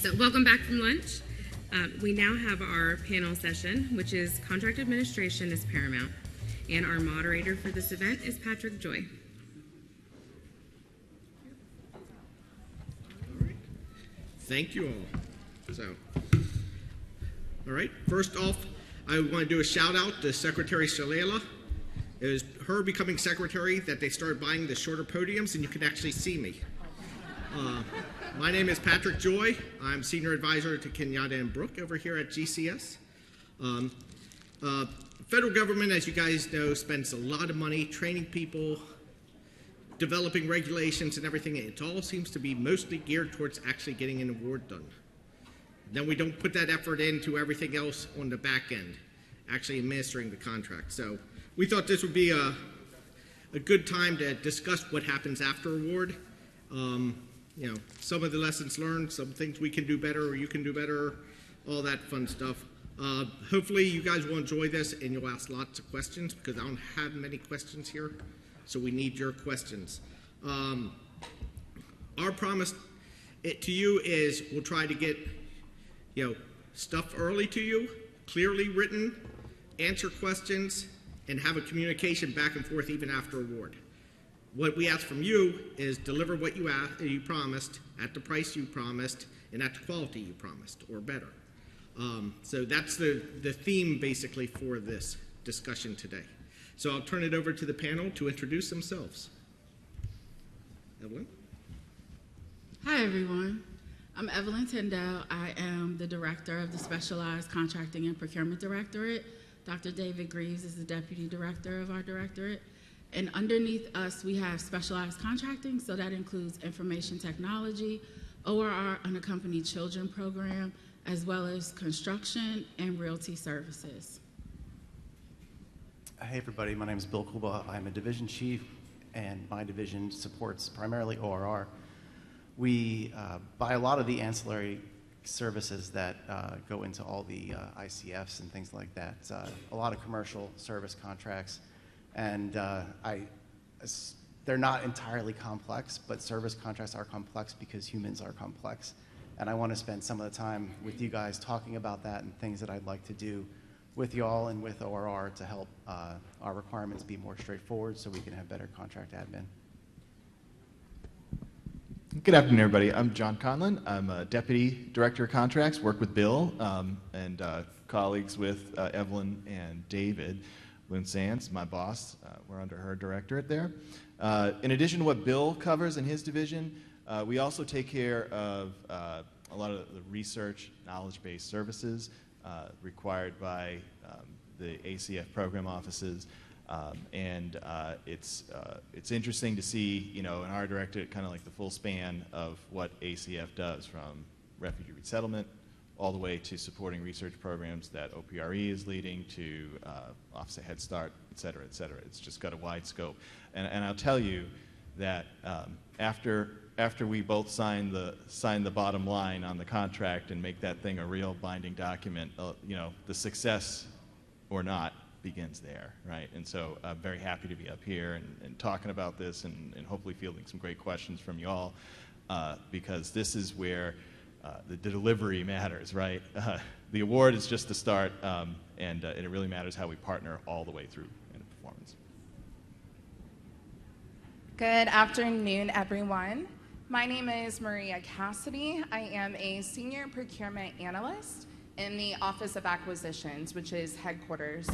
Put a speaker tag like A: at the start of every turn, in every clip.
A: So welcome back from lunch. We now have our panel session, which is Contract Administration is Paramount. And our moderator for this event is Patrick Joy.
B: All right. Thank you all. All right, first off, I want to do a shout out to Secretary Shalala. It was her becoming secretary that they started buying the shorter podiums and you can actually see me. My name is Patrick Joy. I'm Senior Advisor to Kenyatta and Brooke over here at GCS. Federal government, as you guys know, spends a lot of money training people, developing regulations and everything. It all seems to be mostly geared towards actually getting an award done. Then we don't put that effort into everything else on the back end, actually administering the contract. So we thought this would be a good time to discuss what happens after award. You know, some of the lessons learned, some things we can do better or you can do better, all that fun stuff. Hopefully you guys will enjoy this and you'll ask lots of questions because I don't have many questions here, so we need your questions. Our promise to you is we'll try to get stuff early to you, clearly written, answer questions, and have a communication back and forth even after award. What we ask from you is deliver what you promised at the price you promised and at the quality you promised, or better. So that's the theme basically for this discussion today. So I'll turn it over to the panel to introduce themselves. Evelyn?
C: Hi, everyone. I'm Evelyn Tyndall. I am the director of the Specialized Contracting and Procurement Directorate. Dr. David Greaves is the deputy director of our directorate. And underneath us, we have specialized contracting, so that includes information technology, ORR, unaccompanied children program, as well as construction and realty services.
D: Hey everybody, my name is Bill Kuba. I'm a division chief, and my division supports primarily ORR. We buy a lot of the ancillary services that go into all the ICFs and things like that. A lot of commercial service contracts. And they're not entirely complex, but service contracts are complex because humans are complex. And I want to spend some of the time with you guys talking about that and things that I'd like to do with y'all and with ORR to help our requirements be more straightforward so we can have better contract admin.
E: Good afternoon, everybody. I'm John Conlon. I'm a Deputy Director of Contracts, work with Bill and colleagues with Evelyn and David. Lynn Sands, my boss, we're under her directorate there. In addition to what Bill covers in his division, we also take care of a lot of the research, knowledge-based services required by the ACF program offices. It's interesting to see, in our directorate, kind of like the full span of what ACF does, from refugee resettlement all the way to supporting research programs that OPRE is leading, to Office of Head Start, et cetera, et cetera. It's just got a wide scope. And I'll tell you that after we both sign the bottom line on the contract and make that thing a real binding document, the success or not begins there, right? And so I'm very happy to be up here and talking about this and hopefully fielding some great questions from you all, because this is where the delivery matters, right? The award is just the start, and it really matters how we partner all the way through in performance.
F: Good afternoon, everyone. My name is Maria Cassidy. I am a Senior Procurement Analyst in the Office of Acquisitions, which is headquarters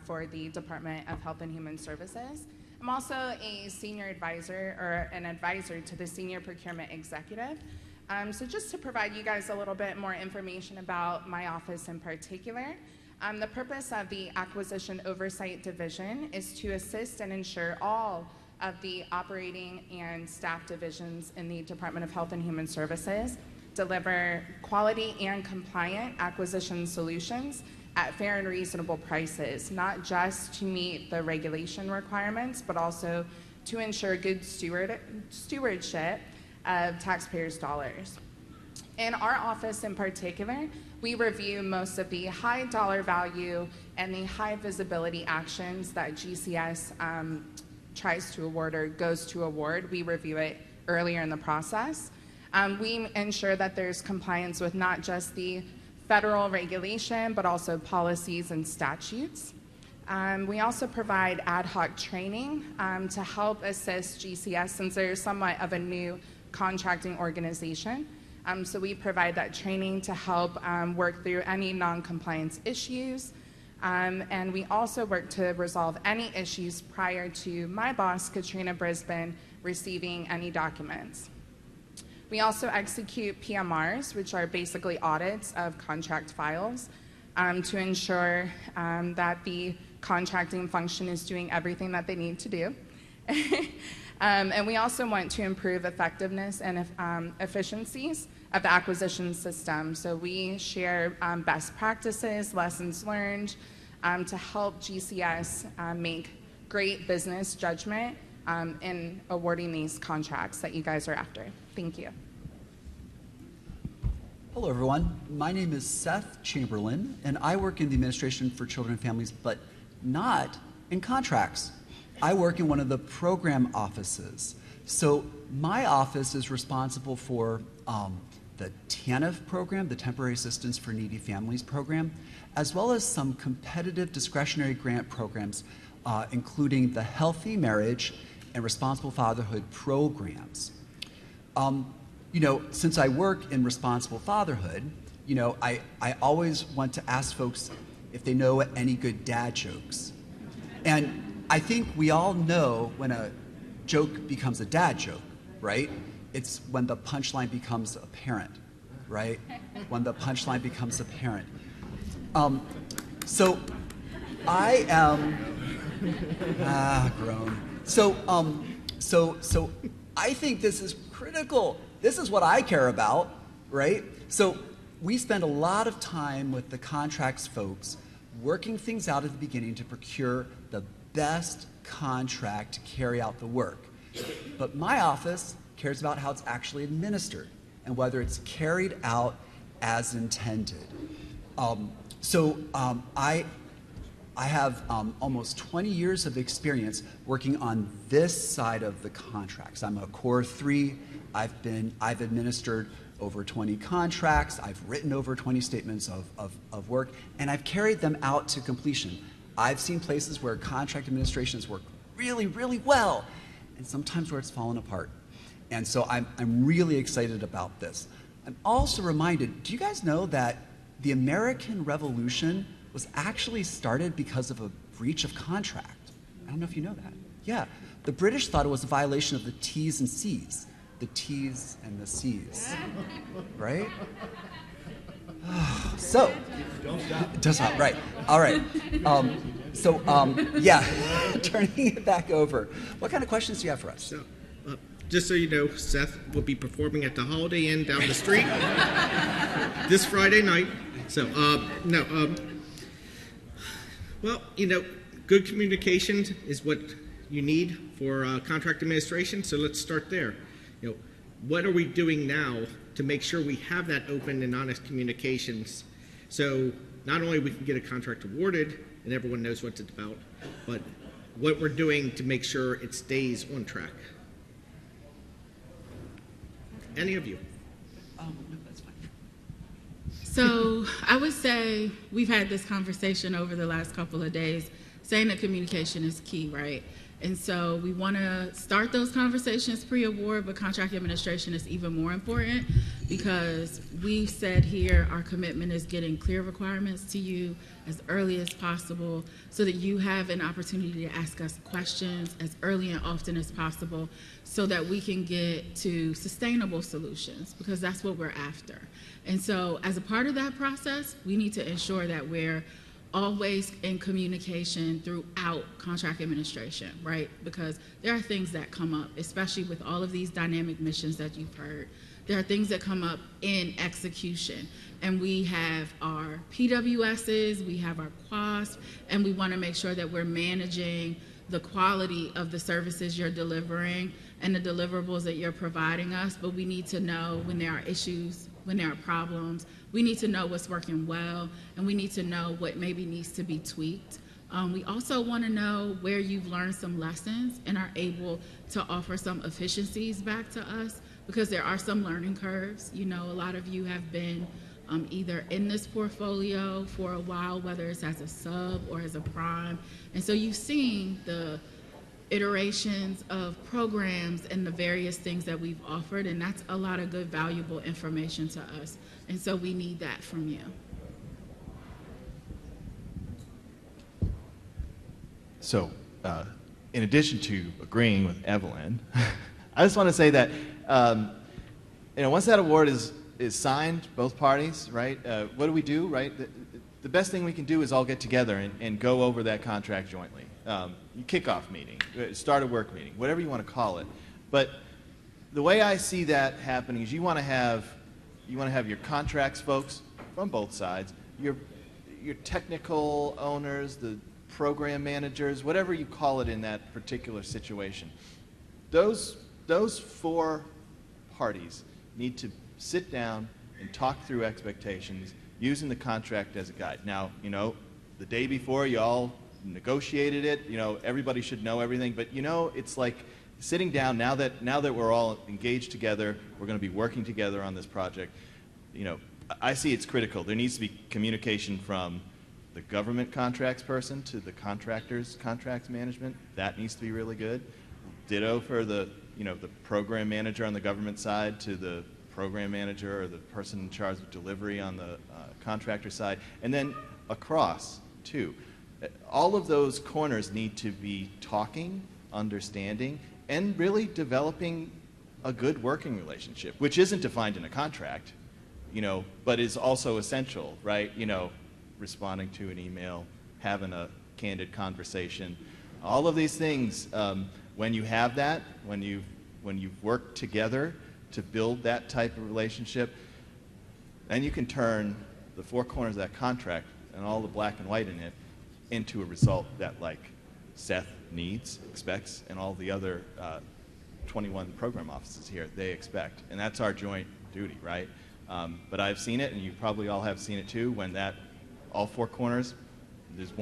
F: for the Department of Health and Human Services. I'm also a Senior Advisor, or an advisor to the Senior Procurement Executive. So just to provide you guys a little bit more information about my office in particular, the purpose of the Acquisition Oversight Division is to assist and ensure all of the operating and staff divisions in the Department of Health and Human Services deliver quality and compliant acquisition solutions at fair and reasonable prices, not just to meet the regulation requirements, but also to ensure good stewardship of taxpayers' dollars. In our office in particular, we review most of the high dollar value and the high visibility actions that GCS tries to award or goes to award. We review it earlier in the process. We ensure that there's compliance with not just the federal regulation, but also policies and statutes. We also provide ad hoc training to help assist GCS since they're somewhat of a new contracting organization. So we provide that training to help work through any non-compliance issues. And we also work to resolve any issues prior to my boss, Katrina Brisbane, receiving any documents. We also execute PMRs, which are basically audits of contract files, to ensure that the contracting function is doing everything that they need to do. And we also want to improve effectiveness and efficiencies of the acquisition system. So we share best practices, lessons learned, to help GCS make great business judgment in awarding these contracts that you guys are after. Thank you.
G: Hello, everyone. My name is Seth Chamberlain, and I work in the Administration for Children and Families, but not in contracts. I work in one of the program offices. So my office is responsible for the TANF program, the Temporary Assistance for Needy Families program, as well as some competitive discretionary grant programs, including the Healthy Marriage and Responsible Fatherhood programs. You know, since I work in responsible fatherhood, you know, I always want to ask folks if they know any good dad jokes. And I think we all know when a joke becomes a dad joke, right? It's when the punchline becomes apparent, right? When the punchline becomes apparent. So I am, grown. So I think this is critical. This is what I care about, right? So we spend a lot of time with the contracts folks working things out at the beginning to procure the best contract to carry out the work. But my office cares about how it's actually administered and whether it's carried out as intended. I have almost 20 years of experience working on this side of the contracts. I'm a Core 3. I've administered over 20 contracts. I've written over 20 statements of work, and I've carried them out to completion. I've seen places where contract administrations work really, really well, and sometimes where it's fallen apart. And so I'm really excited about this. I'm also reminded, do you guys know that the American Revolution was actually started because of a breach of contract? I don't know if you know that. Yeah, the British thought it was a violation of the T's and C's. The T's and the C's, right? So, does not, right. All right. Yeah, turning it back over. What kind of questions do you have for us?
B: So, just so you know, Seth will be performing at the Holiday Inn down the street this Friday night. So, well, you know, good communication is what you need for contract administration, so let's start there. You know, what are we doing now to make sure we have that open and honest communications so not only we can get a contract awarded and everyone knows what it's about, but what we're doing to make sure it stays on track? Any of you?
G: No, that's fine.
C: So I would say we've had this conversation over the last couple of days saying that communication is key, right? And so we want to start those conversations pre-award, but contract administration is even more important because we've said here our commitment is getting clear requirements to you as early as possible so that you have an opportunity to ask us questions as early and often as possible so that we can get to sustainable solutions because that's what we're after. And so as a part of that process, we need to ensure that we're always in communication throughout contract administration, right? Because there are things that come up, especially with all of these dynamic missions that you've heard. There are things that come up in execution. And we have our PWSs, we have our QASP, and we want to make sure that we're managing the quality of the services you're delivering and the deliverables that you're providing us. But we need to know when there are issues, when there are problems. We need to know what's working well, and we need to know what maybe needs to be tweaked. We also want to know where you've learned some lessons and are able to offer some efficiencies back to us, because there are some learning curves. You know, a lot of you have been either in this portfolio for a while, whether it's as a sub or as a prime. And so you've seen the iterations of programs and the various things that we've offered, and that's a lot of good, valuable information to us. And so we need that from you.
E: So, in addition to agreeing with Evelyn, I just want to say that, once that award is signed, both parties, right, what do, right? The best thing we can do is all get together and go over that contract jointly. Kickoff meeting, start a work meeting, whatever you want to call it. But the way I see that happening is you want to have your contracts folks from both sides, your technical owners, the program managers, whatever you call it in that particular situation. Those four parties need to sit down and talk through expectations using the contract as a guide. Now, the day before you all negotiated it, everybody should know everything, but it's like sitting down now that we're all engaged together, we're going to be working together on this project. I see it's critical. There needs to be communication from the government contracts person to the contractor's contracts management. That needs to be really good. Ditto for the program manager on the government side to the program manager or the person in charge of delivery on the contractor side, and then across too. All of those corners need to be talking, understanding, and really developing a good working relationship, which isn't defined in a contract, but is also essential, right? Responding to an email, having a candid conversation, all of these things. When you have that, when you've worked together to build that type of relationship, then you can turn the four corners of that contract and all the black and white in it into a result that, like, Seth needs, expects, and all the other 21 program offices here, they expect. And that's our joint duty, right? But I've seen it, and you probably all have seen it too, when all four corners, there's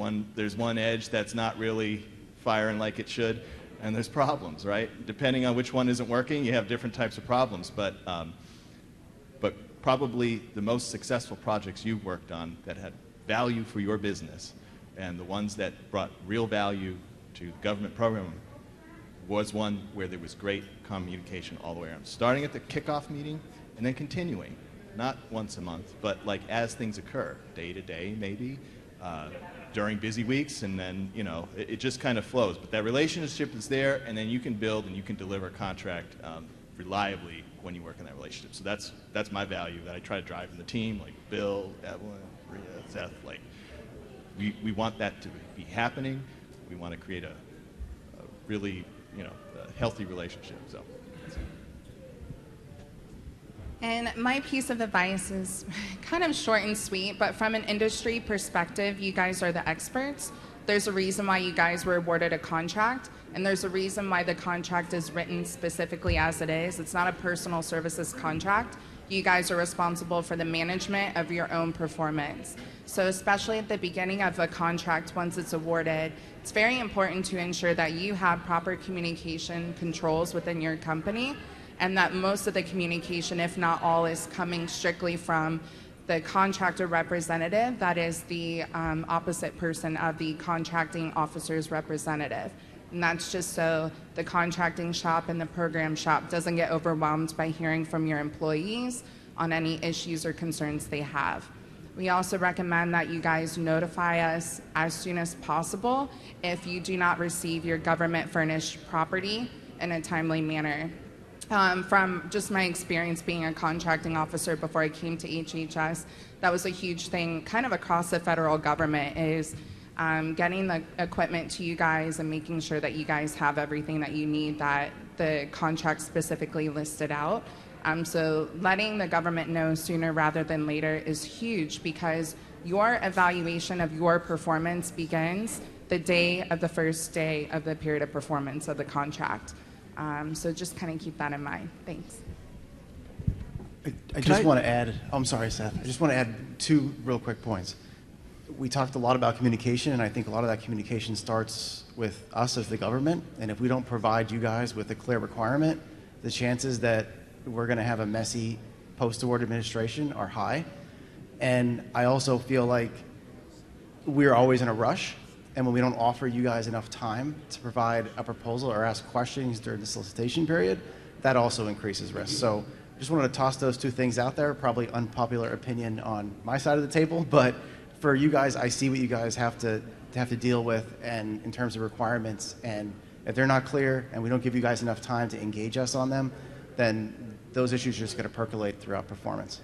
E: one edge that's not really firing like it should, and there's problems, right? Depending on which one isn't working, you have different types of problems, but probably the most successful projects you've worked on that had value for your business and the ones that brought real value to the government program was one where there was great communication all the way around, starting at the kickoff meeting and then continuing, not once a month, but like as things occur, day to day maybe, during busy weeks, and then it just kind of flows. But that relationship is there, and then you can build and you can deliver a contract reliably when you work in that relationship. So that's my value that I try to drive in the team, like Bill, Evelyn, Maria, Seth. Like we want that to be happening. We want to create a really a healthy relationship. So.
F: And my piece of advice is kind of short and sweet, but from an industry perspective, you guys are the experts. There's a reason why you guys were awarded a contract, and there's a reason why the contract is written specifically as it is. It's not a personal services contract. You guys are responsible for the management of your own performance. So especially at the beginning of a contract, once it's awarded, it's very important to ensure that you have proper communication controls within your company, and that most of the communication, if not all, is coming strictly from the contractor representative, that is the opposite person of the contracting officer's representative. And that's just so the contracting shop and the program shop doesn't get overwhelmed by hearing from your employees on any issues or concerns they have. We also recommend that you guys notify us as soon as possible if you do not receive your government furnished property in a timely manner. From just my experience being a contracting officer before I came to HHS, that was a huge thing kind of across the federal government, is getting the equipment to you guys and making sure that you guys have everything that you need that the contract specifically listed out. So letting the government know sooner rather than later is huge, because your evaluation of your performance begins the day of the first day of the period of performance of the contract. So just kind of keep that in mind. Thanks.
D: I just want to add, I'm sorry, Seth. I just want to add two real quick points. We talked a lot about communication, and I think a lot of that communication starts with us as the government. And if we don't provide you guys with a clear requirement, the chances that we're going to have a messy post-award administration are high. And I also feel like we're always in a rush, and when we don't offer you guys enough time to provide a proposal or ask questions during the solicitation period, that also increases risk. So just wanted to toss those two things out there, probably unpopular opinion on my side of the table, but for you guys, I see what you guys have to deal with, and in terms of requirements, and if they're not clear and we don't give you guys enough time to engage us on them, then those issues are just going to percolate throughout performance.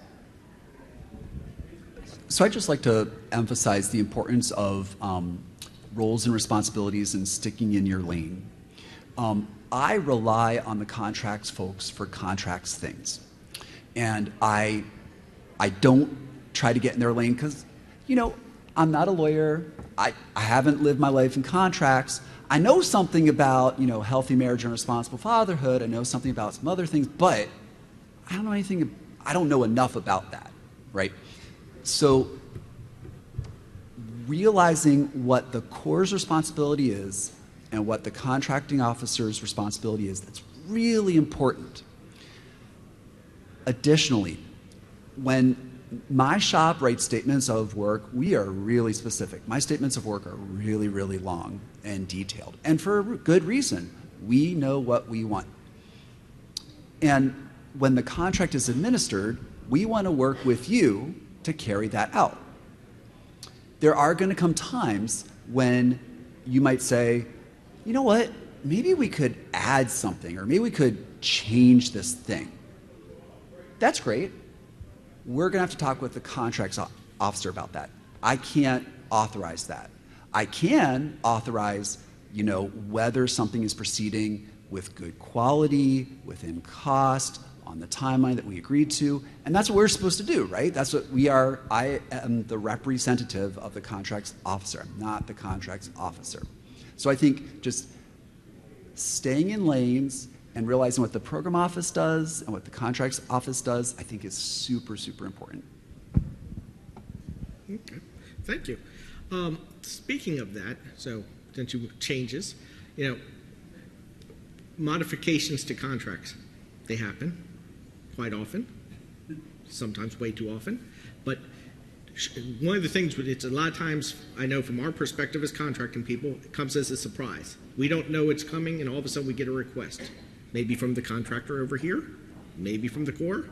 G: So I'd just like to emphasize the importance of roles and responsibilities and sticking in your lane. I rely on the contracts folks for contracts things. And I don't try to get in their lane because, I'm not a lawyer. I haven't lived my life in contracts. I know something about, healthy marriage and responsible fatherhood. I know something about some other things, but I don't know anything. I don't know enough about that, right? So realizing what the Corps' responsibility is and what the contracting officer's responsibility is, that's really important. Additionally, when my shop writes statements of work, we are really specific. My statements of work are really, really long and detailed, and for good reason. We know what we want. And when the contract is administered, we want to work with you to carry that out. There are going to come times when you might say, you know what, maybe we could add something, or maybe we could change this thing. That's great. We're going to have to talk with the contracts officer about that. I can't authorize that. I can authorize, whether something is proceeding with good quality, within cost, on the timeline that we agreed to, and that's what we're supposed to do, right? That's what we are. I am the representative of the contracts officer. I'm not the contracts officer. So I think just staying in lanes and realizing what the program office does and what the contracts office does, I think is super, super important.
B: Okay, thank you. Speaking of that, so since you changes, modifications to contracts, they happen quite often, sometimes way too often, but one of the things, it's a lot of times, I know from our perspective as contracting people, it comes as a surprise. We don't know it's coming, and all of a sudden we get a request, maybe from the contractor over here, maybe from the Corps,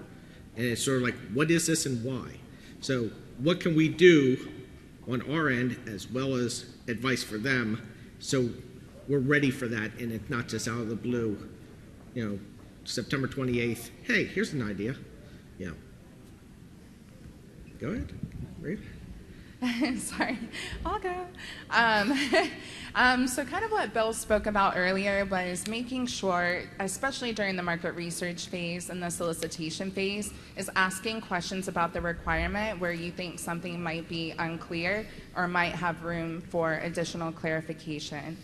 B: and it's sort of like, what is this and why? So what can we do on our end, as well as advice for them, so we're ready for that, and it's not just out of the blue, September 28th, hey, here's an idea. Go ahead. Read.
F: Sorry, I'll go. So kind of what Bill spoke about earlier was making sure, especially during the market research phase and the solicitation phase, is asking questions about the requirement where you think something might be unclear or might have room for additional clarification.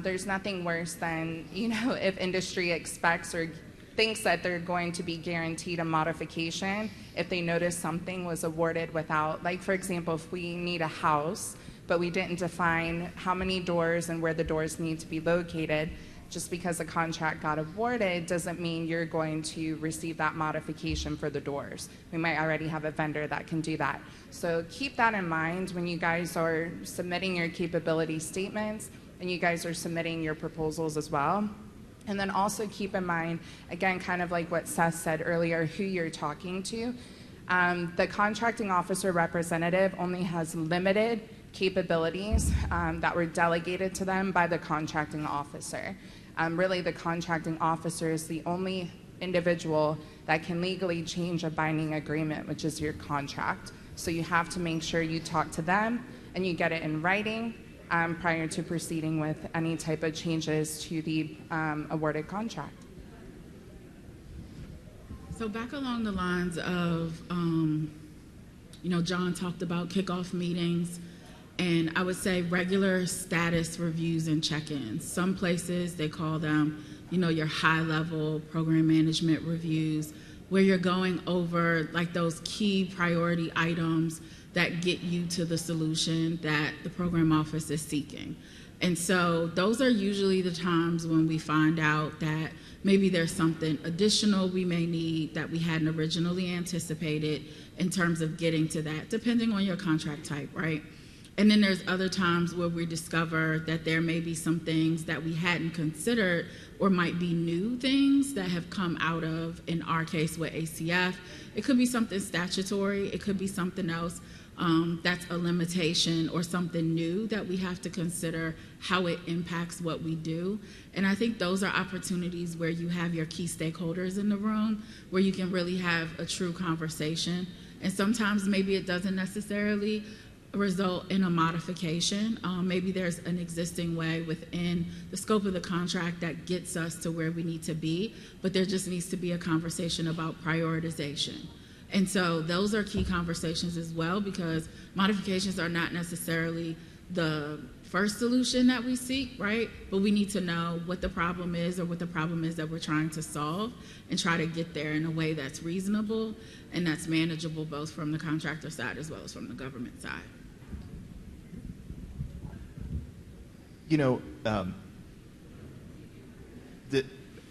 F: There's nothing worse than, if industry expects or thinks that they're going to be guaranteed a modification if they notice something was awarded without, like for example, if we need a house, but we didn't define how many doors and where the doors need to be located, just because a contract got awarded doesn't mean you're going to receive that modification for the doors. We might already have a vendor that can do that. So keep that in mind when you guys are submitting your capability statements and you guys are submitting your proposals as well. And then also keep in mind, again, kind of like what Seth said earlier, who you're talking to. The contracting officer representative only has limited capabilities that were delegated to them by the contracting officer. Really, the contracting officer is the only individual that can legally change a binding agreement, which is your contract. So you have to make sure you talk to them and you get it in writing prior to proceeding with any type of changes to the awarded contract.
C: So back along the lines of, John talked about kickoff meetings, and I would say regular status reviews and check-ins. Some places, they call them, your high-level program management reviews, where you're going over like those key priority items that get you to the solution that the program office is seeking. And so those are usually the times when we find out that maybe there's something additional we may need that we hadn't originally anticipated in terms of getting to that, depending on your contract type, right? And then there's other times where we discover that there may be some things that we hadn't considered or might be new things that have come out of, in our case with ACF. It could be something statutory, it could be something else that's a limitation or something new that we have to consider how it impacts what we do. And I think those are opportunities where you have your key stakeholders in the room, where you can really have a true conversation. And sometimes maybe it doesn't necessarily result in a modification. Maybe there's an existing way within the scope of the contract that gets us to where we need to be, but there just needs to be a conversation about prioritization. And so those are key conversations as well, because modifications are not necessarily the first solution that we seek, right? But we need to know what the problem is or what the problem is that we're trying to solve and try to get there in a way that's reasonable and that's manageable both from the contractor side as well as from the government side.
E: You know,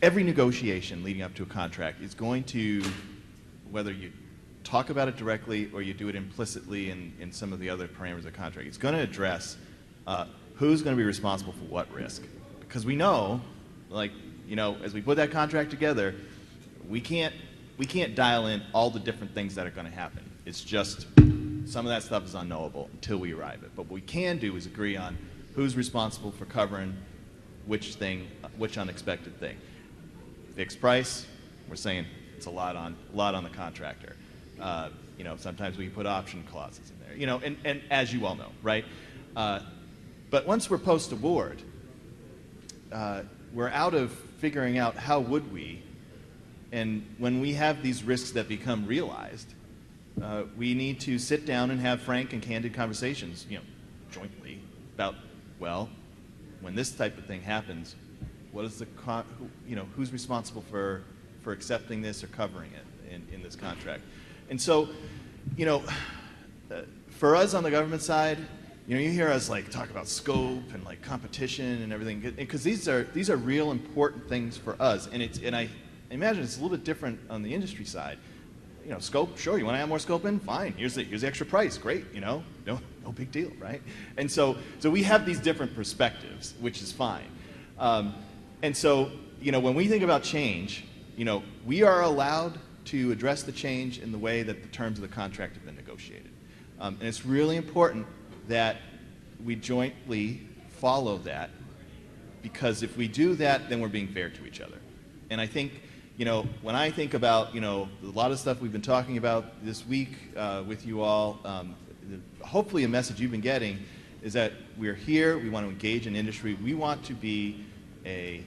E: every negotiation leading up to a contract is going to, whether you talk about it directly or you do it implicitly in some of the other parameters of the contract, it's going to address who's going to be responsible for what risk. Because we know, like, you know, as we put that contract together, we can't dial in all the different things that are going to happen. It's just some of that stuff is unknowable until we arrive at. But what we can do is agree on who's responsible for covering which thing, which unexpected thing. Fixed price, we're saying it's a lot on the contractor. You know, sometimes we put option clauses in there. You know, and as you all know, right? But once we're post-award, we're out of figuring out how would we, and when we have these risks that become realized, we need to sit down and have frank and candid conversations, you know, jointly about, well, when this type of thing happens, what is the, you know, who's responsible for accepting this or covering it in this contract? And so, you know, for us on the government side, you know, you hear us like talk about scope and like competition and everything, because these are real important things for us. And I imagine it's a little bit different on the industry side. You know, scope, sure, you want to have more scope in? Fine. Here's the extra price. Great, you know, no big deal, right? And so we have these different perspectives, which is fine. And so, you know, when we think about change, you know, we are allowed to address the change in the way that the terms of the contract have been negotiated. And it's really important that we jointly follow that, because if we do that, then we're being fair to each other. And I think, you know, when I think about, you know, a lot of stuff we've been talking about this week with you all, hopefully a message you've been getting is that we're here, we want to engage in industry, we want to be an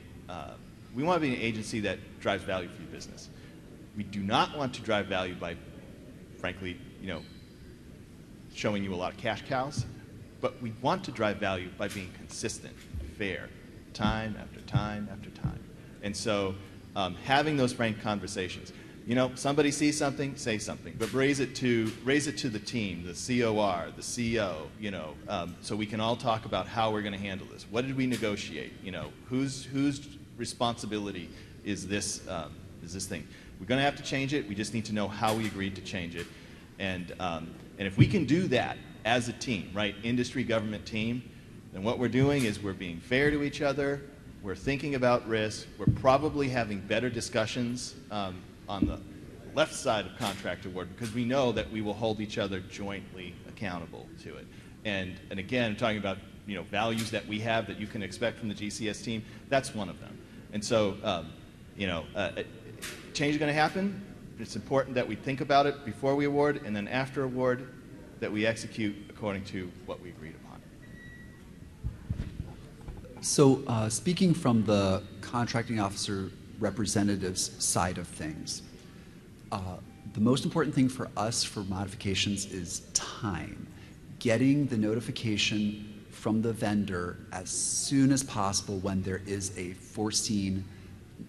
E: agency that drives value for your business. We do not want to drive value by, frankly, you know, showing you a lot of cash cows, but we want to drive value by being consistent, fair, time after time after time. And so having those frank conversations, you know, somebody sees something, say something, but raise it to the team, the COR, the CO, you know, so we can all talk about how we're going to handle this. What did we negotiate? You know, whose responsibility is this thing? We're going to have to change it. We just need to know how we agreed to change it. And if we can do that as a team, right, industry, government team, then what we're doing is we're being fair to each other, we're thinking about risk, we're probably having better discussions on the left side of contract award, because we know that we will hold each other jointly accountable to it. And again, talking about, you know, values that we have that you can expect from the GCS team, that's one of them. And so, you know, change is going to happen. It's important that we think about it before we award, and then after award, that we execute according to what we agreed upon.
G: So speaking from the contracting officer representative's side of things, the most important thing for us for modifications is time. Getting the notification from the vendor as soon as possible when there is a foreseen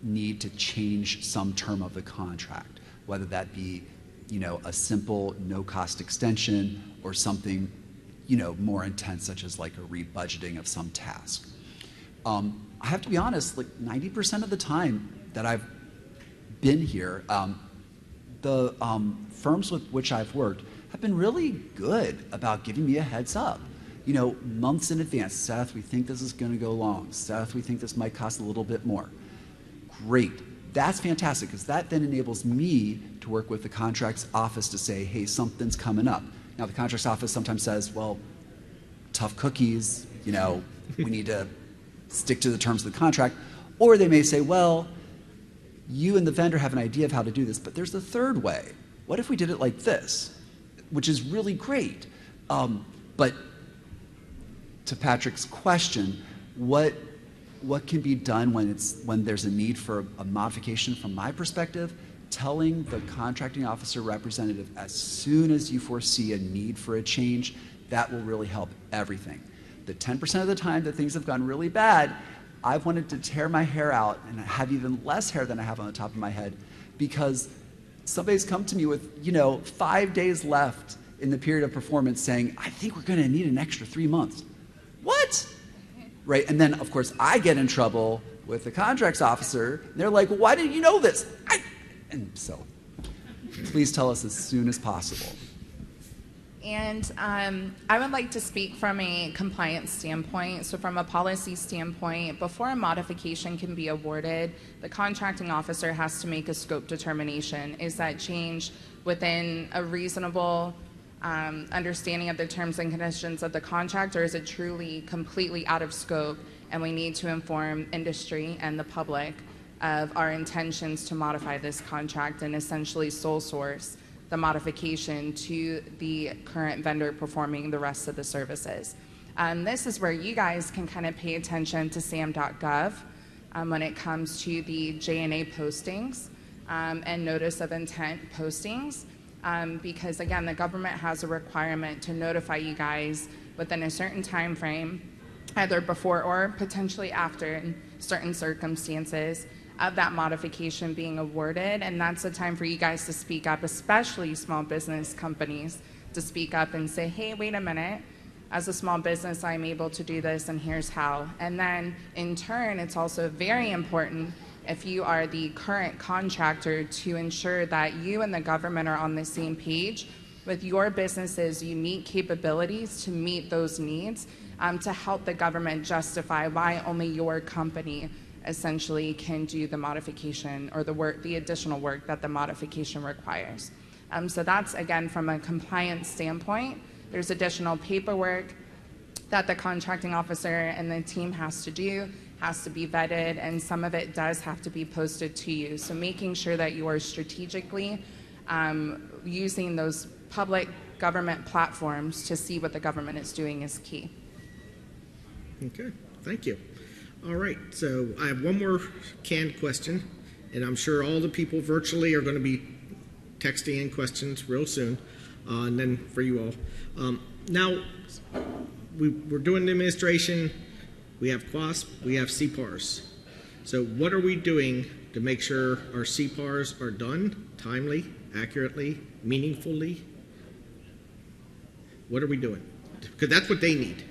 G: need to change some term of the contract, whether that be, you know, a simple no-cost extension or something more intense, such as like a rebudgeting of some task. I have to be honest, like 90% of the time that I've been here, the firms with which I've worked have been really good about giving me a heads up. Months in advance. Seth, we think this is going to go long. Seth, we think this might cost a little bit more. Great. That's fantastic, because that then enables me to work with the contracts office to say, hey, something's coming up. Now, the contracts office sometimes says, well, tough cookies, we need to stick to the terms of the contract. Or they may say, well, you and the vendor have an idea of how to do this, but there's the third way. What if we did it like this? Which is really great. But to Patrick's question, what can be done when there's a need for a modification? From my perspective, telling the contracting officer representative as soon as you foresee a need for a change, that will really help everything. The 10% of the time that things have gone really bad, I've wanted to tear my hair out and have even less hair than I have on the top of my head, because somebody's come to me with 5 days left in the period of performance saying, I think we're going to need an extra 3 months. What? Right? And then, of course, I get in trouble with the contracts officer. They're like, well, why didn't you know this? And so, please tell us as soon as possible.
F: And I would like to speak from a compliance standpoint. So from a policy standpoint, before a modification can be awarded, the contracting officer has to make a scope determination. Is that change within a reasonable understanding of the terms and conditions of the contract, or is it truly completely out of scope, and we need to inform industry and the public of our intentions to modify this contract and essentially sole source the modification to the current vendor performing the rest of the services. This is where you guys can kind of pay attention to SAM.gov when it comes to the J&A postings and notice of intent postings. Because again, the government has a requirement to notify you guys within a certain time frame, either before or potentially after in certain circumstances, of that modification being awarded. And that's the time for you guys to speak up, especially small business companies, to speak up and say, hey, wait a minute, as a small business, I'm able to do this, and here's how. And then in turn, it's also very important, if you are the current contractor, to ensure that you and the government are on the same page with your business's unique capabilities to meet those needs, to help the government justify why only your company essentially can do the modification or the additional work that the modification requires. So that's, again, from a compliance standpoint. There's additional paperwork that the contracting officer and the team has to do, has to be vetted, and some of it does have to be posted to you. So making sure that you are strategically using those public government platforms to see what the government is doing is key.
B: Okay, thank you. All right, so I have one more canned question, and I'm sure all the people virtually are going to be texting in questions real soon, and then for you all. Now, we're doing the administration. We have QASP, we have CPARs. So what are we doing to make sure our CPARs are done timely, accurately, meaningfully? What are we doing? Because that's what they need.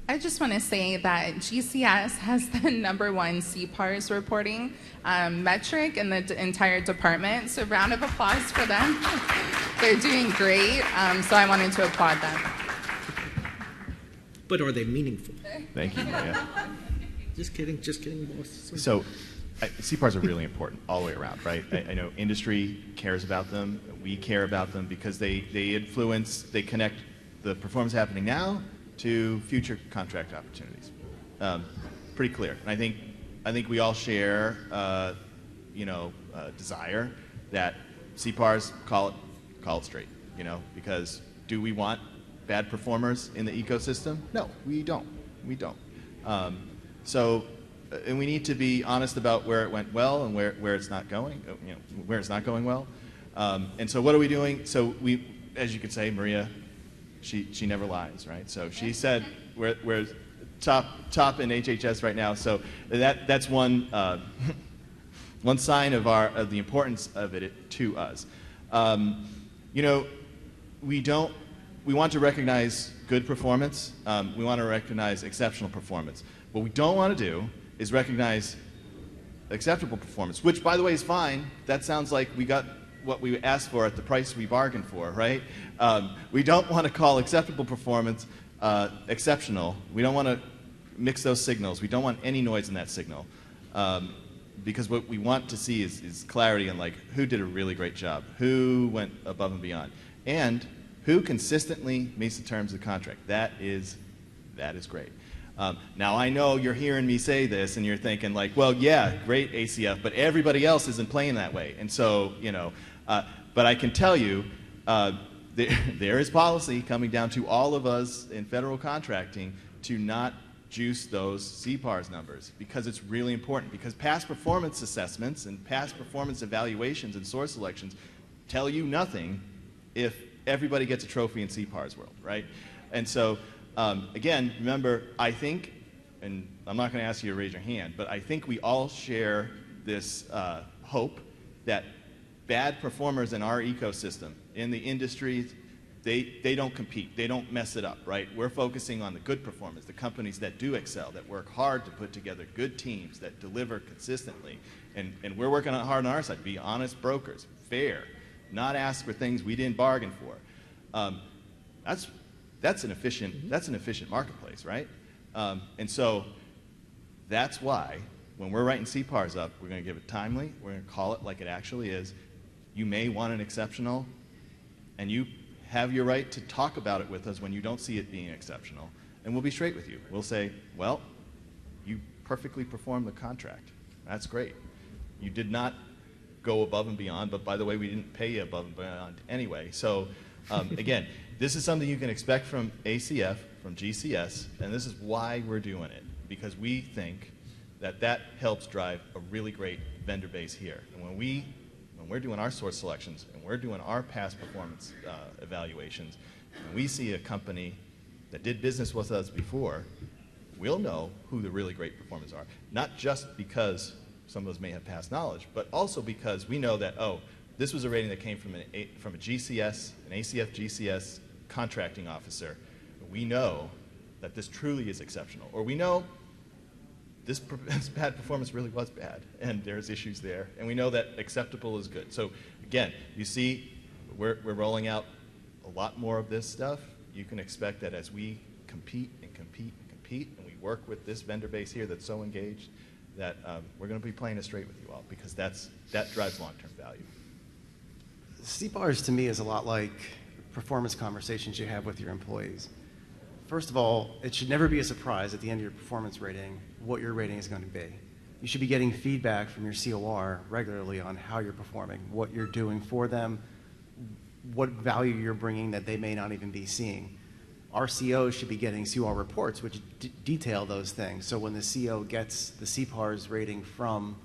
F: I just want to say that GCS has the #1 CPARS reporting metric in the entire department. So round of applause for them. They're doing great. So I wanted to applaud them.
B: But are they meaningful?
E: Thank you, Maria.
B: Just kidding, boss.
E: So CPARs are really important all the way around, right? I know industry cares about them. We care about them because they influence, they connect the performance happening now to future contract opportunities. Pretty clear. And I think we all share, desire that CPARs call it straight, because do we want bad performers in the ecosystem? No, we don't. And we need to be honest about where it went well and where it's not going, where it's not going well. And so what are we doing? So we, as you could say, Maria, she never lies, right? So she said we're top in HHS right now. So that's one one sign of the importance of it to us. We we want to recognize good performance. We want to recognize exceptional performance. What we don't want to do is recognize acceptable performance, which, by the way, is fine. That sounds like we got what we asked for at the price we bargained for, right? We don't want to call acceptable performance exceptional. We don't want to mix those signals. We don't want any noise in that signal. Because what we want to see is clarity on like who did a really great job, who went above and beyond, and who consistently meets the terms of the contract. That is great. Now, I know you're hearing me say this, and you're thinking, like, well, yeah, great ACF, but everybody else isn't playing that way. And so, but I can tell you, there is policy coming down to all of us in federal contracting to not juice those CPARS numbers, because it's really important, because past performance assessments and past performance evaluations and source selections tell you nothing if everybody gets a trophy in CPARS world, right? And so, again, remember, I think, and I'm not going to ask you to raise your hand, but I think we all share this hope that bad performers in our ecosystem, in the industry, they don't compete, they don't mess it up, right? We're focusing on the good performers, the companies that do excel, that work hard to put together good teams, that deliver consistently. And we're working hard on our side to be honest brokers, fair, not ask for things we didn't bargain for. That's an efficient marketplace, right? And so that's why when we're writing CPARs up, we're going to give it timely, we're going to call it like it actually is. You may want an exceptional, and you have your right to talk about it with us when you don't see it being exceptional, and we'll be straight with you. We'll say, well, you perfectly performed the contract. That's great. You did not go above and beyond, but by the way, we didn't pay you above and beyond anyway. So again, this is something you can expect from ACF, from GCS, and this is why we're doing it, because we think that that helps drive a really great vendor base here. And when we're doing our source selections and we're doing our past performance evaluations, and we see a company that did business with us before, we'll know who the really great performers are. Not just because some of us may have past knowledge, but also because we know that, oh, this was a rating that came from a GCS, an ACF GCS contracting officer. We know that this truly is exceptional, or we know this bad performance really was bad, and there's issues there, and we know that acceptable is good. So again, you see, we're rolling out a lot more of this stuff. You can expect that as we compete and compete and compete, and we work with this vendor base here that's so engaged, that we're going to be playing it straight with you all, because that drives long-term value.
D: CPARS to me is a lot like performance conversations you have with your employees. First of all, it should never be a surprise at the end of your performance rating what your rating is going to be. You should be getting feedback from your COR regularly on how you're performing, what you're doing for them, what value you're bringing that they may not even be seeing. Our COs should be getting COR reports which detail those things. So when the CO gets the CPARS rating from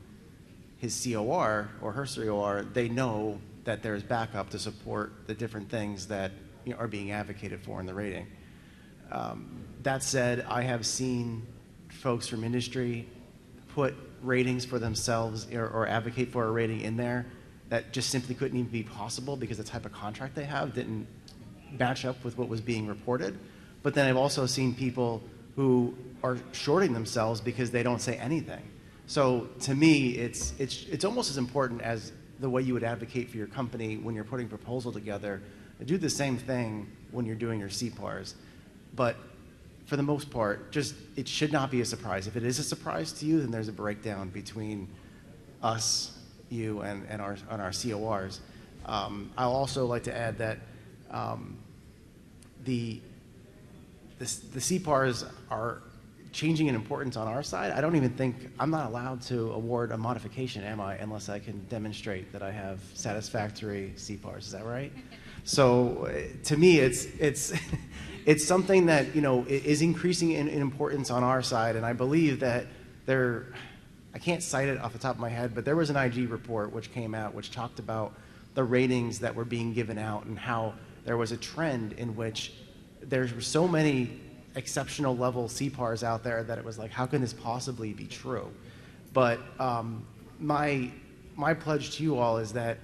D: his COR or her COR, they know that there's backup to support the different things that are being advocated for in the rating. That said, I have seen folks from industry put ratings for themselves or advocate for a rating in there that just simply couldn't even be possible because the type of contract they have didn't match up with what was being reported. But then I've also seen people who are shorting themselves because they don't say anything. So to me, it's almost as important as the way you would advocate for your company when you're putting a proposal together. Do the same thing when you're doing your CPARs. But for the most part, it should not be a surprise. If it is a surprise to you, then there's a breakdown between us, you, and our CORs. I'll also like to add that the CPARs are changing in importance on our side. I don't even think, I'm not allowed to award a modification, am I, unless I can demonstrate that I have satisfactory CPARs. Is that right? So to me, it's something that is increasing in importance on our side, and I believe that I can't cite it off the top of my head, but there was an IG report which came out which talked about the ratings that were being given out and how there was a trend in which there were so many exceptional level CPARs out there that it was like, how can this possibly be true? But my pledge to you all is that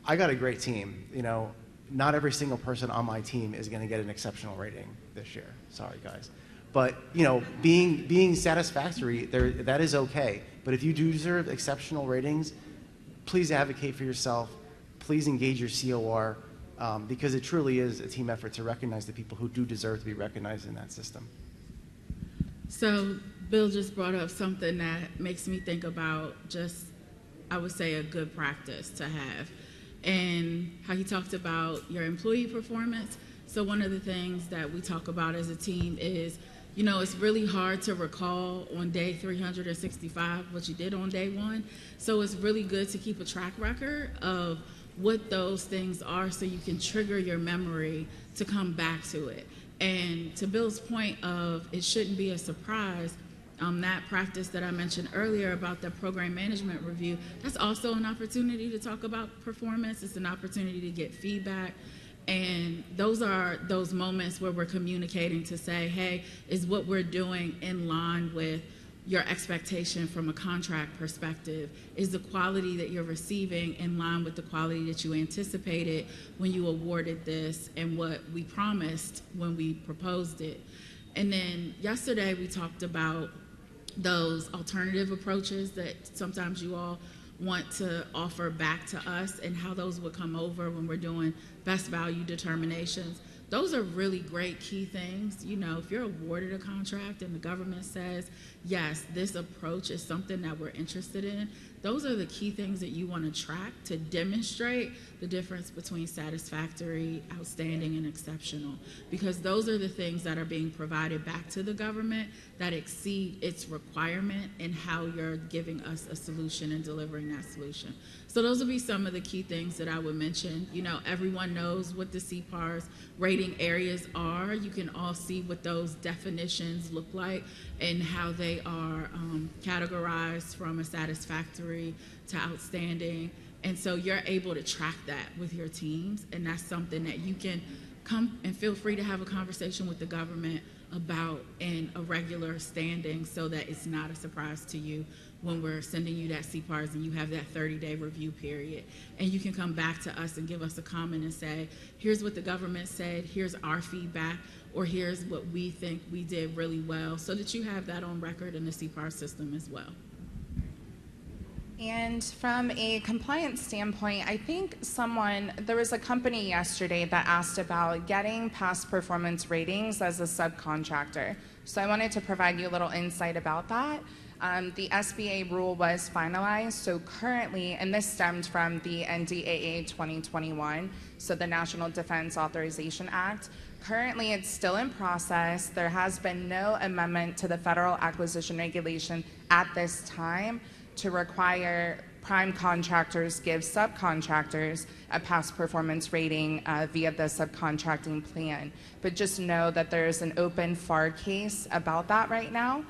D: I got a great team. not every single person on my team is going to get an exceptional rating this year. Sorry, guys. But, you know, being satisfactory, that is okay. But if you do deserve exceptional ratings, please advocate for yourself. Please engage your COR, because it truly is a team effort to recognize the people who do deserve to be recognized in that system.
C: So Bill just brought up something that makes me think about just, I would say, a good practice to have, and how he talked about your employee performance. So one of the things that we talk about as a team is, you know, it's really hard to recall on day 365 what you did on day one. So it's really good to keep a track record of what those things are so you can trigger your memory to come back to it. And to Bill's point of it shouldn't be a surprise, that practice that I mentioned earlier about the program management review, that's also an opportunity to talk about performance. It's an opportunity to get feedback. And those are those moments where we're communicating to say, hey, is what we're doing in line with your expectation from a contract perspective? Is the quality that you're receiving in line with the quality that you anticipated when you awarded this and what we promised when we proposed it? And then yesterday we talked about those alternative approaches that sometimes you all want to offer back to us and how those would come over when we're doing best value determinations. Those are really great key things. You know, if you're awarded a contract and the government says, yes, this approach is something that we're interested in, those are the key things that you want to track to demonstrate the difference between satisfactory, outstanding, and exceptional. Because those are the things that are being provided back to the government that exceed its requirement and how you're giving us a solution and delivering that solution. So those would be some of the key things that I would mention. You know, everyone knows what the CPARS rating areas are. You can all see what those definitions look like and how they are categorized from a satisfactory to outstanding. And so you're able to track that with your teams, and that's something that you can come and feel free to have a conversation with the government about in a regular standing so that it's not a surprise to you when we're sending you that CPARS and you have that 30-day review period. And you can come back to us and give us a comment and say, here's what the government said, here's our feedback, or here's what we think we did really well, so that you have that on record in the CPARS system as well.
F: And from a compliance standpoint, I think there was a company yesterday that asked about getting past performance ratings as a subcontractor. So I wanted to provide you a little insight about that. The SBA rule was finalized, so currently, and this stemmed from the NDAA 2021, so the National Defense Authorization Act. Currently, it's still in process. There has been no amendment to the Federal Acquisition Regulation at this time to require prime contractors give subcontractors a past performance rating via the subcontracting plan. But just know that there's an open FAR case about that right now.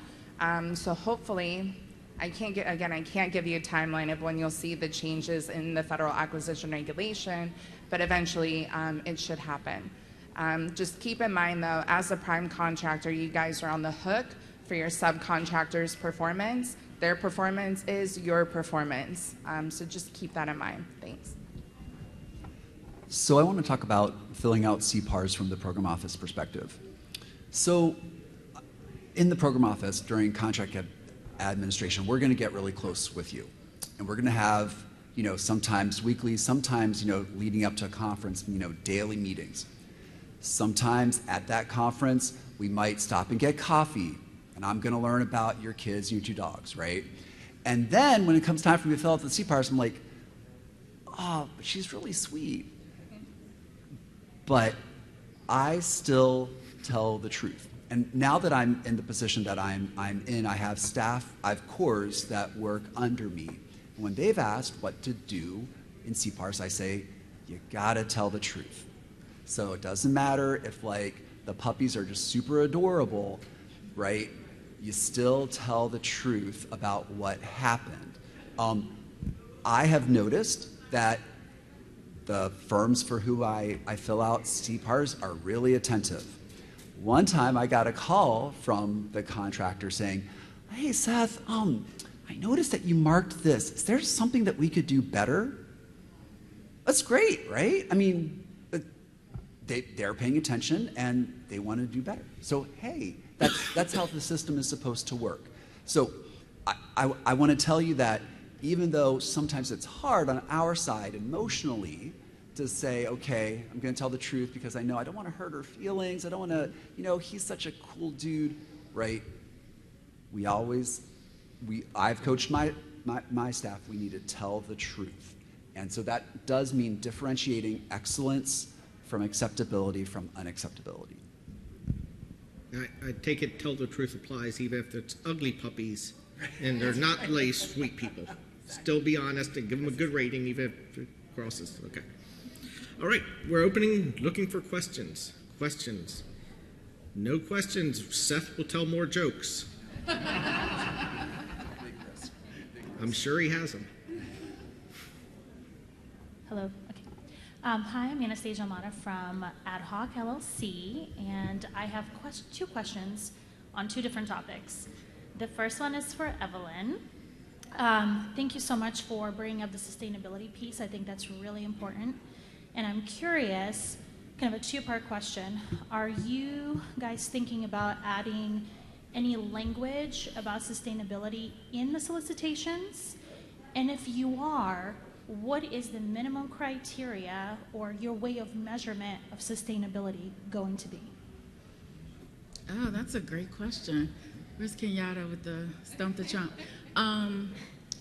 F: So hopefully, I can't give you a timeline of when you'll see the changes in the Federal Acquisition Regulation, but eventually it should happen. Just keep in mind though, as a prime contractor, you guys are on the hook for your subcontractors' performance. Their performance is your performance. So just keep that in mind. Thanks.
G: So I want to talk about filling out CPARs from the program office perspective. So in the program office during contract administration, we're going to get really close with you. And we're going to have, you know, sometimes weekly, sometimes, you know, leading up to a conference, you know, daily meetings. Sometimes at that conference, we might stop and get coffee. And I'm going to learn about your kids, your two dogs, right? And then when it comes time for me to fill out the CPARs, I'm like, oh, but she's really sweet. But I still tell the truth. And now that I'm in the position that I'm in, I have staff, I have cores that work under me. And when they've asked what to do in CPARs, I say, you gotta tell the truth. So it doesn't matter if like the puppies are just super adorable, right? You still tell the truth about what happened. I have noticed that the firms for who I fill out CPARs are really attentive. One time I got a call from the contractor saying, hey Seth, I noticed that you marked this. Is there something that we could do better? That's great, right? I mean, they're paying attention and they want to do better. So hey, that's how the system is supposed to work. So I want to tell you that even though sometimes it's hard on our side emotionally to say, okay, I'm going to tell the truth because I know I don't want to hurt her feelings. I don't want to, he's such a cool dude, right? I've coached my staff, we need to tell the truth. And so that does mean differentiating excellence from acceptability from unacceptability.
B: I take it tell the truth applies even if it's ugly puppies and they're not really sweet people. Still be honest and give them a good rating even if it crosses. Okay. All right, we're looking for questions. Questions. No questions. Seth will tell more jokes. I'm sure he has them.
H: Hello. Okay. Hi, I'm Anastasia Amata from Ad Hoc LLC, and I have two questions on two different topics. The first one is for Evelyn. Thank you so much for bringing up the sustainability piece. I think that's really important. And I'm curious, kind of a two-part question. Are you guys thinking about adding any language about sustainability in the solicitations? And if you are, what is the minimum criteria or your way of measurement of sustainability going to be?
C: Oh, that's a great question. Where's Kenyatta with the stump the chump?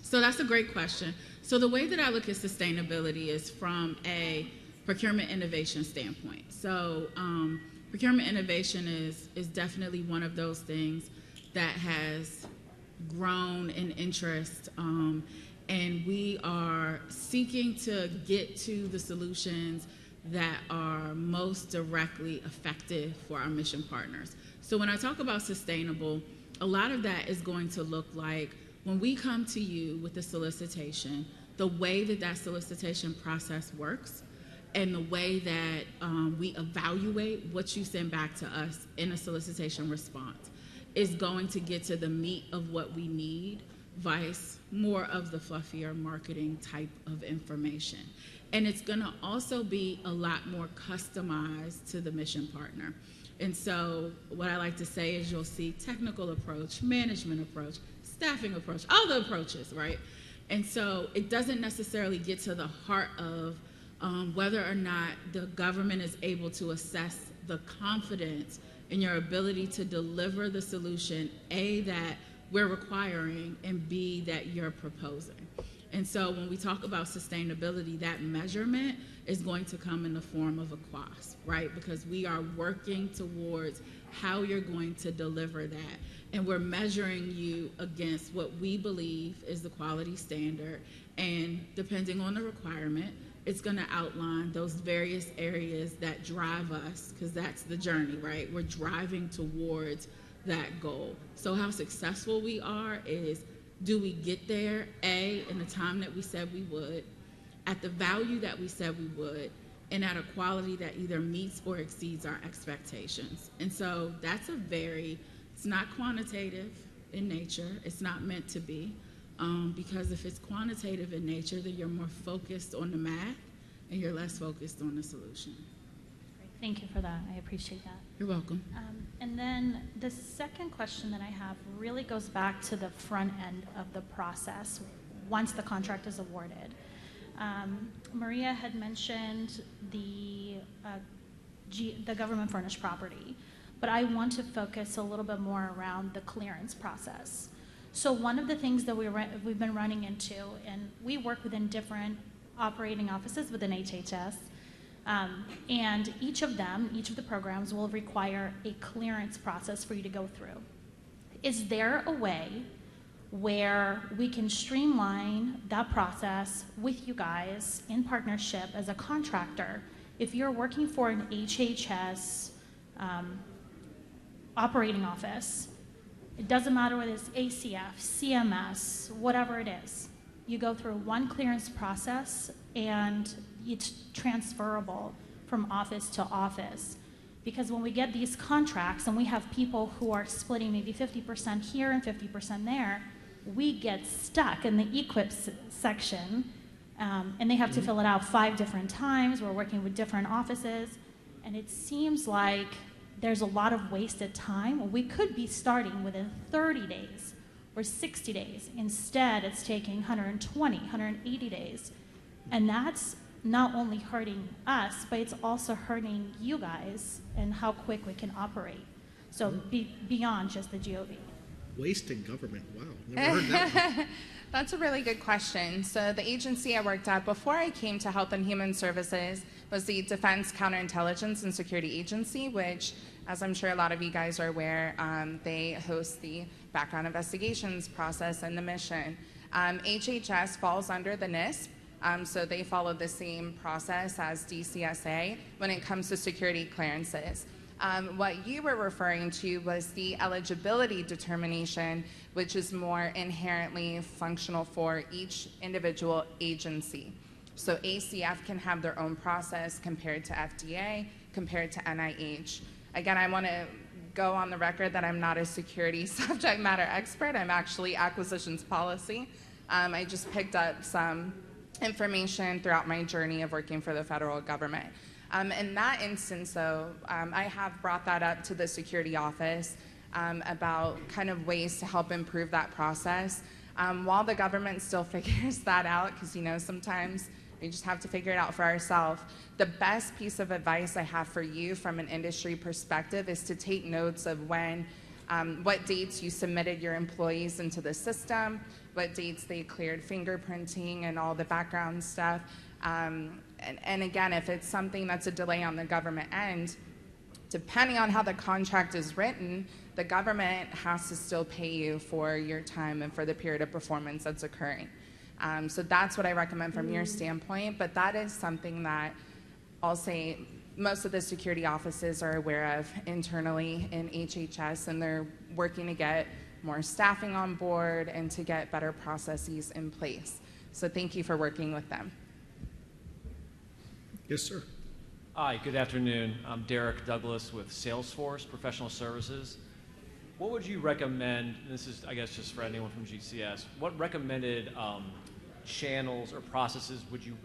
C: So that's a great question. So the way that I look at sustainability is from a procurement innovation standpoint. So procurement innovation is definitely one of those things that has grown in interest, and we are seeking to get to the solutions that are most directly effective for our mission partners. So when I talk about sustainable, a lot of that is going to look like when we come to you with a solicitation, the way that solicitation process works and the way that we evaluate what you send back to us in a solicitation response is going to get to the meat of what we need, vice more of the fluffier marketing type of information. And it's going to also be a lot more customized to the mission partner. And so what I like to say is you'll see technical approach, management approach, staffing approach, all the approaches, right? And so it doesn't necessarily get to the heart of whether or not the government is able to assess the confidence in your ability to deliver the solution, A, that we're requiring, and B, that you're proposing. And so when we talk about sustainability, that measurement is going to come in the form of a QoS, right? Because we are working towards how you're going to deliver that. And we're measuring you against what we believe is the quality standard. And depending on the requirement, it's going to outline those various areas that drive us, because that's the journey, right? We're driving towards that goal. So how successful we are is, do we get there, A, in the time that we said we would, at the value that we said we would, and at a quality that either meets or exceeds our expectations. And so that's it's not quantitative in nature. It's not meant to be, because if it's quantitative in nature, then you're more focused on the math and you're less focused on the solution.
H: Great. Thank you for that. I appreciate that.
C: You're welcome.
H: And then the second question that I have really goes back to the front end of the process once the contract is awarded. Maria had mentioned the government furnished property, but I want to focus a little bit more around the clearance process. So one of the things that we've been running into, and we work within different operating offices within HHS, and each of the programs will require a clearance process for you to go through. Is there a way where we can streamline that process with you guys in partnership as a contractor? If you're working for an HHS operating office, it doesn't matter whether it's ACF, CMS, whatever it is. You go through one clearance process and it's transferable from office to office. Because when we get these contracts and we have people who are splitting maybe 50% here and 50% there, we get stuck in the equip section, and they have to fill it out 5 different times. We're working with different offices, And it seems like there's a lot of wasted time when we could be starting within 30 days or 60 days. Instead, it's taking 120, 180 days. And that's not only hurting us, but it's also hurting you guys and how quick we can operate. So beyond just the GOV.
B: Wasted government. Wow, never heard that one.
F: That's a really good question. So the agency I worked at before I came to Health and Human Services was the Defense Counterintelligence and Security Agency, which, as I'm sure a lot of you guys are aware, they host the background investigations process and the mission. HHS falls under the NISP, so they follow the same process as DCSA when it comes to security clearances. What you were referring to was the eligibility determination, which is more inherently functional for each individual agency. So ACF can have their own process compared to FDA, compared to NIH. Again, I want to go on the record that I'm not a security subject matter expert. I'm actually acquisitions policy. I just picked up some information throughout my journey of working for the federal government. In that instance, though, I have brought that up to the security office about kind of ways to help improve that process. While the government still figures that out, because sometimes we just have to figure it out for ourselves, the best piece of advice I have for you from an industry perspective is to take notes of when, what dates you submitted your employees into the system, what dates they cleared fingerprinting and all the background stuff. And again, if it's something that's a delay on the government end, depending on how the contract is written, the government has to still pay you for your time and for the period of performance that's occurring. So that's what I recommend from your standpoint, but that is something that I'll say most of the security offices are aware of internally in HHS, and they're working to get more staffing on board and to get better processes in place. So thank you for working with them.
B: Yes, sir.
I: Hi, good afternoon. I'm Derek Douglas with Salesforce Professional Services. What would you recommend, and this is, I guess, just for anyone from GCS, what recommended channels or processes would you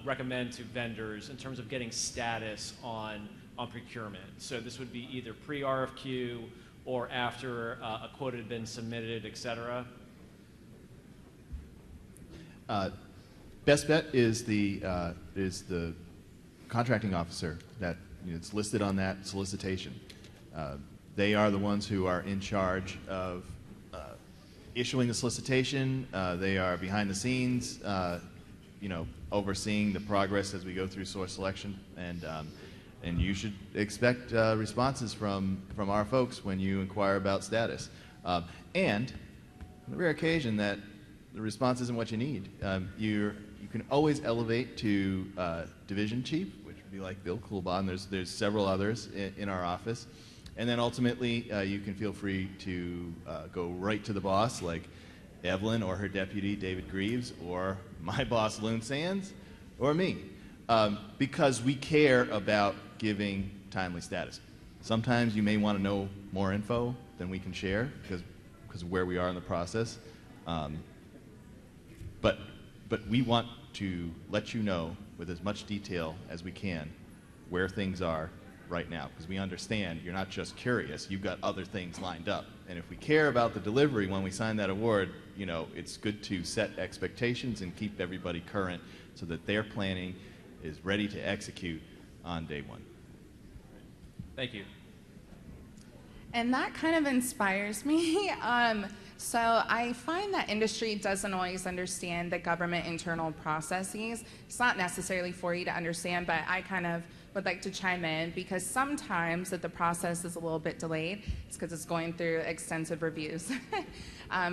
I: recommend to vendors in terms of getting status on procurement? So this would be either pre-RFQ or after a quote had been submitted, et cetera?
E: Best bet is the contracting officer that it's listed on that solicitation. They are the ones who are in charge of issuing the solicitation. They are behind the scenes, overseeing the progress as we go through source selection, and you should expect responses from our folks when you inquire about status. And on the rare occasion that the response isn't what you need, you can always elevate to division chief, which would be like Bill Coolbaugh. There's several others in our office. And then ultimately, you can feel free to go right to the boss, like Evelyn or her deputy, David Greaves, or my boss, Loon Sands, or me, because we care about giving timely status. Sometimes you may want to know more info than we can share because of where we are in the process. But we want to let you know with as much detail as we can where things are right now, because we understand you're not just curious, you've got other things lined up. And if we care about the delivery when we sign that award, it's good to set expectations and keep everybody current so that their planning is ready to execute on day one.
I: Thank you.
F: And that kind of inspires me. So I find that industry doesn't always understand the government internal processes. It's not necessarily for you to understand, but I kind of would like to chime in because sometimes that the process is a little bit delayed. It's because it's going through extensive reviews.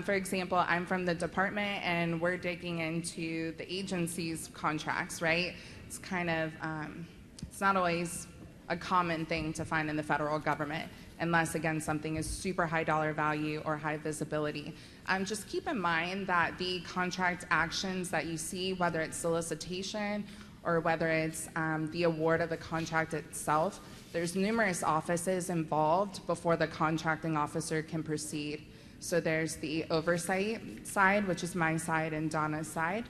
F: For example, I'm from the department and we're digging into the agency's contracts, right? It's kind of, it's not always a common thing to find in the federal government, unless, again, something is super high dollar value or high visibility. Just keep in mind that the contract actions that you see, whether it's solicitation or whether it's the award of the contract itself, there's numerous offices involved before the contracting officer can proceed. So there's the oversight side, which is my side and Donna's side.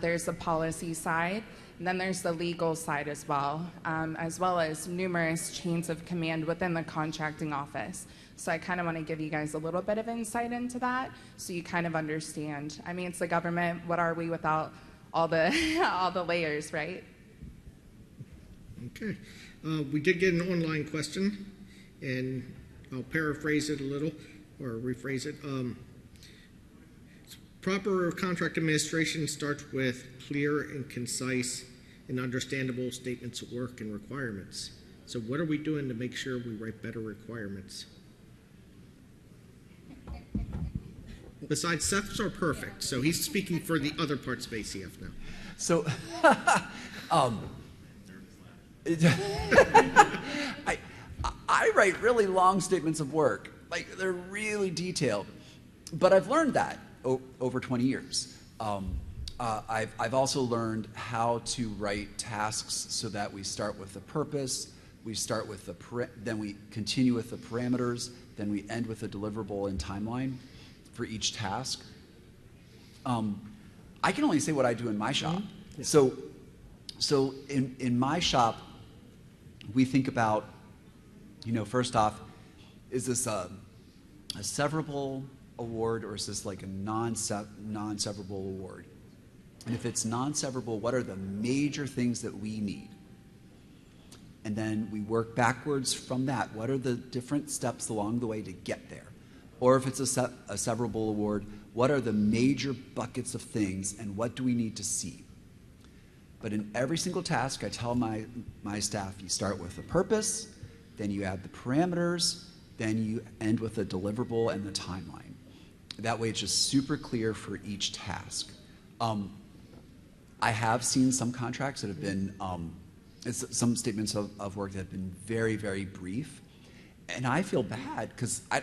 F: There's the policy side, And then there's the legal side as well as numerous chains of command within the contracting office. So I kind of want to give you guys a little bit of insight into that so you kind of understand. I mean, it's the government. What are we without all the, all the layers, right?
B: Okay. We did get an online question, and I'll paraphrase it a little, or rephrase it. Proper contract administration starts with clear and concise and understandable statements of work and requirements. So what are we doing to make sure we write better requirements? Besides, Seth's are perfect, so he's speaking for the other parts of ACF now.
G: So, I write really long statements of work. Like, they're really detailed. But I've learned that over 20 years. I've also learned how to write tasks so that we start with the purpose, we start with then we continue with the parameters, then we end with a deliverable and timeline for each task. I can only say what I do in my shop. Mm-hmm. So in my shop, we think about, first off, is this a severable award or is this like a non-severable award? And if it's non-severable, what are the major things that we need? And then we work backwards from that. What are the different steps along the way to get there? Or if it's a severable award, what are the major buckets of things and what do we need to see? But in every single task, I tell my staff, you start with the purpose, then you add the parameters, then you end with the deliverable and the timeline. That way it's just super clear for each task. I have seen some contracts that have been, some statements of work that have been very, very brief. And I feel bad because I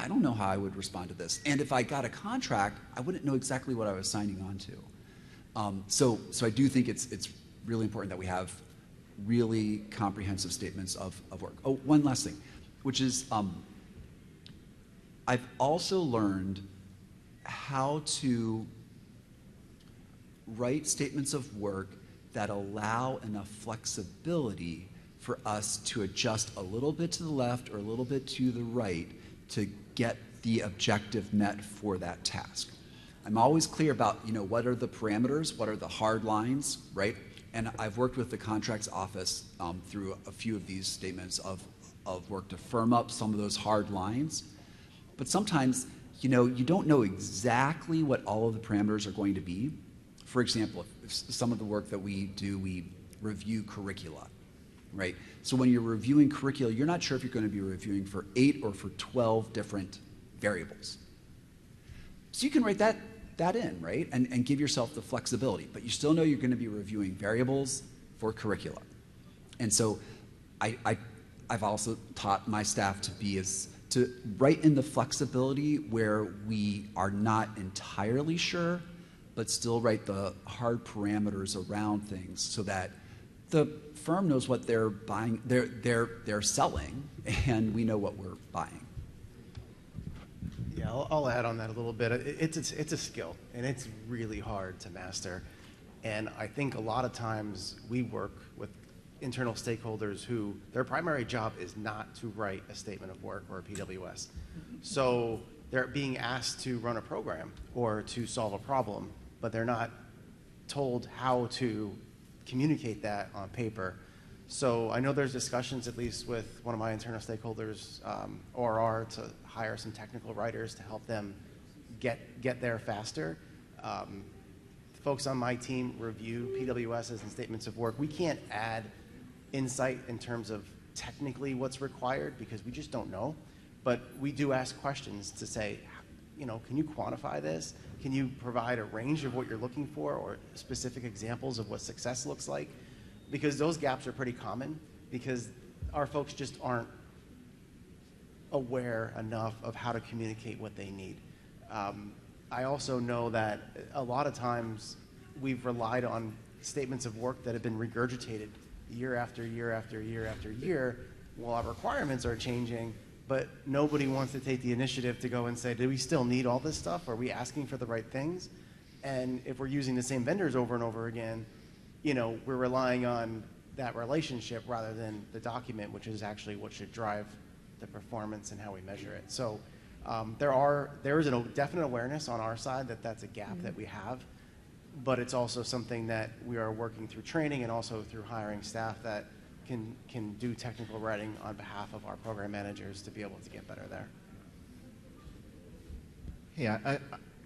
G: don't know how I would respond to this. And if I got a contract, I wouldn't know exactly what I was signing on to. So I do think it's really important that we have really comprehensive statements of work. Oh, one last thing, which is I've also learned how to write statements of work that allow enough flexibility for us to adjust a little bit to the left or a little bit to the right to get the objective met for that task. I'm always clear about, what are the parameters, what are the hard lines, right? And I've worked with the contracts office through a few of these statements of work to firm up some of those hard lines. But sometimes, you don't know exactly what all of the parameters are going to be. For example, if some of the work that we do, we review curricula, right? So when you're reviewing curricula, you're not sure if you're going to be reviewing for 8 or for 12 different variables. So you can write that in, right? And give yourself the flexibility, but you still know you're going to be reviewing variables for curricula. And so I've also taught my staff to write in the flexibility where we are not entirely sure, but still write the hard parameters around things so that the firm knows what they're buying, they're selling, and we know what we're buying.
D: Yeah, I'll add on that a little bit. It's a skill, and it's really hard to master. And I think a lot of times we work with internal stakeholders who their primary job is not to write a statement of work or a PWS. So they're being asked to run a program or to solve a problem, but they're not told how to communicate that on paper. So I know there's discussions, at least with one of my internal stakeholders, ORR, to hire some technical writers to help them get there faster. Folks on my team review PWSs and statements of work. We can't add insight in terms of technically what's required because we just don't know. But we do ask questions to say, can you quantify this? Can you provide a range of what you're looking for or specific examples of what success looks like? Because those gaps are pretty common because our folks just aren't aware enough of how to communicate what they need. I also know that a lot of times we've relied on statements of work that have been regurgitated year after year after year after year while our requirements are changing, but nobody wants to take the initiative to go and say, do we still need all this stuff? Are we asking for the right things? And if we're using the same vendors over and over again, we're relying on that relationship rather than the document, which is actually what should drive the performance and how we measure it. So there is a definite awareness on our side that that's a gap that we have, but it's also something that we are working through training and also through hiring staff that can do technical writing on behalf of our program managers to be able to get better there.
E: Hey,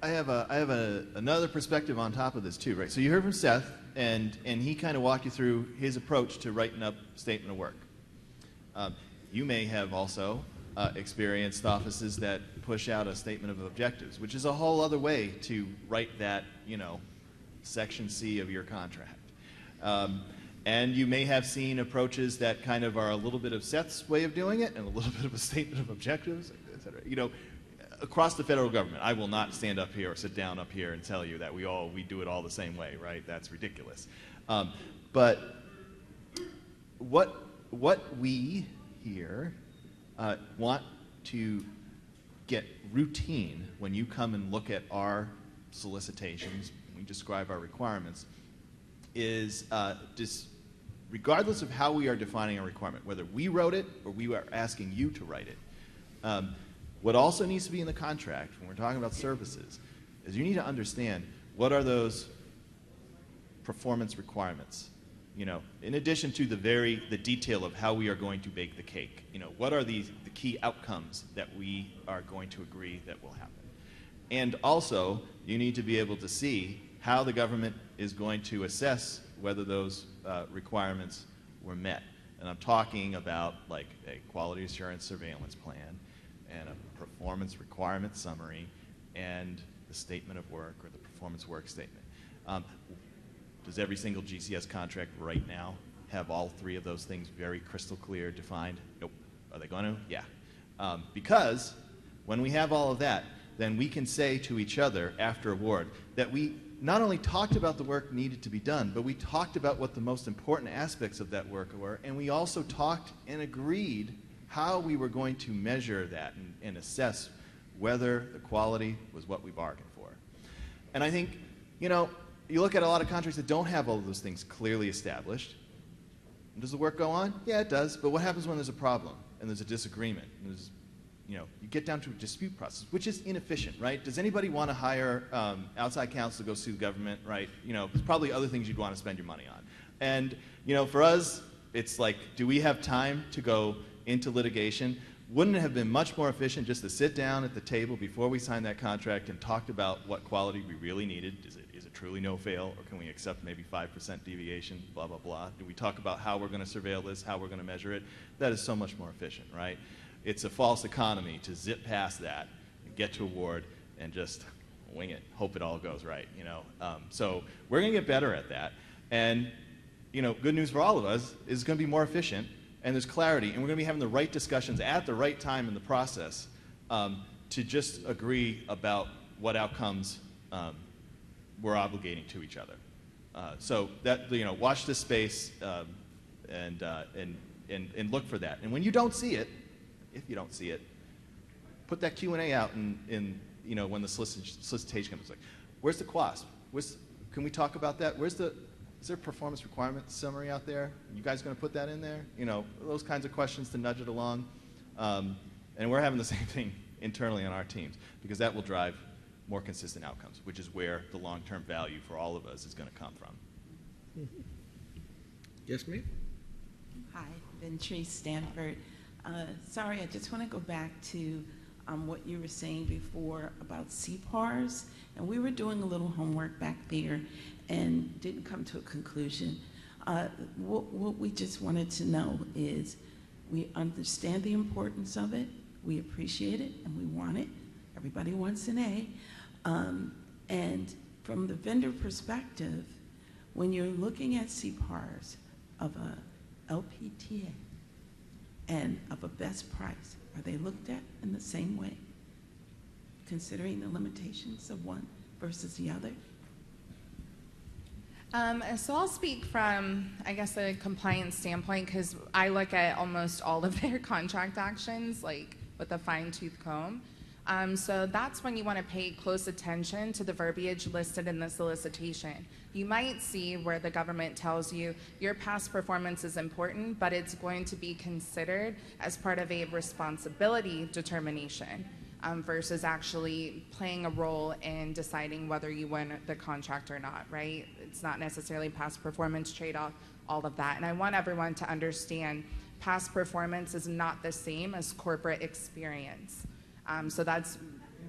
E: I have another perspective on top of this too, right? So you heard from Seth, and he kind of walked you through his approach to writing up statement of work. You may have also experienced offices that push out a statement of objectives, which is a whole other way to write that, Section C of your contract. And you may have seen approaches that kind of are a little bit of Seth's way of doing it and a little bit of a statement of objectives, et cetera. Across the federal government, I will not stand up here or sit down up here and tell you that we do it all the same way, right? That's ridiculous. But what we here want to get routine when you come and look at our solicitations, when we describe our requirements, is just regardless of how we are defining a requirement, whether we wrote it or we are asking you to write it, what also needs to be in the contract when we're talking about services is you need to understand what are those performance requirements. In addition to the detail of how we are going to bake the cake, what are the key outcomes that we are going to agree that will happen. And also, you need to be able to see how the government is going to assess whether those requirements were met. And I'm talking about like a quality assurance surveillance plan and a performance requirement summary and the statement of work or the performance work statement. Does every single GCS contract right now have all three of those things very crystal clear, defined? Nope. Are they going to? Yeah. Because when we have all of that, then we can say to each other after award that we not only talked about the work needed to be done, but we talked about what the most important aspects of that work were, and we also talked and agreed how we were going to measure that and assess whether the quality was what we bargained for. And I think, you look at a lot of contracts that don't have all of those things clearly established. Does the work go on? Yeah, it does. But what happens when there's a problem and there's a disagreement? And there's, you get down to a dispute process, which is inefficient, right? Does anybody want to hire outside counsel to go sue the government, right? There's probably other things you'd want to spend your money on. And, for us, it's like, do we have time to go into litigation? Wouldn't it have been much more efficient just to sit down at the table before we signed that contract and talked about what quality we really needed? Is it truly no fail, or can we accept maybe 5% deviation, blah, blah, blah? Do we talk about how we're going to surveil this, how we're going to measure it? That is so much more efficient, right? It's a false economy to zip past that and get to award and just wing it, hope it all goes right, So we're going to get better at that. And, good news for all of us is it's going to be more efficient, and there's clarity, and we're going to be having the right discussions at the right time in the process to just agree about what outcomes we're obligating to each other. So that, watch this space and look for that. And when you don't see it, if you don't see it, put that Q&A out in when the solicitation comes. Like, where's the cost? Can we talk about that? Is there a performance requirement summary out there? You guys going to put that in there? Those kinds of questions to nudge it along. And we're having the same thing internally on our teams, because that will drive more consistent outcomes, which is where the long-term value for all of us is going to come from.
B: Yes, ma'am?
J: Hi, Ventrice Stanford. Sorry, I just want to go back to what you were saying before about CPARs. And we were doing a little homework back there and didn't come to a conclusion. What we just wanted to know is we understand the importance of it, we appreciate it, and we want it. Everybody wants an A. And from the vendor perspective, when you're looking at CPARs of a LPTA and of a best price, are they looked at in the same way, considering the limitations of one versus the other?
F: So I'll speak from, I guess, a compliance standpoint, because I look at almost all of their contract actions, like with a fine-tooth comb. So that's when you want to pay close attention to the verbiage listed in the solicitation. You might see where the government tells you your past performance is important, but it's going to be considered as part of a responsibility determination versus actually playing a role in deciding whether you win the contract or not, right? It's not necessarily past performance trade-off, all of that. And I want everyone to understand past performance is not the same as corporate experience. So that's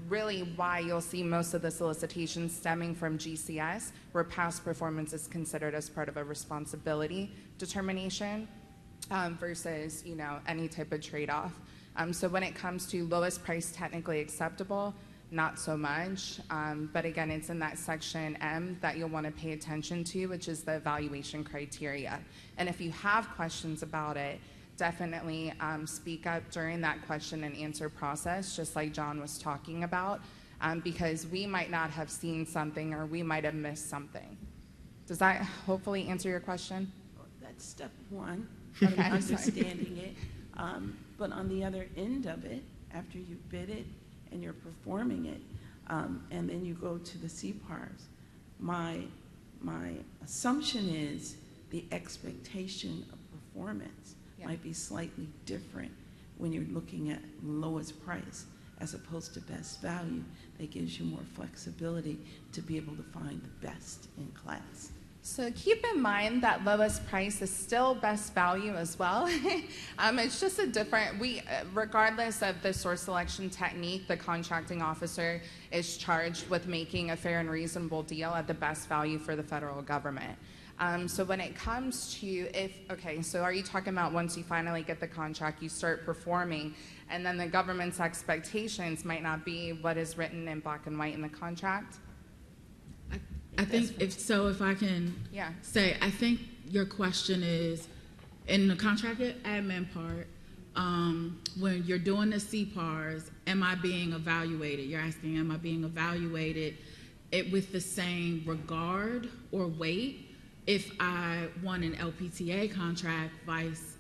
F: really why you'll see most of the solicitations stemming from GCS, where past performance is considered as part of a responsibility determination versus, you know, any type of trade-off. So when it comes to lowest price technically acceptable, not so much. But again, it's in that section M that you'll want to pay attention to, which is the evaluation criteria. And if you have questions about it, definitely speak up during that question and answer process, just like John was talking about, because we might not have seen something or we might have missed something. Does that hopefully answer your question?
J: That's step one,
F: Okay,
J: understanding it. But on the other end of it, after you bid it and you're performing it, and then you go to the CPARs, my assumption is the expectation of performance might be slightly different when you're looking at lowest price as opposed to best value. That gives you more flexibility to be able to find the best in class.
F: So keep in mind that lowest price is still best value as well. It's just a different, regardless of the source selection technique, the contracting officer is charged with making a fair and reasonable deal at the best value for the federal government. So when it comes to so are you talking about once you finally get the contract, you start performing, and then the government's expectations might not be what is written in black and white in the contract?
C: I think if I can say, I think your question is, in the contract admin part, when you're doing the CPARs, am I being evaluated? You're asking, am I being evaluated with the same regard or weight if I won an LPTA contract vice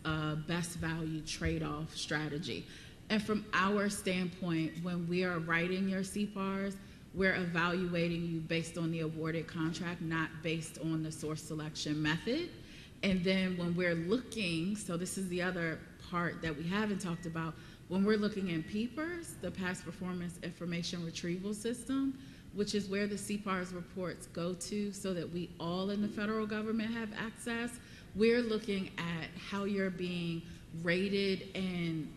C: best value trade-off strategy? And from our standpoint, when we are writing your CPARs, we're evaluating you based on the awarded contract, not based on the source selection method. And then when we're looking, so this is the other part that we haven't talked about, when we're looking in PPERS, the Past Performance Information Retrieval System, which is where the CPARS reports go to so that we all in the federal government have access, we're looking at how you're being rated and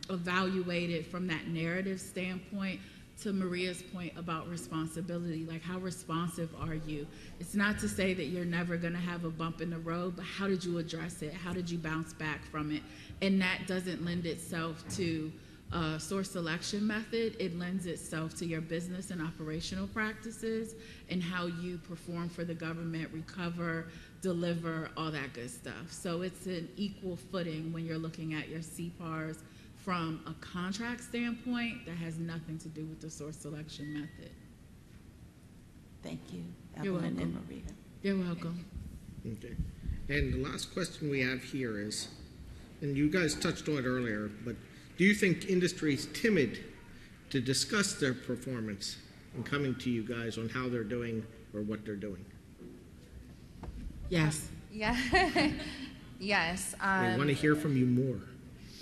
C: evaluated from that narrative standpoint. To Maria's point about responsibility, like how responsive are you? It's not to say that you're never gonna have a bump in the road, but how did you address it? How did you bounce back from it? And that doesn't lend itself to a source selection method. It lends itself to your business and operational practices and how you perform for the government, recover, deliver, all that good stuff. So it's an equal footing when you're looking at your CPARs from a contract standpoint that has nothing to do with the source selection method.
J: Thank you,
C: You're
J: Evelyn and
C: welcome.
J: Maria.
C: You're welcome.
B: Okay. And the last question we have here is, and you guys touched on it earlier, but do you think industry is timid to discuss their performance and coming to you guys on how they're doing or what they're doing?
C: Yes.
F: Yeah. Yes.
B: We want to hear from you more.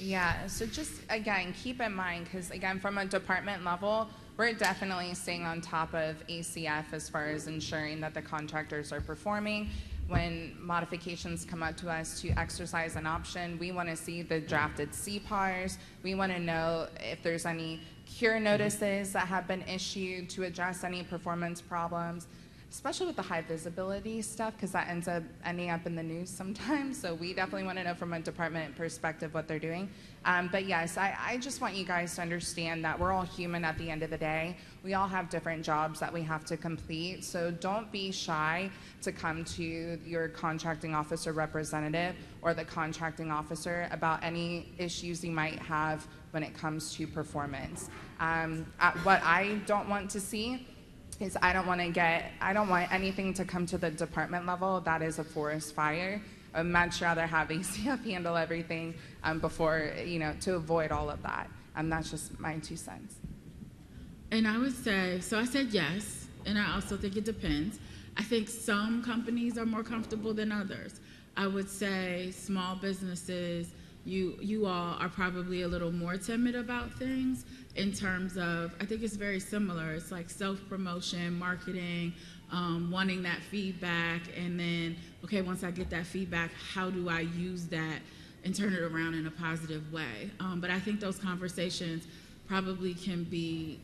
F: Yeah, so just, again, keep in mind, because, again, from a department level, we're definitely staying on top of ACF as far as ensuring that the contractors are performing. When modifications come up to us to exercise an option, we want to see the drafted CPARs. We want to know if there's any cure notices that have been issued to address any performance problems, especially with the high visibility stuff, because that ends up ending up in the news sometimes. So we definitely want to know from a department perspective what they're doing. But yes, I just want you guys to understand that we're all human at the end of the day. We all have different jobs that we have to complete. So don't be shy to come to your contracting officer representative or the contracting officer about any issues you might have when it comes to performance. What I don't want to see is I don't want anything to come to the department level that is a forest fire. I'd much rather have ACF handle everything before, to avoid all of that. That's just my 2 cents.
C: And I would say, so I said yes, and I also think it depends. I think some companies are more comfortable than others. I would say small businesses, you all are probably a little more timid about things in terms of, I think it's very similar. It's like self-promotion, marketing, wanting that feedback, and then, okay, once I get that feedback, how do I use that and turn it around in a positive way? But I think those conversations probably can be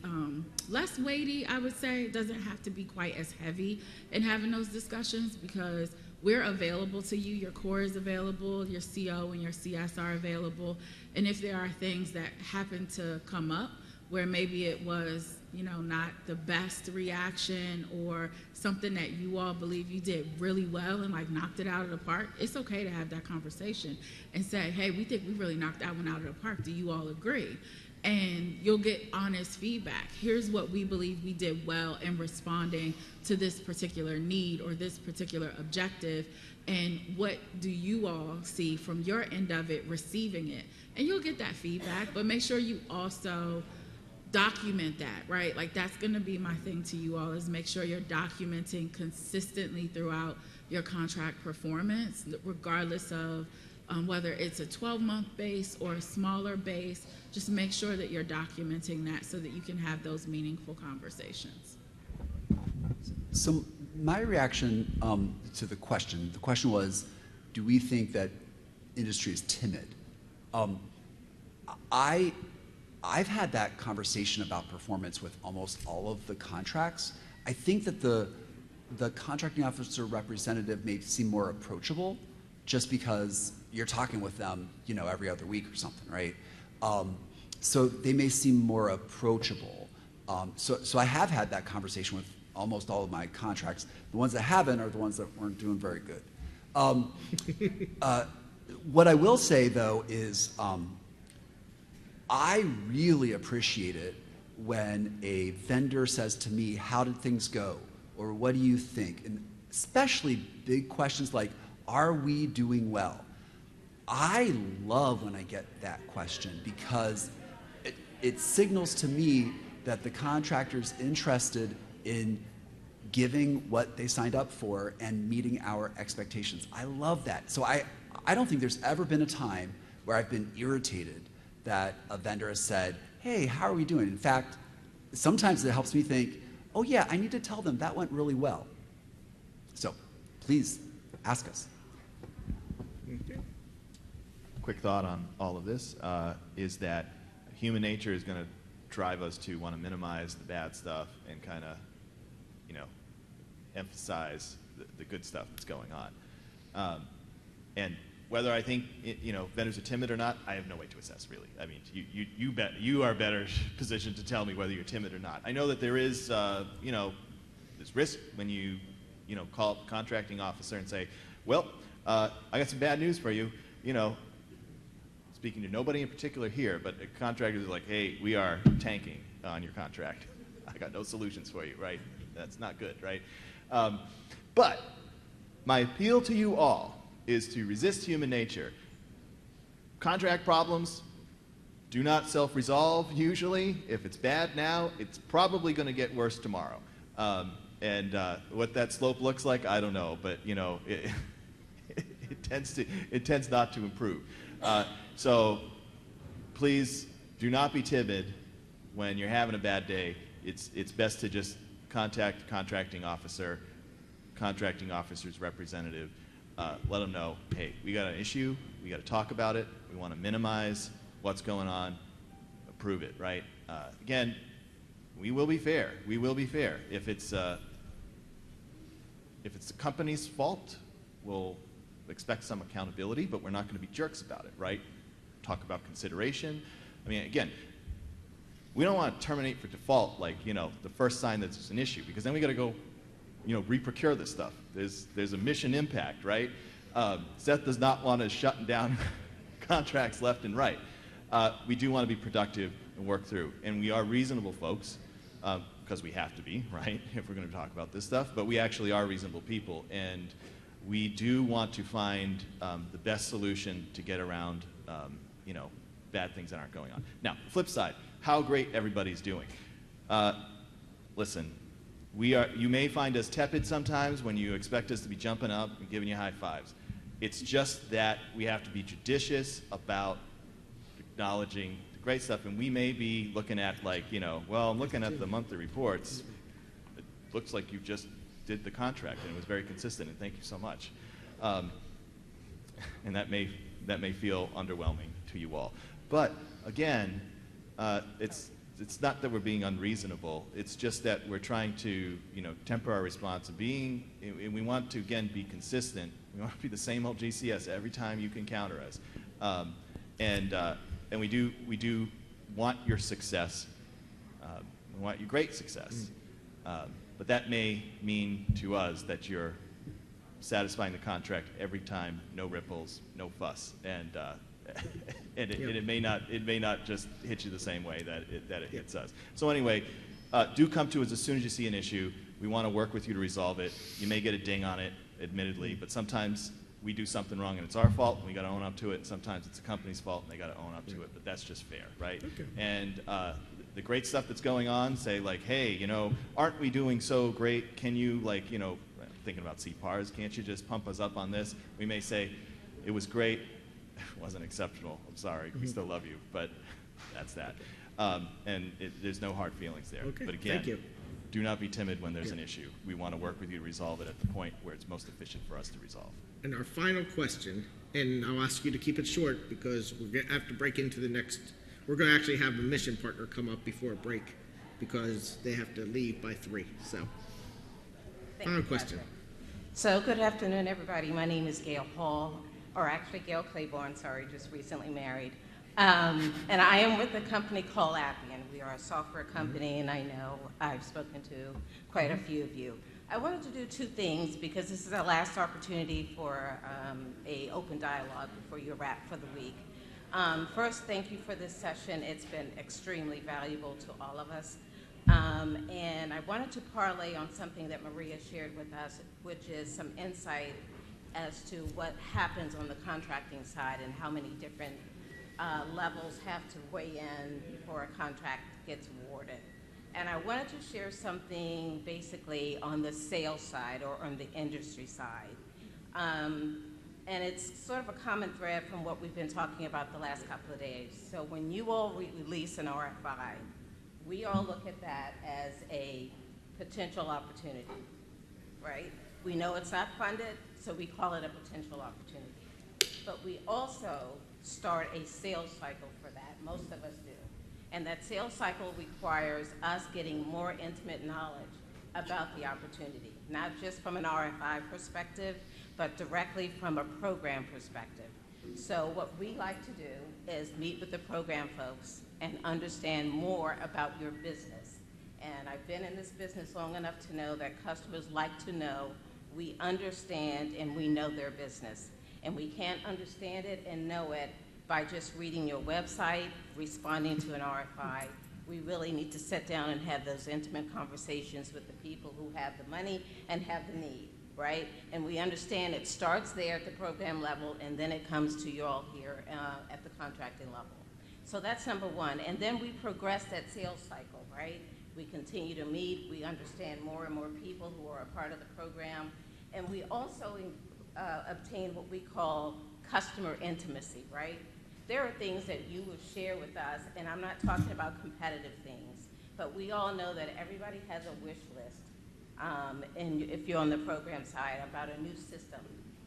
C: less weighty, I would say. It doesn't have to be quite as heavy in having those discussions, because we're available to you. Your core is available, your CO and your CS are available. And if there are things that happen to come up where maybe it was, not the best reaction, or something that you all believe you did really well and like knocked it out of the park, it's okay to have that conversation and say, hey, we think we really knocked that one out of the park. Do you all agree? And you'll get honest feedback. Here's what we believe we did well in responding to this particular need or this particular objective, and what do you all see from your end of it, receiving it? And you'll get that feedback, but make sure you also document that, right? Like, that's gonna be my thing to you all, is make sure you're documenting consistently throughout your contract performance, regardless of whether it's a 12-month base or a smaller base. Just make sure that you're documenting that so that you can have those meaningful conversations.
G: So my reaction to the question was, do we think that industry is timid? I've had that conversation about performance with almost all of the contracts. I think that the contracting officer representative may seem more approachable just because you're talking with them, every other week or something, right? So they may seem more approachable. So I have had that conversation with almost all of my contracts. The ones that haven't are the ones that weren't doing very good. What I will say, though, is I really appreciate it when a vendor says to me, how did things go? Or what do you think? And especially big questions like, are we doing well? I love when I get that question, because it signals to me that the contractor's interested in giving what they signed up for and meeting our expectations. I love that. So I don't think there's ever been a time where I've been irritated that a vendor has said, hey, how are we doing? In fact, sometimes it helps me think, oh yeah, I need to tell them that went really well. So please ask us.
E: Quick thought on all of this is that human nature is going to drive us to want to minimize the bad stuff and kind of, emphasize the good stuff that's going on. And whether I think vendors are timid or not, I have no way to assess, really. I mean, you are better positioned to tell me whether you're timid or not. I know that there is there's risk when you call up the contracting officer and say, well, I got some bad news for you. Speaking to nobody in particular here, but contractors are like, hey, we are tanking on your contract. I got no solutions for you, right? That's not good, right? But my appeal to you all is to resist human nature. Contract problems do not self-resolve usually. If it's bad now, it's probably going to get worse tomorrow. And what that slope looks like, I don't know, but it tends not to improve. So please do not be timid when you're having a bad day. It's best to just contact the contracting officer's representative. Let them know, hey, we got an issue, we got to talk about it, we want to minimize what's going on, approve it, right? Again, we will be fair. We will be fair. If it's the company's fault, we'll expect some accountability, but we're not going to be jerks about it, right? Talk about consideration. I mean, again, we don't want to terminate for default, like, the first sign that it's an issue, because then we got to go, re-procure this stuff. There's a mission impact, right? Seth does not want us shutting down contracts left and right. We do want to be productive and work through, and we are reasonable folks, because we have to be, right, if we're going to talk about this stuff, but we actually are reasonable people, and we do want to find the best solution to get around, bad things that aren't going on. Now, the flip side, how great everybody's doing. Listen, you may find us tepid sometimes when you expect us to be jumping up and giving you high fives. It's just that we have to be judicious about acknowledging the great stuff, and we may be looking at well, I'm looking at the monthly reports. It looks like you just did the contract, and it was very consistent, and thank you so much. And that may feel underwhelming to you all. But again, it's not that we're being unreasonable. It's just that we're trying to temper our response and we want to again be consistent. We want to be the same old GCS every time you can counter us, and we do want your success. We want your great success, but that may mean to us that you're satisfying the contract every time, no ripples, no fuss, and it may not just hit you the same way that it hits us. So anyway, do come to us as soon as you see an issue. We want to work with you to resolve it. You may get a ding on it, admittedly, but sometimes we do something wrong and it's our fault and we got to own up to it. Sometimes it's the company's fault and they got to own up to it, but that's just fair, right? Okay. And the great stuff that's going on, say hey, aren't we doing so great? Can you thinking about CPARs, can't you just pump us up on this? We may say, it was great, it wasn't exceptional, I'm sorry, we still love you, but that's that. And there's no hard feelings there.
B: Okay,
E: but again,
B: thank you.
E: Do not be timid when there's an issue. We want to work with you to resolve it at the point where it's most efficient for us to resolve.
B: And our final question, and I'll ask you to keep it short because we're going to have to break into the next, we're going to actually have a mission partner come up before a break because they have to leave by 3. So, final question.
K: So, good afternoon, everybody. My name is Gail Hall, or actually Gail Claiborne, sorry, just recently married. And I am with a company called Appian. We are a software company, and I know I've spoken to quite a few of you. I wanted to do 2 things because this is our last opportunity for a open dialogue before you wrap for the week. First, thank you for this session. It's been extremely valuable to all of us. And I wanted to parlay on something that Maria shared with us, which is some insight as to what happens on the contracting side and how many different levels have to weigh in before a contract gets awarded. And I wanted to share something basically on the sales side or on the industry side. And it's sort of a common thread from what we've been talking about the last couple of days. So when you all release an RFI, we all look at that as a potential opportunity, right? We know it's not funded, so we call it a potential opportunity. But we also start a sales cycle for that. Most of us do. And that sales cycle requires us getting more intimate knowledge about the opportunity, not just from an RFI perspective, but directly from a program perspective. So what we like to do is meet with the program folks and understand more about your business. And I've been in this business long enough to know that customers like to know we understand and we know their business. And we can't understand it and know it by just reading your website, responding to an RFI. We really need to sit down and have those intimate conversations with the people who have the money and have the need, right? And we understand it starts there at the program level and then it comes to you all here at the contracting level. So that's number 1. And then we progress that sales cycle, right? We continue to meet, we understand more and more people who are a part of the program, and we also obtain what we call customer intimacy, right? There are things that you will share with us, and I'm not talking about competitive things, but we all know that everybody has a wish list, and if you're on the program side, about a new system.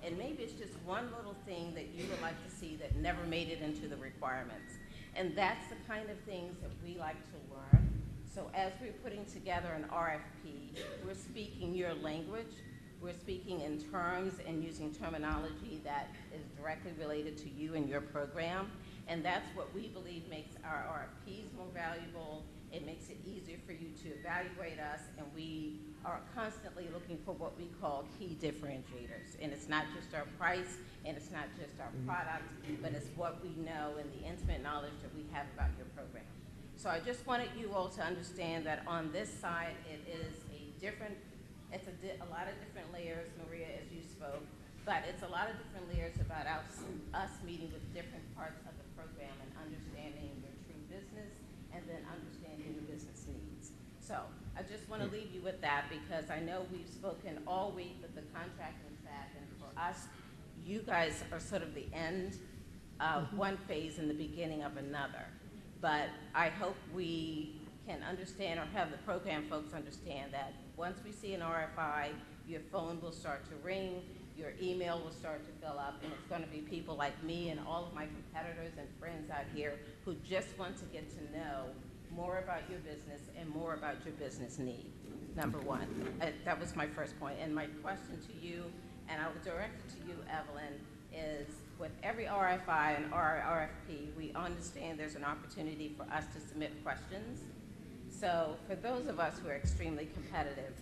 K: And maybe it's just one little thing that you would like to see that never made it into the requirements. And that's the kind of things that we like to learn. So as we're putting together an RFP, we're speaking your language. We're speaking in terms and using terminology that is directly related to you and your program. And that's what we believe makes our RFPs more valuable. It makes it easier for you to evaluate us. And we are constantly looking for what we call key differentiators. And it's not just our price, and it's not just our product, but it's what we know and the intimate knowledge that we have about your program. So I just wanted you all to understand that on this side, it is it's a lot of different layers, Maria, as you spoke, but it's a lot of different layers about us meeting with different parts of the program and understanding your true business and then understanding your business needs. So I just want to leave you with that because I know we've spoken all week with the contracting staff, and for us, you guys are sort of the end of one phase and the beginning of another. But I hope we can understand, or have the program folks understand, that once we see an RFI, your phone will start to ring, your email will start to fill up, and it's going to be people like me and all of my competitors and friends out here who just want to get to know more about your business and more about your business need, number one. That was my first point. And my question to you, and I will direct it to you, Evelyn, is with every RFI and RFP, we understand there's an opportunity for us to submit questions. So for those of us who are extremely competitive,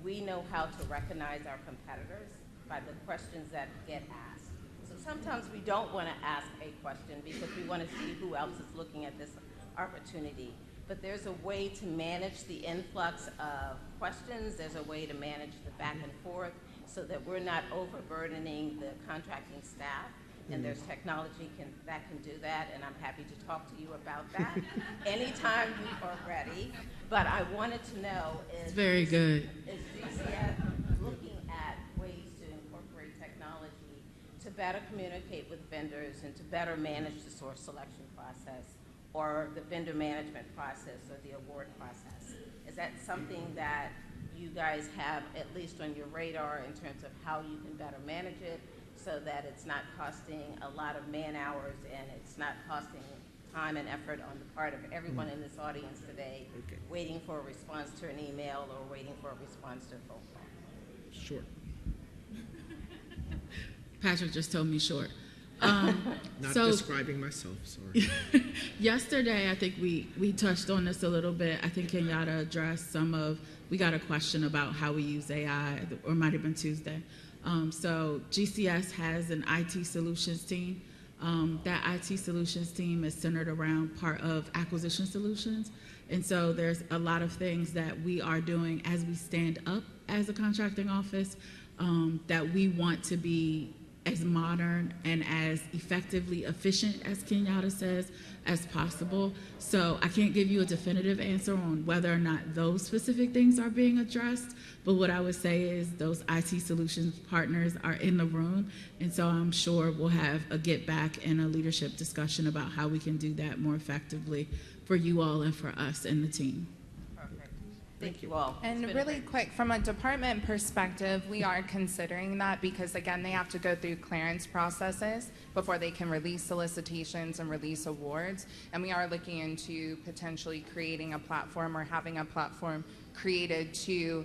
K: we know how to recognize our competitors by the questions that get asked. So sometimes we don't want to ask a question because we want to see who else is looking at this opportunity. But there's a way to manage the influx of questions. There's a way to manage the back and forth so that we're not overburdening the contracting staff. And there's technology that can do that, and I'm happy to talk to you about that anytime you are ready. But I wanted to know is
C: very good.
K: Is GCS looking at ways to incorporate technology to better communicate with vendors and to better manage the source selection process or the vendor management process or the award process? Is that something that you guys have at least on your radar in terms of how you can better manage it, so that it's not costing a lot of man hours and it's not costing time and effort on the part of everyone in this audience today, waiting for a response to an email or waiting for a response to a phone call?
B: Sure.
C: Patrick just told me short.
B: Not describing myself, sorry.
C: Yesterday, I think we touched on this a little bit. I think Kenyatta addressed we got a question about how we use AI, or it might have been Tuesday. So GCS has an IT solutions team. That IT solutions team is centered around part of acquisition solutions. And so there's a lot of things that we are doing as we stand up as a contracting office that we want to be as modern and as effectively efficient, as Kenyatta says, as possible. So I can't give you a definitive answer on whether or not those specific things are being addressed, but what I would say is those IT solutions partners are in the room, and so I'm sure we'll have a get back and a leadership discussion about how we can do that more effectively for you all and for us and the team.
K: Thank you all.
F: And really quick, from a department perspective, we are considering that because, again, they have to go through clearance processes before they can release solicitations and release awards. And we are looking into potentially creating a platform or having a platform created to,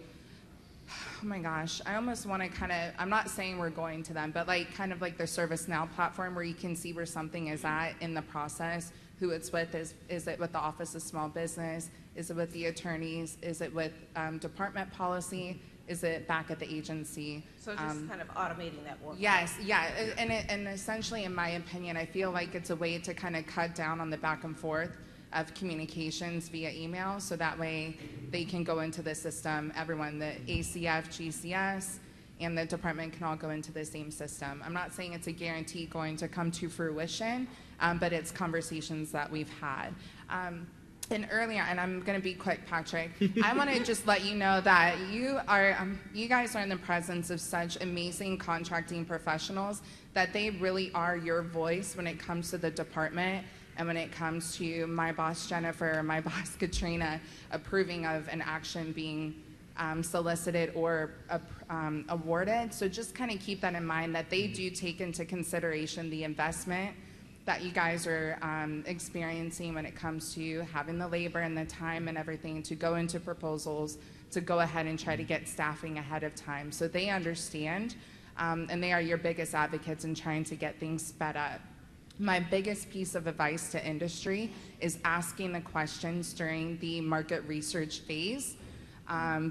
F: oh my gosh, I almost want to I'm not saying we're going to them, but kind of like the ServiceNow platform where you can see where something is at in the process, who it's with. Is it with the Office of Small Business? Is it with the attorneys? Is it with department policy? Is it back at the agency?
K: So just kind of automating that work.
F: Yes, yeah, and essentially, in my opinion, I feel like it's a way to kind of cut down on the back and forth of communications via email, so that way they can go into the system, everyone, the ACF, GCS, and the department can all go into the same system. I'm not saying it's a guarantee going to come to fruition, but it's conversations that we've had. And earlier, and I'm going to be quick, Patrick, I want to just let you know that you guys are in the presence of such amazing contracting professionals that they really are your voice when it comes to the department and when it comes to my boss, Jennifer, my boss, Katrina, approving of an action being solicited or awarded. So just kind of keep that in mind, that they do take into consideration the investment that you guys are experiencing when it comes to having the labor and the time and everything to go into proposals, to go ahead and try to get staffing ahead of time. So they understand, and they are your biggest advocates in trying to get things sped up. My biggest piece of advice to industry is asking the questions during the market research phase,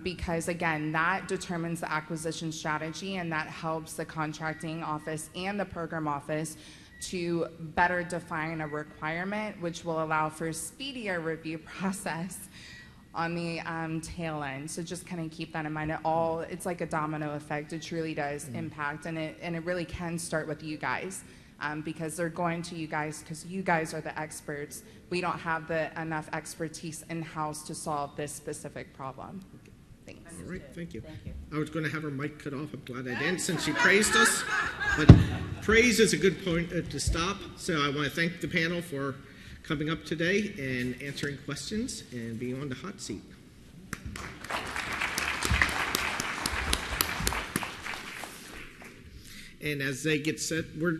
F: because again, that determines the acquisition strategy, and that helps the contracting office and the program office to better define a requirement, which will allow for a speedier review process on the tail end. So just kind of keep that in mind. It's like a domino effect. It truly does impact, and it really can start with you guys. because they're going to you guys because you guys are the experts. We don't have enough expertise in-house to solve this specific problem. Thanks.
B: All right, thank you.
F: Thank you.
B: I was going to have her mic cut off. I'm glad I didn't since she praised us. But praise is a good point to stop. So I want to thank the panel for coming up today and answering questions and being on the hot seat. And as they get set, we're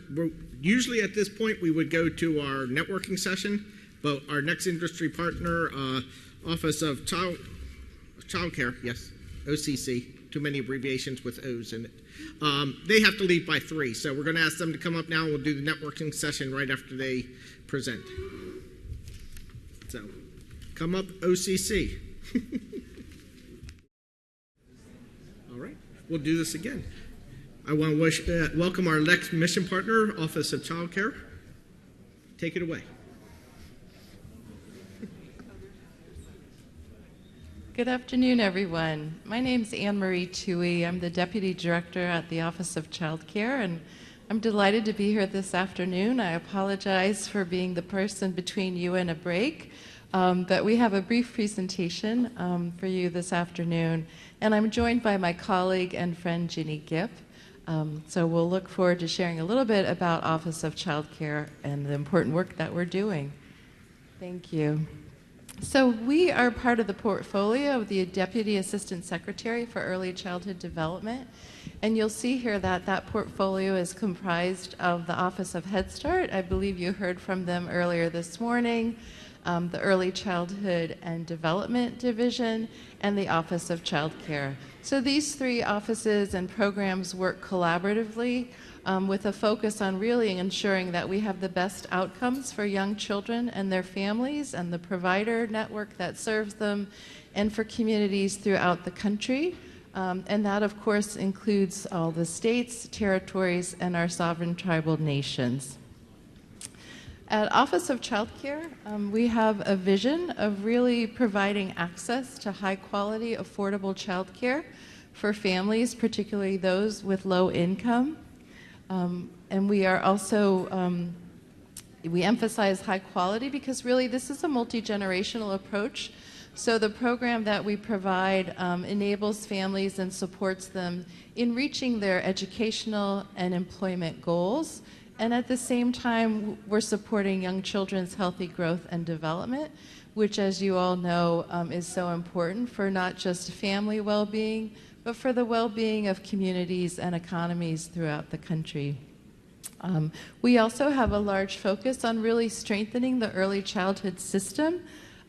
B: usually at this point we would go to our networking session, but our next industry partner, Office of Child Care, yes, OCC, too many abbreviations with O's in it. They have to leave by 3, so we're going to ask them to come up now and we'll do the networking session right after they present. So, come up, OCC. All right, we'll do this again. I want to welcome our next mission partner, Office of Child Care. Take it away.
L: Good afternoon, everyone. My name is Anne Marie Toohey. I'm the Deputy Director at the Office of Child Care, and I'm delighted to be here this afternoon. I apologize for being the person between you and a break, but we have a brief presentation for you this afternoon, and I'm joined by my colleague and friend, Ginny Gipp. So we'll look forward to sharing a little bit about Office of Child Care and the important work that we're doing. Thank you. So we are part of the portfolio of the Deputy Assistant Secretary for Early Childhood Development. And you'll see here that that portfolio is comprised of the Office of Head Start. I believe you heard from them earlier this morning, the Early Childhood and Development Division, and the Office of Child Care. So these 3 offices and programs work collaboratively with a focus on really ensuring that we have the best outcomes for young children and their families and the provider network that serves them, and for communities throughout the country. And that, of course, includes all the states, territories, and our sovereign tribal nations. At Office of Child Care, we have a vision of really providing access to high-quality, affordable child care for families, particularly those with low income. And we are also, we emphasize high quality because really this is a multi-generational approach. So the program that we provide enables families and supports them in reaching their educational and employment goals. And at the same time, we're supporting young children's healthy growth and development, which, as you all know, is so important for not just family well-being, but for the well-being of communities and economies throughout the country. We also have a large focus on really strengthening the early childhood system,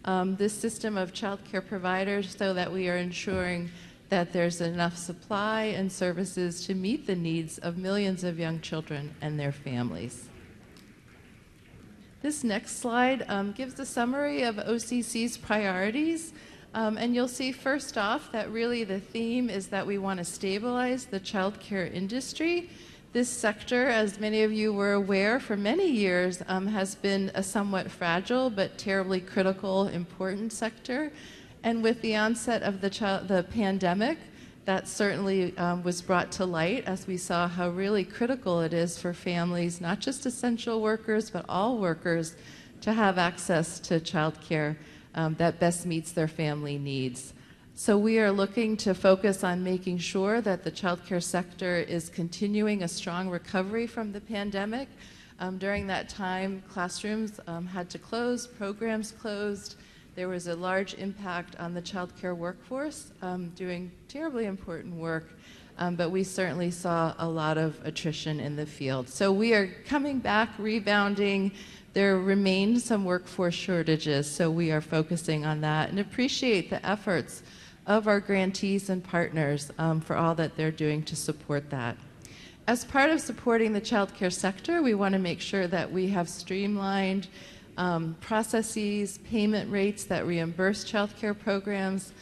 L: this system of child care providers, so that we are ensuring that there's enough supply and services to meet the needs of millions of young children and their families. This next slide gives a summary of OCC's priorities. And you'll see first off that really the theme is that we want to stabilize the child care industry. This sector, as many of you were aware, for many years has been a somewhat fragile but terribly critical, important sector. And with the onset of the pandemic, that certainly was brought to light as we saw how really critical it is for families, not just essential workers, but all workers, to have access to child care that best meets their family needs. So we are looking to focus on making sure that the child care sector is continuing a strong recovery from the pandemic. During that time, classrooms had to close, programs closed. There was a large impact on the child care workforce doing terribly important work, but we certainly saw a lot of attrition in the field. So we are coming back, rebounding. There remain some workforce shortages, so we are focusing on that and appreciate the efforts of our grantees and partners for all that they're doing to support that. As part of supporting the child care sector, we want to make sure that we have streamlined processes, payment rates that reimburse child care programs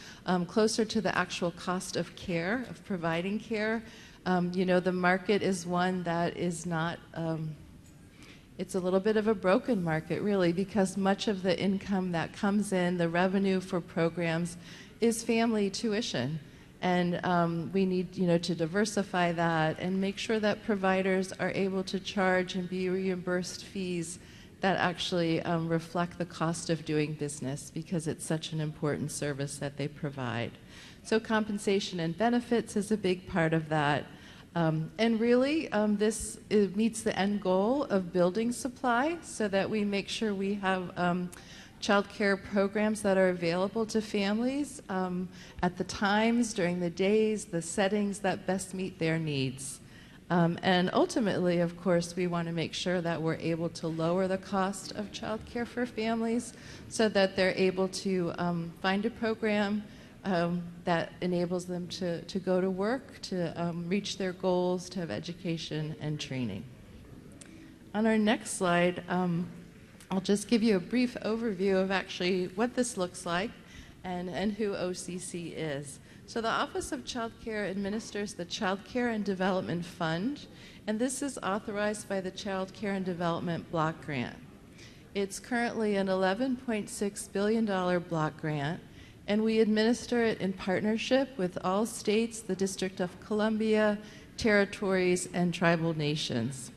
L: closer to the actual cost of care, of providing care. You know, the market is one that is not, it's a little bit of a broken market, really, because much of the income that comes in, the revenue for programs, is family tuition. And we need, to diversify that and make sure that providers are able to charge and be reimbursed fees that actually reflect the cost of doing business, because it's such an important service that they provide. So compensation and benefits is a big part of that. And really, this meets the end goal of building supply so that we make sure we have child care programs that are available to families at the times, during the days, the settings that best meet their needs. And ultimately, of course, we want to make sure that we're able to lower the cost of child care for families so that they're able to find a program that enables them to go to work, to reach their goals, to have education and training. On our next slide, I'll just give you a brief overview of actually what this looks like and who OCC is. So the Office of Child Care administers the Child Care and Development Fund, and this is authorized by the Child Care and Development Block Grant. It's currently an $11.6 billion block grant, and we administer it in partnership with all states, the District of Columbia, territories, and tribal nations.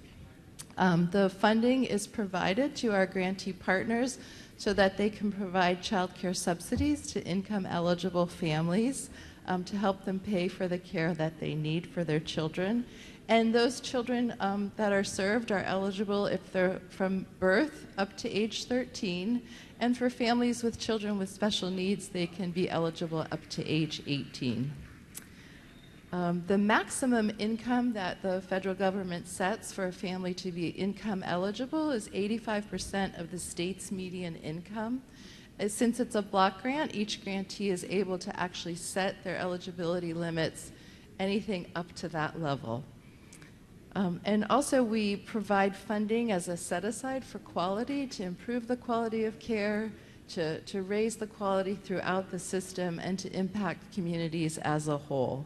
L: The funding is provided to our grantee partners so that they can provide child care subsidies to income-eligible families to help them pay for the care that they need for their children. And those children that are served are eligible if they're from birth up to age 13. And for families with children with special needs, they can be eligible up to age 18. The maximum income that the federal government sets for a family to be income eligible is 85% of the state's median income. Since it's a block grant, each grantee is able to actually set their eligibility limits, anything up to that level. And also we provide funding as a set-aside for quality, to improve the quality of care, to raise the quality throughout the system, and to impact communities as a whole.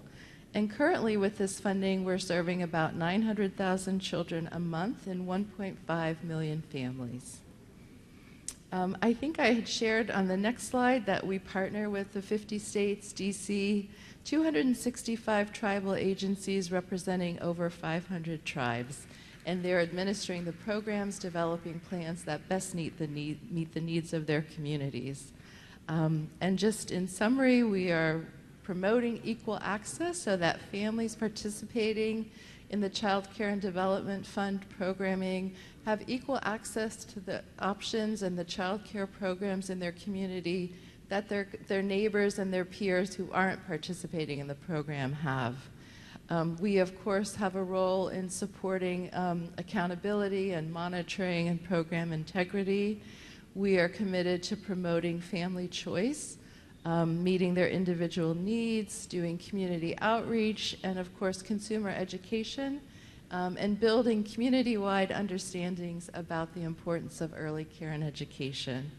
L: And currently with this funding, we're serving about 900,000 children a month in 1.5 million families. I think I had shared on the next slide that we partner with the 50 states, DC, 265 tribal agencies representing over 500 tribes. And they're administering the programs, developing plans that best meet the needs of their communities. And just in summary, we are promoting equal access so that families participating in the Child Care and Development Fund programming have equal access to the options and the child care programs in their community that their neighbors and their peers who aren't participating in the program have. We, of course, have a role in supporting accountability and monitoring and program integrity. We are committed to promoting family choice, meeting their individual needs, doing community outreach, and of course consumer education, and building community-wide understandings about the importance of early care and education.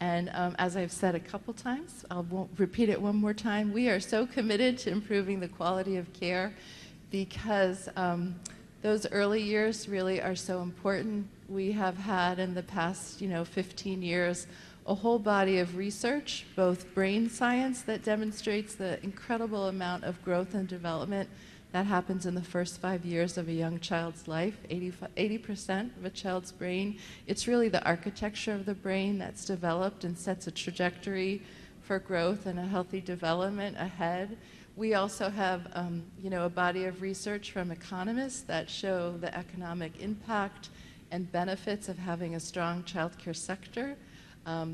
L: And as I've said a couple times, I won't repeat it one more time, we are so committed to improving the quality of care because those early years really are so important. We have had in the past 15 years a whole body of research, both brain science that demonstrates the incredible amount of growth and development that happens in the first 5 years of a young child's life, 80% of a child's brain. It's really the architecture of the brain that's developed and sets a trajectory for growth and a healthy development ahead. We also have a body of research from economists that show the economic impact and benefits of having a strong child care sector.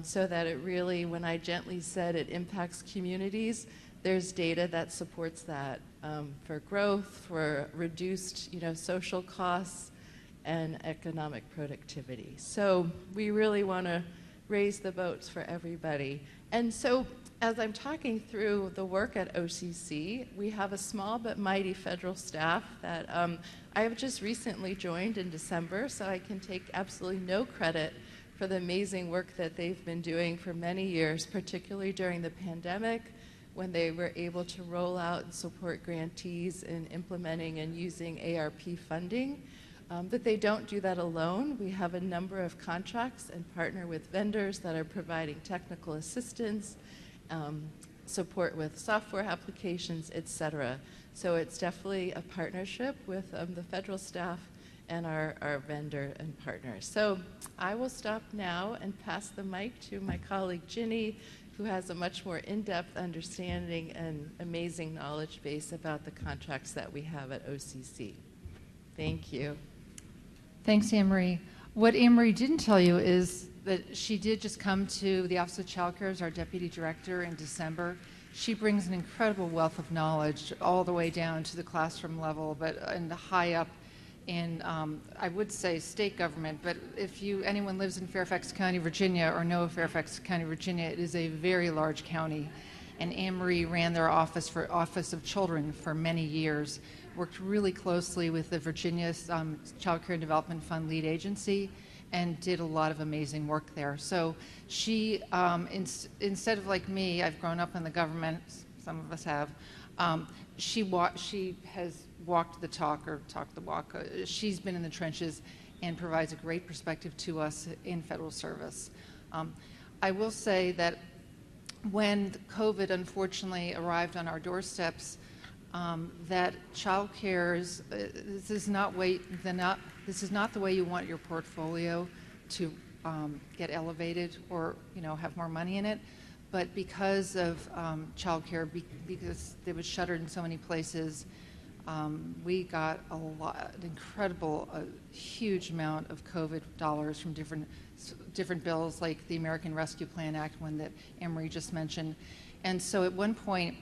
L: So that it really, when I gently said it impacts communities, there's data that supports that for growth, for reduced social costs, and economic productivity. So we really want to raise the boats for everybody. And so as I'm talking through the work at OCC, we have a small but mighty federal staff that I have just recently joined in December, so I can take absolutely no credit for the amazing work that they've been doing for many years, particularly during the pandemic, when they were able to roll out and support grantees in implementing and using ARP funding. But they don't do that alone. We have a number of contracts and partner with vendors that are providing technical assistance, support with software applications, etc. So it's definitely a partnership with the federal staff and our vendor and partners. So I will stop now and pass the mic to my colleague Ginny, who has a much more in-depth understanding and amazing knowledge base about the contracts that we have at OCC. Thank you.
M: Thanks, Anne-Marie. What Anne-Marie didn't tell you is that she did just come to the Office of Child Care as our Deputy Director in December. She brings an incredible wealth of knowledge all the way down to the classroom level, and high up in, I would say, state government, but if anyone lives in Fairfax County, Virginia, or know of Fairfax County, Virginia, it is a very large county. And Anne-Marie ran their Office of Children for many years, worked really closely with the Virginia Child Care and Development Fund lead agency, and did a lot of amazing work there. So she, instead of like me, I've grown up in the government, some of us have, she has walked the talk or talked the walk. She's been in the trenches and provides a great perspective to us in federal service. I will say that when COVID unfortunately arrived on our doorsteps, that child care this is not the way you want your portfolio to get elevated or have more money in it. But because of child care, because it was shuttered in so many places, we got a huge amount of COVID dollars from different bills, like the American Rescue Plan Act, one that Anne-Marie just mentioned. And so at one point,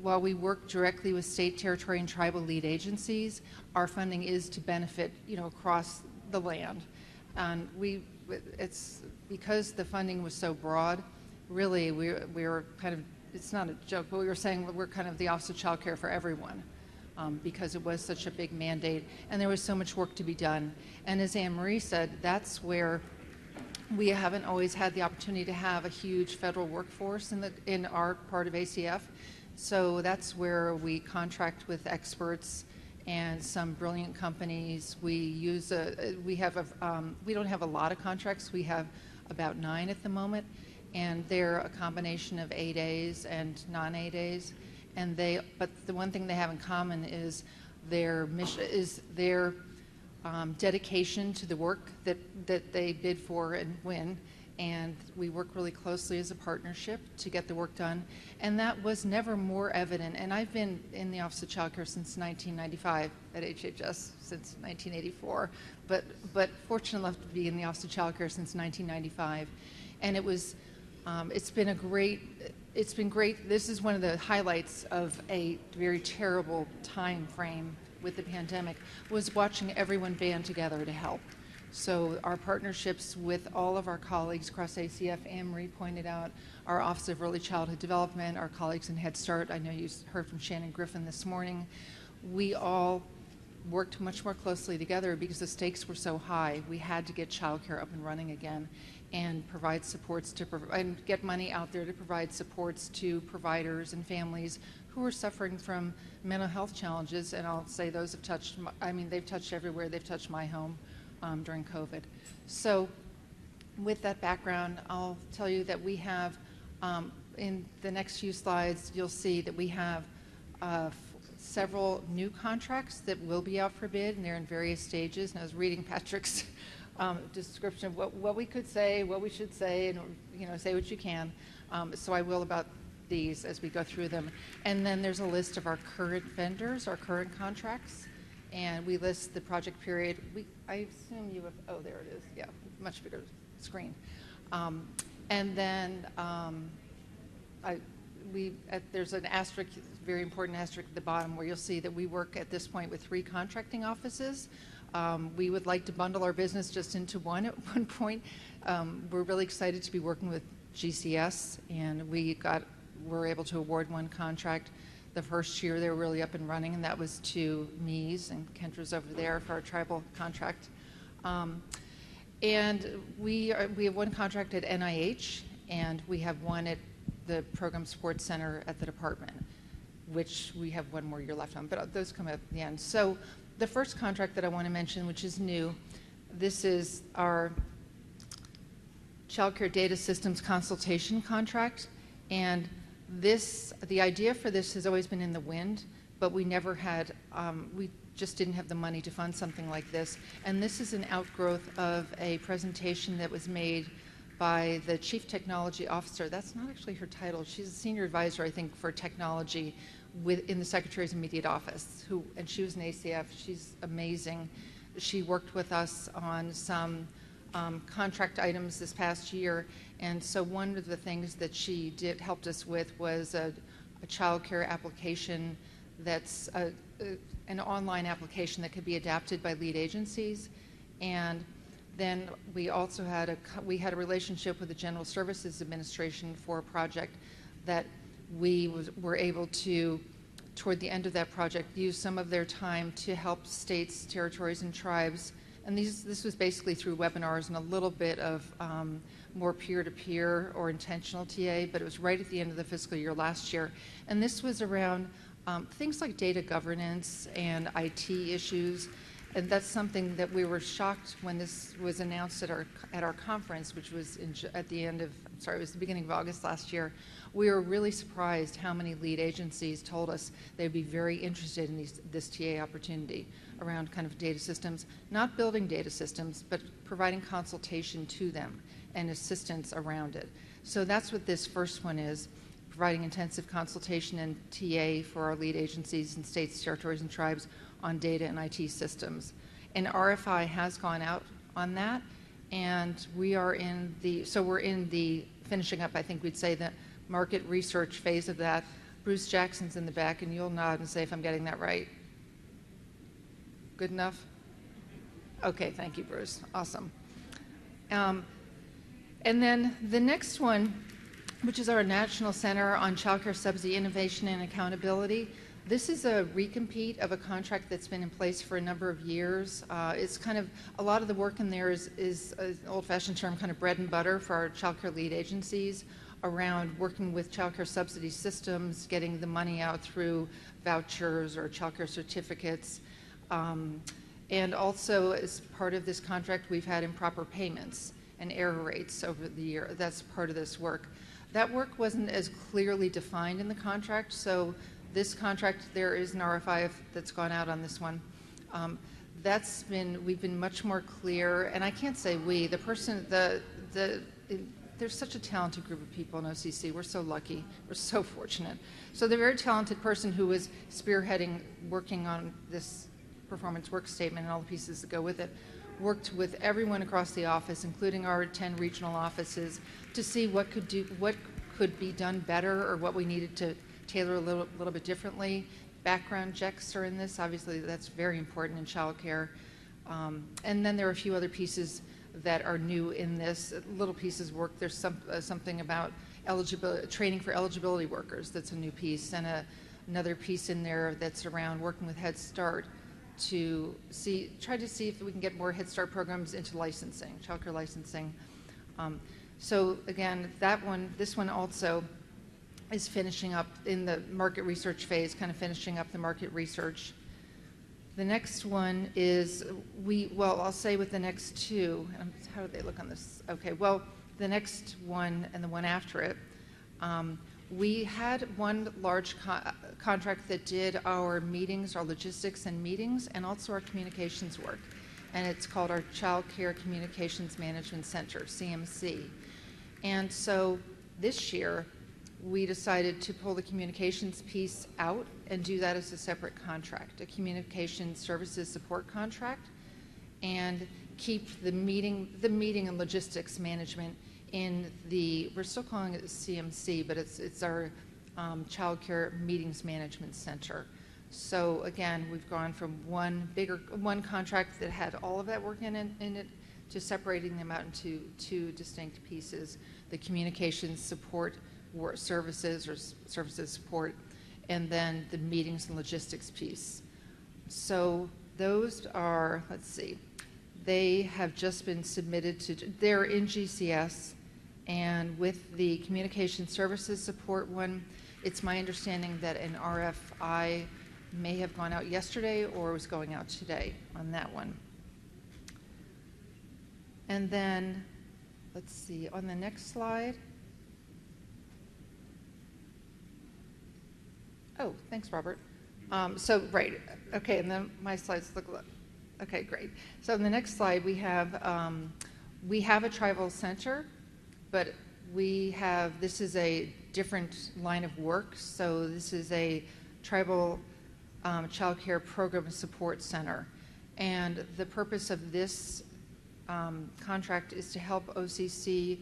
M: while we work directly with state, territory, and tribal lead agencies, our funding is to benefit, across the land. And it's because the funding was so broad, really, we were kind of, it's not a joke, but we were saying we're kind of the Office of Child Care for everyone, because it was such a big mandate, and there was so much work to be done. And as Anne-Marie said, that's where we haven't always had the opportunity to have a huge federal workforce in our part of ACF. So that's where we contract with experts and some brilliant companies. We don't have a lot of contracts. We have about 9 at the moment, and they're a combination of A-days and non-A-days. But the one thing they have in common is their mission, is their dedication to the work that they bid for and win. And we work really closely as a partnership to get the work done. And that was never more evident. And I've been in the Office of Child Care since 1995, at HHS since 1984, but fortunate enough to be in the Office of Child Care since 1995. And it's been great. This is one of the highlights of a very terrible time frame with the pandemic, was watching everyone band together to help. So our partnerships with all of our colleagues across ACF, Anne-Marie pointed out, our Office of Early Childhood Development, our colleagues in Head Start, I know you heard from Shannon Griffin this morning, we all worked much more closely together because the stakes were so high. We had to get childcare up and running again and provide supports and get money out there to provide supports to providers and families who are suffering from mental health challenges. And I'll say those have touched, they've touched everywhere. They've touched my home during COVID. So with that background, I'll tell you that we have, in the next few slides, you'll see that we have several new contracts that will be out for bid, and they're in various stages. And I was reading Patrick's description of what we could say, what we should say, and say what you can. So I will about these as we go through them. And then there's a list of our current vendors, our current contracts, and we list the project period. I assume you have, oh, there it is. Yeah, much bigger screen. And then there's an asterisk, very important asterisk at the bottom, where you'll see that we work at this point with 3 contracting offices. We would like to bundle our business just into one at one point. We're really excited to be working with GCS, and we were able to award one contract the first year they were really up and running, and that was to Mies, and Kendra's over there for our tribal contract. And we have one contract at NIH, and we have one at the Program Support Center at the department, which we have one more year left on, but those come at the end. So the first contract that I want to mention, which is new, this is our Child Care Data Systems Consultation Contract. And the idea for this has always been in the wind, but we never had, we just didn't have the money to fund something like this. And this is an outgrowth of a presentation that was made by the Chief Technology Officer. That's not actually her title. She's a senior advisor, I think, for technology in the Secretary's immediate office, and she was an ACF. She's amazing. She worked with us on some contract items this past year, and so one of the things that she helped us with was a child care application that's an online application that could be adapted by lead agencies. And then we also had a relationship with the General Services Administration for a project that we were able to, toward the end of that project, use some of their time to help states, territories, and tribes. And this was basically through webinars and a little bit of more peer-to-peer or intentional TA, but it was right at the end of the fiscal year last year. And this was around things like data governance and IT issues. And that's something that we were shocked when this was announced at our conference, which was at the end of, it was the beginning of August last year. We were really surprised how many lead agencies told us they'd be very interested in this TA opportunity around kind of data systems, not building data systems, but providing consultation to them and assistance around it. So that's what this first one is, providing intensive consultation and TA for our lead agencies in states, territories, and tribes on data and IT systems. An RFI has gone out on that, and we're in the finishing up, I think we'd say, the market research phase of that. Bruce Jackson's in the back, and you'll nod and say if I'm getting that right. Good enough? Okay, thank you, Bruce. Awesome. And then the next one, which is our National Center on Child Care Subsidy Innovation and Accountability. This is a recompete of a contract that's been in place for a number of years. It's kind of, a lot of the work in there is an old-fashioned term, kind of bread and butter for our child care lead agencies around working with child care subsidy systems, getting the money out through vouchers or child care certificates. And also, as part of this contract, we've had improper payments and error rates over the year. That's part of this work. That work wasn't as clearly defined in the contract, so this contract, there is an RFI that's gone out on this one. We've been much more clear, and I can't say we, there's such a talented group of people in OCC. We're so lucky. We're so fortunate. So the very talented person who was spearheading, working on this performance work statement and all the pieces that go with it, worked with everyone across the office, including our 10 regional offices, to see what could be done better or what we needed to tailor a little bit differently. Background checks are in this. Obviously, that's very important in child care. And then there are a few other pieces that are new in this. Little pieces work. There's something about training for eligibility workers. That's a new piece. And another piece in there that's around working with Head Start to try to see if we can get more Head Start programs into licensing, child care licensing. So again, this one also is finishing up in the market research phase, kind of finishing up the market research. The next one is, I'll say with the next two, how do they look on this? Okay, well, the next one and the one after it, we had one large contract that did our meetings, our logistics and meetings, and also our communications work. And it's called our Child Care Communications Management Center, CMC. And so this year, we decided to pull the communications piece out and do that as a separate contract, a communication services support contract, and keep the meeting and logistics management in we're still calling it CMC, but it's our Child Care Meetings Management Center. So again, we've gone from one contract that had all of that work in it to separating them out into two distinct pieces: the communications support services or services support, and then the meetings and logistics piece. So those are, let's see, they have just been submitted they're in GCS, and with the communication services support one, it's my understanding that an RFI may have gone out yesterday or was going out today on that one. And then, let's see, on the next slide, Oh, thanks, Robert. Right, okay, and then my slides look, okay, great. So in the next slide, we have a tribal center, but this is a different line of work. So this is a tribal child care program support center. And the purpose of this contract is to help OCC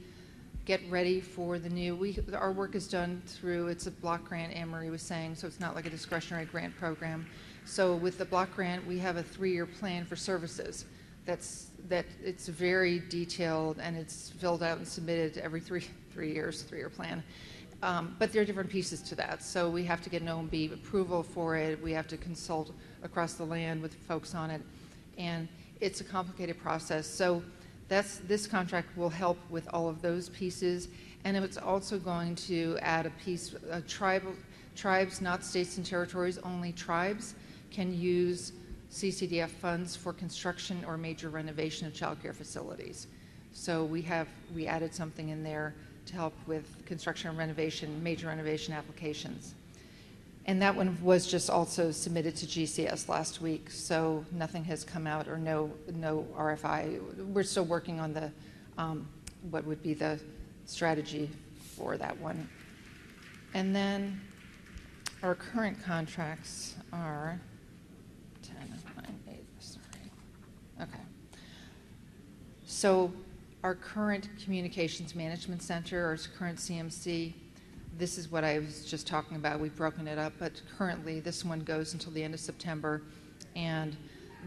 M: get ready for the new, our work is done through, it's a block grant, Anne-Marie was saying, so it's not like a discretionary grant program. So with the block grant, we have a 3-year plan for services. It's very detailed, and it's filled out and submitted every 3 years, 3-year plan. But there are different pieces to that. So we have to get an OMB approval for it. We have to consult across the land with folks on it. And it's a complicated process. So this contract will help with all of those pieces. And it's also going to add a piece, tribes, not states and territories, only tribes can use CCDF funds for construction or major renovation of child care facilities. So we added something in there to help with construction and renovation, major renovation applications. And that one was just also submitted to GCS last week, so nothing has come out, or no RFI. We're still working on the what would be the strategy for that one. And then our current contracts are 10, 9, 8, sorry. Okay. So our current communications management center, our current CMC, this is what I was just talking about. We've broken it up, but currently this one goes until the end of September, and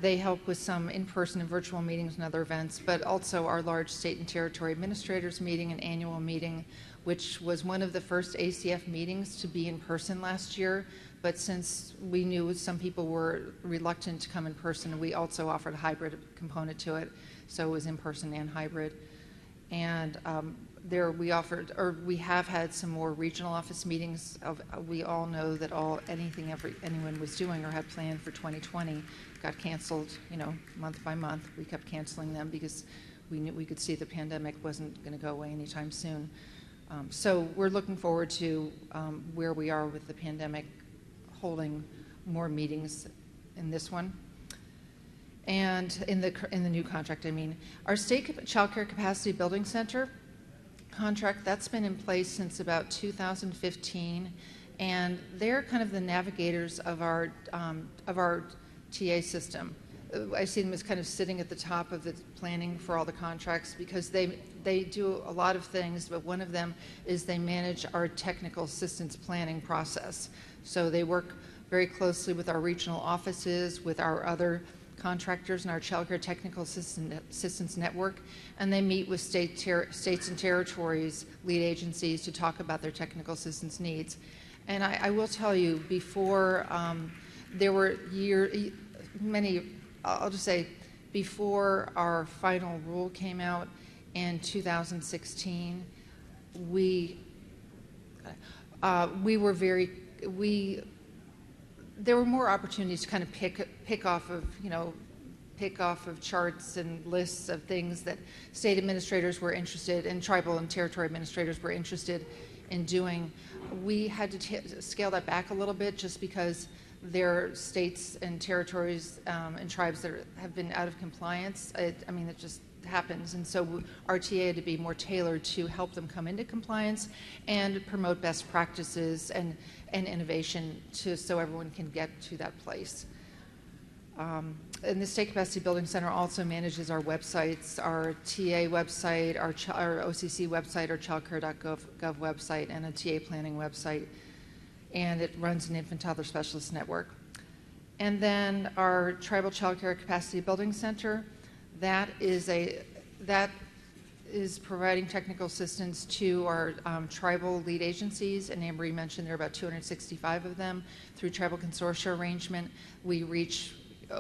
M: they help with some in-person and virtual meetings and other events, but also our large state and territory administrators meeting, an annual meeting, which was one of the first ACF meetings to be in person last year. But since we knew some people were reluctant to come in person, we also offered a hybrid component to it, so it was in person and hybrid. And we have had some more regional office meetings. We all know that anyone was doing or had planned for 2020 got canceled, month by month. We kept canceling them because we could see the pandemic wasn't going to go away anytime soon. So we're looking forward to where we are with the pandemic, holding more meetings in this one. And in the new contract, our state child care capacity building center contract, that's been in place since about 2015, and they're kind of the navigators of our TA system. I see them as kind of sitting at the top of the planning for all the contracts because they do a lot of things, but one of them is they manage our technical assistance planning process. So they work very closely with our regional offices, with our other contractors and our child care technical assistance network, and they meet with states and territories, lead agencies, to talk about their technical assistance needs. And I will tell you, before there were I'll just say, before our final rule came out in 2016, there were more opportunities to kind of pick off of charts and lists of things that state administrators were interested and tribal and territory administrators were interested in doing. We had to scale that back a little bit just because there are states and territories and tribes that have been out of compliance. It just happens, and so our TA had to be more tailored to help them come into compliance and promote best practices and innovation so everyone can get to that place. And the State Capacity Building Center also manages our websites, our TA website, our OCC website, our childcare.gov website, and a TA planning website. And it runs an infant toddler specialist network. And then our Tribal Child Care Capacity Building Center, that is providing technical assistance to our tribal lead agencies, and Anne-Marie mentioned there are about 265 of them. Through tribal consortia arrangement, we reach way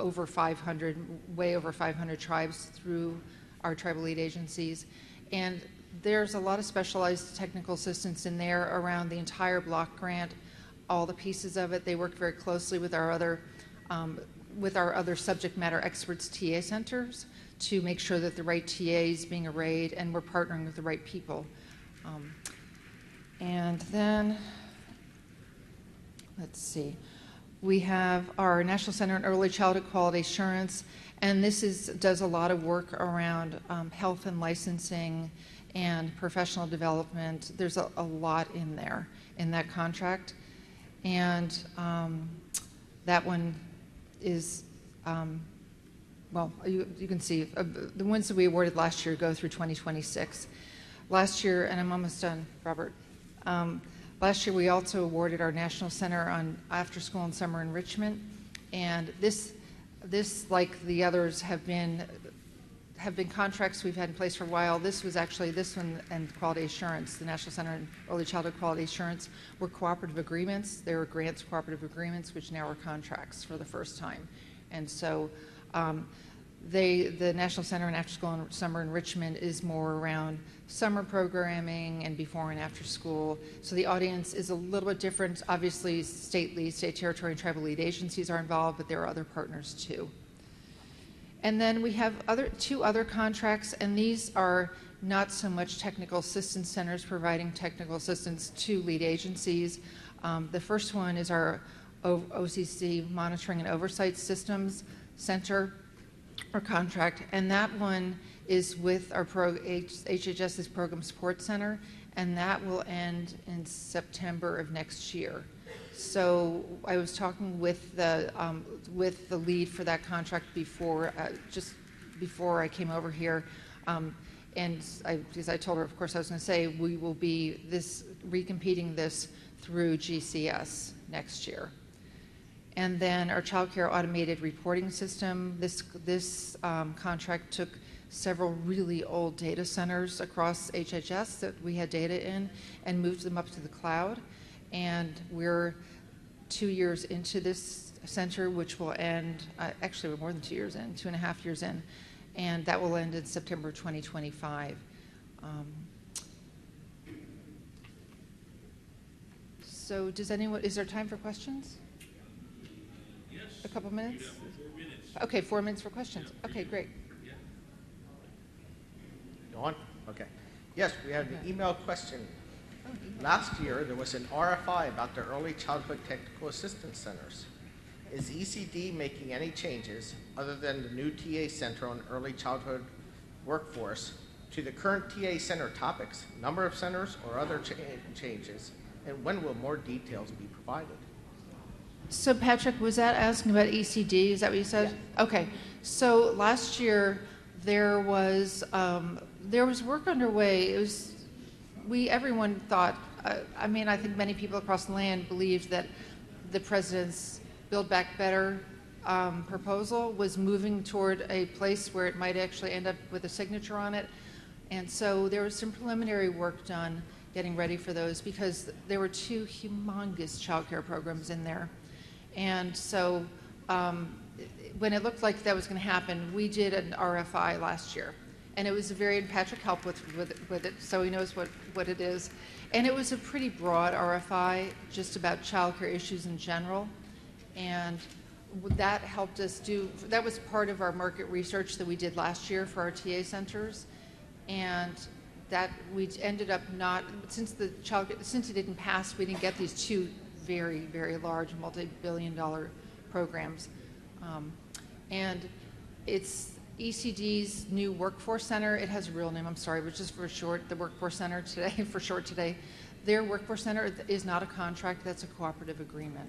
M: over 500 tribes through our tribal lead agencies. And there's a lot of specialized technical assistance in there around the entire block grant, all the pieces of it. They work very closely with our other subject matter experts TA centers to make sure that the right TA is being arrayed and we're partnering with the right people. And then let's see. We have our National Center on Early Childhood Quality Assurance, and this does a lot of work around health and licensing and professional development. There's a lot in there in that contract, and that one is, well, you can see the ones that we awarded last year go through 2026. Last year, and I'm almost done, Robert. Last year, we also awarded our National Center on After School and Summer Enrichment, and this, like the others, have been contracts we've had in place for a while. This was actually, this one and Quality Assurance, the National Center on Early Childhood Quality Assurance, were cooperative agreements. They were grants cooperative agreements, which now are contracts for the first time. And so the National Center on After School and Summer Enrichment is more around summer programming and before and after school. So the audience is a little bit different. Obviously, state lead, state, territory, and tribal lead agencies are involved, but there are other partners too. And then we have two other contracts, and these are not so much technical assistance centers providing technical assistance to lead agencies. The first one is our OCC Monitoring and Oversight Systems Center or contract, and that one is with our HHS's Program Support Center, and that will end in September of next year. So I was talking with the lead for that contract before, just before I came over here, and because I told her, of course, I was going to say we will be recompeting this through GCS next year. And then our child care automated reporting system. This contract took several really old data centers across HHS that we had data in and moved them up to the cloud. And we're 2 years into this center, which will end, actually we're more than 2 years in, 2.5 years in, and that will end in September 2025. So is there time for questions?
N: Yes.
M: A couple minutes?
N: You have 4 minutes.
M: Okay, 4 minutes for questions. Okay, great.
N: Yeah.
B: Go on? Okay. Yes, we have an email question. Last year, there was an RFI about the Early Childhood Technical Assistance Centers. Is ECD making any changes, other than the new TA Center on Early Childhood Workforce, to the current TA Center topics, number of centers, or other changes? And when will more details be provided?
M: So Patrick, was that asking about ECD? Is that what you said? Yeah. Okay. So last year, there was work underway. It was, everyone thought, I mean, I think many people across the land believed that the president's Build Back Better proposal was moving toward a place where it might actually end up with a signature on it. And so there was some preliminary work done getting ready for those because there were 2 humongous child care programs in there. And so when it looked like that was going to happen, we did an RFI last year. And it was Patrick helped with it, so he knows what it is. And it was a pretty broad RFI, just about child care issues in general. And that helped us that was part of our market research that we did last year for our TA centers. And that we ended up not, since it didn't pass, we didn't get these 2 very, very large multi-billion-dollar programs. And it's ECD's new Workforce Center. It has a real name, I'm sorry, but just for short, the Workforce Center today, for short today. Their Workforce Center is not a contract, that's a cooperative agreement,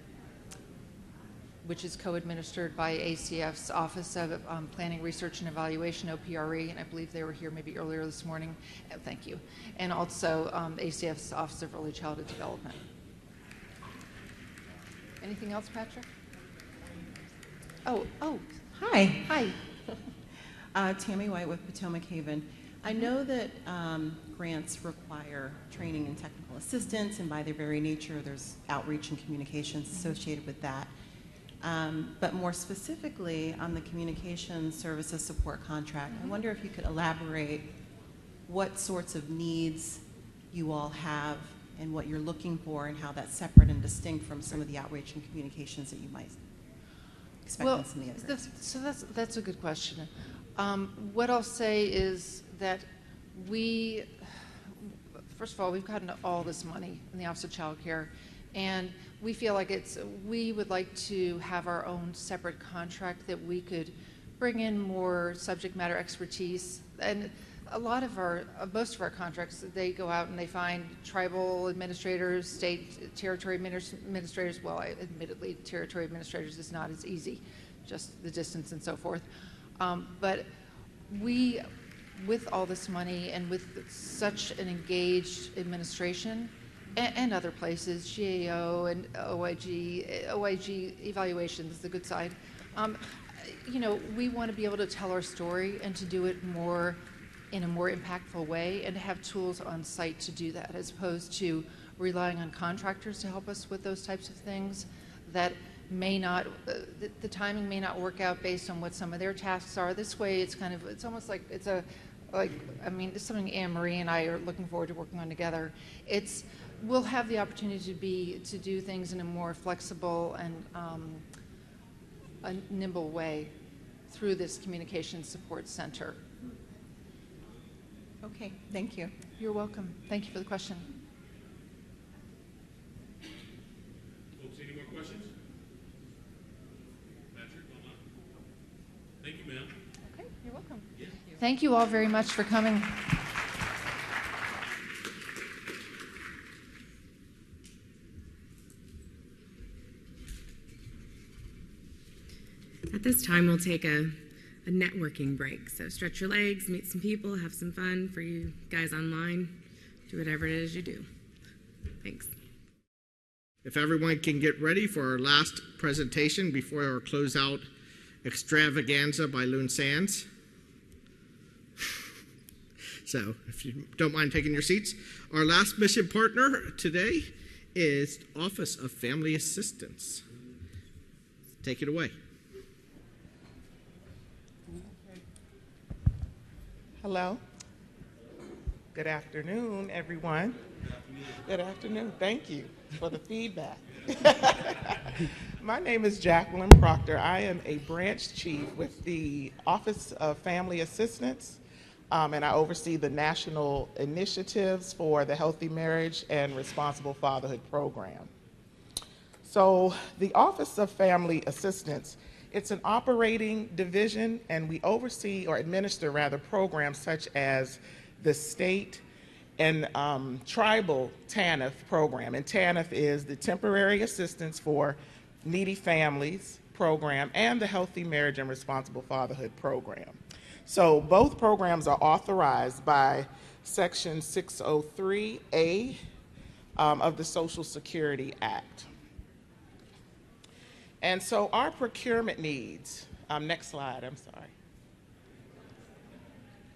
M: which is co-administered by ACF's Office of Planning, Research, and Evaluation, OPRE, and I believe they were here maybe earlier this morning. Thank you. And also ACF's Office of Early Childhood Development. Anything else, Patrick? Oh,
O: hi.
M: Hi.
O: Tammy White with Potomac Haven. I know that grants require training and technical assistance, and by their very nature, there's outreach and communications associated with that. But more specifically, on the communication services support contract, I wonder if you could elaborate what sorts of needs you all have and what you're looking for and how that's separate and distinct from some of the outreach and communications that you might expect in some of the other grants.
M: So that's a good question. What I'll say is that first of all, we've gotten all this money in the Office of Child Care, And we feel like we would like to have our own separate contract that we could bring in more subject matter expertise. And a lot of most of our contracts, they go out and they find tribal administrators, state territory administrators. Well, admittedly, territory administrators is not as easy, just the distance and so forth. But we, with all this money and with such an engaged administration and other places, GAO and OIG evaluations, the good side, you know, we want to be able to tell our story and to do it in a more impactful way and to have tools on site to do that, as opposed to relying on contractors to help us with those types of things that may not, the timing may not work out based on what some of their tasks are. This way, it's almost like it's something Anne Marie and I are looking forward to working on together. We'll have the opportunity to do things in a more flexible and a nimble way through this communication support center.
O: Okay, thank you.
M: You're welcome. Thank you for the question.
N: Folks, any more questions? Patrick, online? Thank you, ma'am.
M: Okay, you're welcome.
N: Yeah.
M: Thank you all very much for coming.
A: At this time, we'll take a networking break. So stretch your legs, meet some people, have some fun. For you guys online, do whatever it is you do. Thanks.
B: If everyone can get ready for our last presentation before our closeout extravaganza by Loon Sands. So if you don't mind taking your seats, our last mission partner today is Office of Family Assistance. Take it away.
P: Hello. Good afternoon, everyone. Good afternoon. Thank you for the feedback. My name is Jacqueline Proctor. I am a branch chief with the Office of Family Assistance, and I oversee the national initiatives for the Healthy Marriage and Responsible Fatherhood program. So the Office of Family Assistance, it's an operating division, and we oversee or administer rather programs such as the state and tribal TANF program. And TANF is the Temporary Assistance for Needy Families program and the Healthy Marriage and Responsible Fatherhood program. So both programs are authorized by Section 603A of the Social Security Act. And so our procurement needs, next slide, I'm sorry.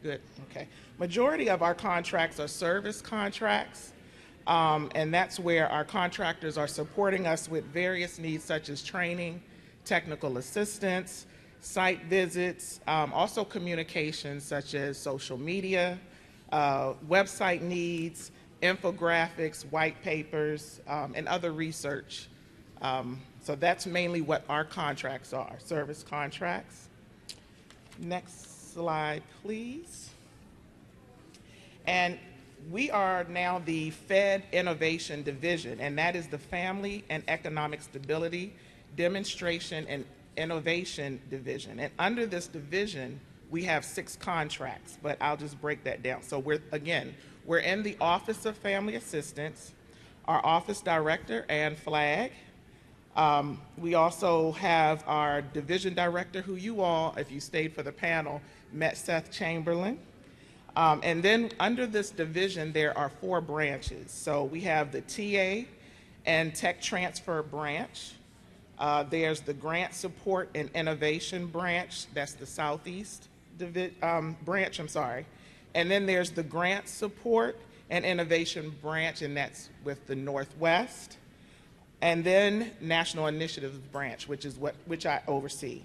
P: Good, okay. Majority of our contracts are service contracts, and that's where our contractors are supporting us with various needs such as training, technical assistance, site visits, also communications such as social media, website needs, infographics, white papers, and other research. So that's mainly what our contracts are, service contracts. Next slide, please. And we are now the Fed Innovation Division, and that is the Family and Economic Stability Demonstration and Innovation Division. And under this division, we have 6 contracts, but I'll just break that down. So we're in the Office of Family Assistance, our office director, Ann Flagg. We also have our division director, who you all, if you stayed for the panel, met, Seth Chamberlain. And then under this division, there are 4 branches. So we have the TA and Tech Transfer branch. There's the Grant Support and Innovation branch. That's the Southeast branch, I'm sorry. And then there's the Grant Support and Innovation branch, and that's with the Northwest. And then National Initiatives branch, which I oversee.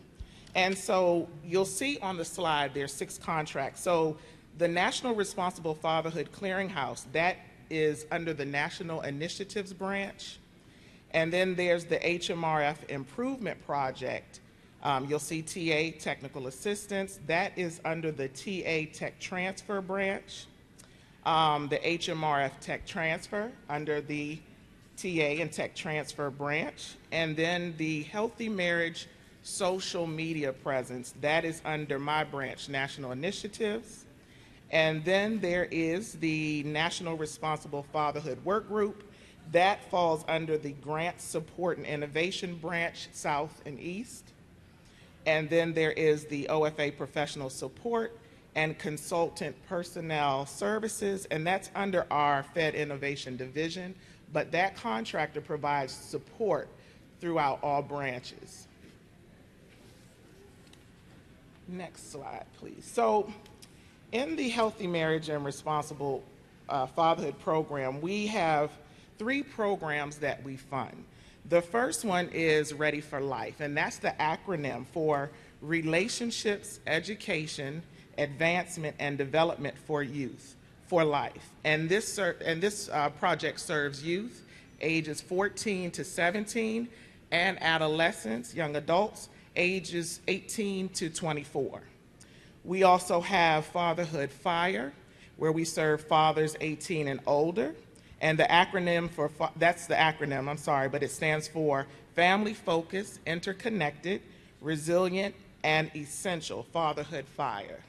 P: And so you'll see on the slide there's 6 contracts. So the National Responsible Fatherhood Clearinghouse, that is under the National Initiatives branch. And then there's the HMRF Improvement Project. You'll see TA, Technical Assistance. That is under the TA Tech Transfer branch. The HMRF Tech Transfer under the TA and Tech Transfer branch. And then the Healthy Marriage social media presence, that is under my branch, National Initiatives. And then there is the National Responsible Fatherhood Work Group. That falls under the Grant Support and Innovation branch, South and East. And then there is the OFA Professional Support and Consultant Personnel Services, and that's under our Fed Innovation Division, but that contractor provides support throughout all branches. Next slide, please. So in the Healthy Marriage and Responsible Fatherhood program, we have 3 programs that we fund. The first one is Ready for Life, and that's the acronym for Relationships, Education, Advancement, and Development for Youth for Life. And this project serves youth ages 14 to 17 and adolescents, young adults, ages 18 to 24. We also have Fatherhood Fire, where we serve fathers 18 and older. And the acronym for, that's the acronym, I'm sorry, but it stands for Family Focused, Interconnected, Resilient, and Essential Fatherhood Fire.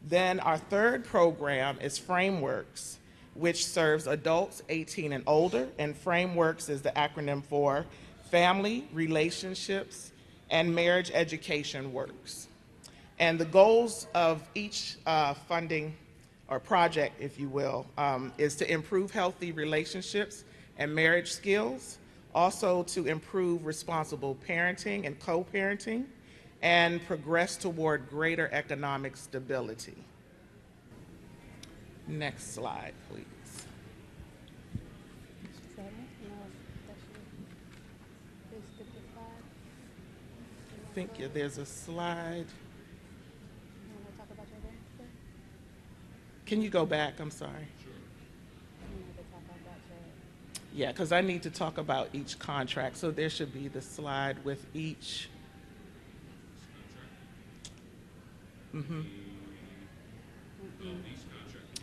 P: Then our third program is Frameworks, which serves adults 18 and older, and Frameworks is the acronym for Family, Relationships, and Marriage Education Works. And the goals of each funding or project, if you will, is to improve healthy relationships and marriage skills, also to improve responsible parenting and co-parenting, and progress toward greater economic stability. Next slide, please. I think there's a slide. Can you go back? I'm sorry. Yeah, because I need to talk about each contract. So there should be the slide with each. Mm-hmm.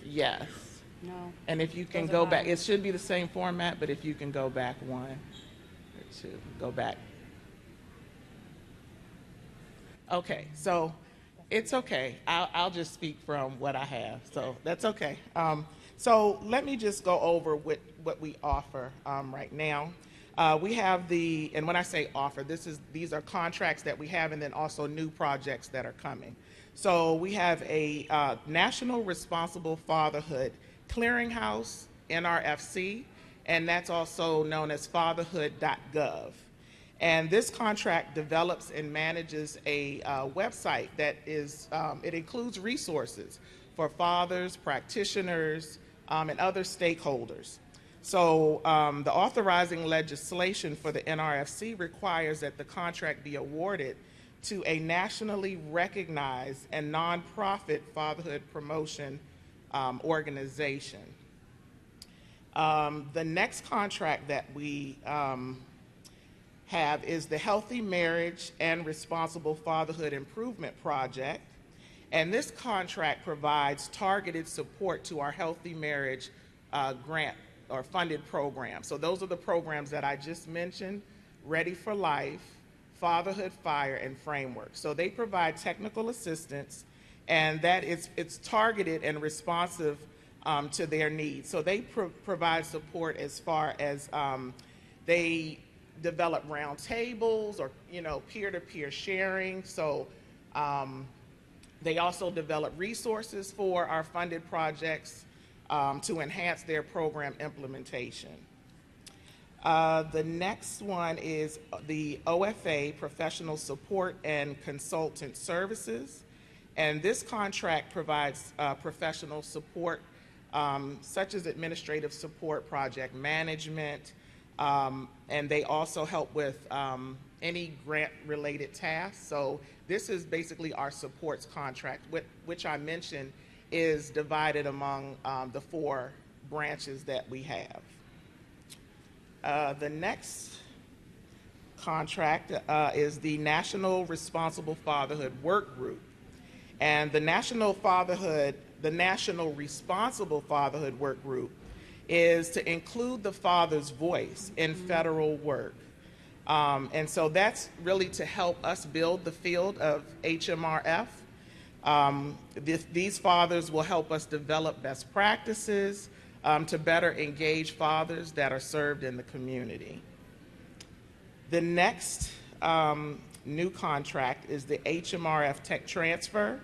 P: Yes.
Q: No.
P: And if you can go back, it should be the same format, but if you can go back 1 or 2, go back. Okay, so it's okay. I'll just speak from what I have, so that's okay. So let me just go over what we offer right now. We have and when I say offer, these are contracts that we have and then also new projects that are coming. So we have a National Responsible Fatherhood Clearinghouse, NRFC, and that's also known as fatherhood.gov. And this contract develops and manages a website that is, it includes resources for fathers, practitioners, and other stakeholders. So the authorizing legislation for the NRFC requires that the contract be awarded to a nationally recognized and nonprofit fatherhood promotion organization. The next contract that we have is the Healthy Marriage and Responsible Fatherhood Improvement Project. And this contract provides targeted support to our Healthy Marriage grant or funded program. So those are the programs that I just mentioned: Ready for Life, Fatherhood Fire, and Framework. So they provide technical assistance, and it's targeted and responsive to their needs. So they provide support as far as they develop round tables or peer-to-peer sharing. So they also develop resources for our funded projects to enhance their program implementation. The next one is the OFA Professional Support and Consultant Services. And this contract provides professional support such as administrative support, project management, and they also help with any grant-related tasks. So this is basically our supports contract, which I mentioned is divided among the 4 branches that we have. The next contract is the National Responsible Fatherhood Work Group. And the National Responsible Fatherhood Work Group is to include the father's voice in federal work. And so that's really to help us build the field of HMRF. These fathers will help us develop best practices to better engage fathers that are served in the community. The next new contract is the HMRF Tech Transfer,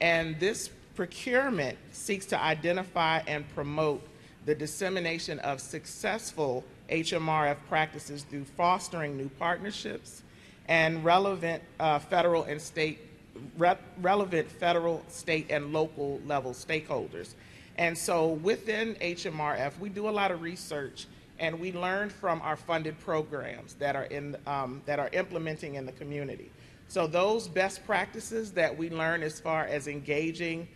P: and this procurement seeks to identify and promote the dissemination of successful HMRF practices through fostering new partnerships and relevant federal, state, and local level stakeholders. And so within HMRF, we do a lot of research, and we learn from our funded programs that are implementing in the community. So those best practices that we learn as far as engaging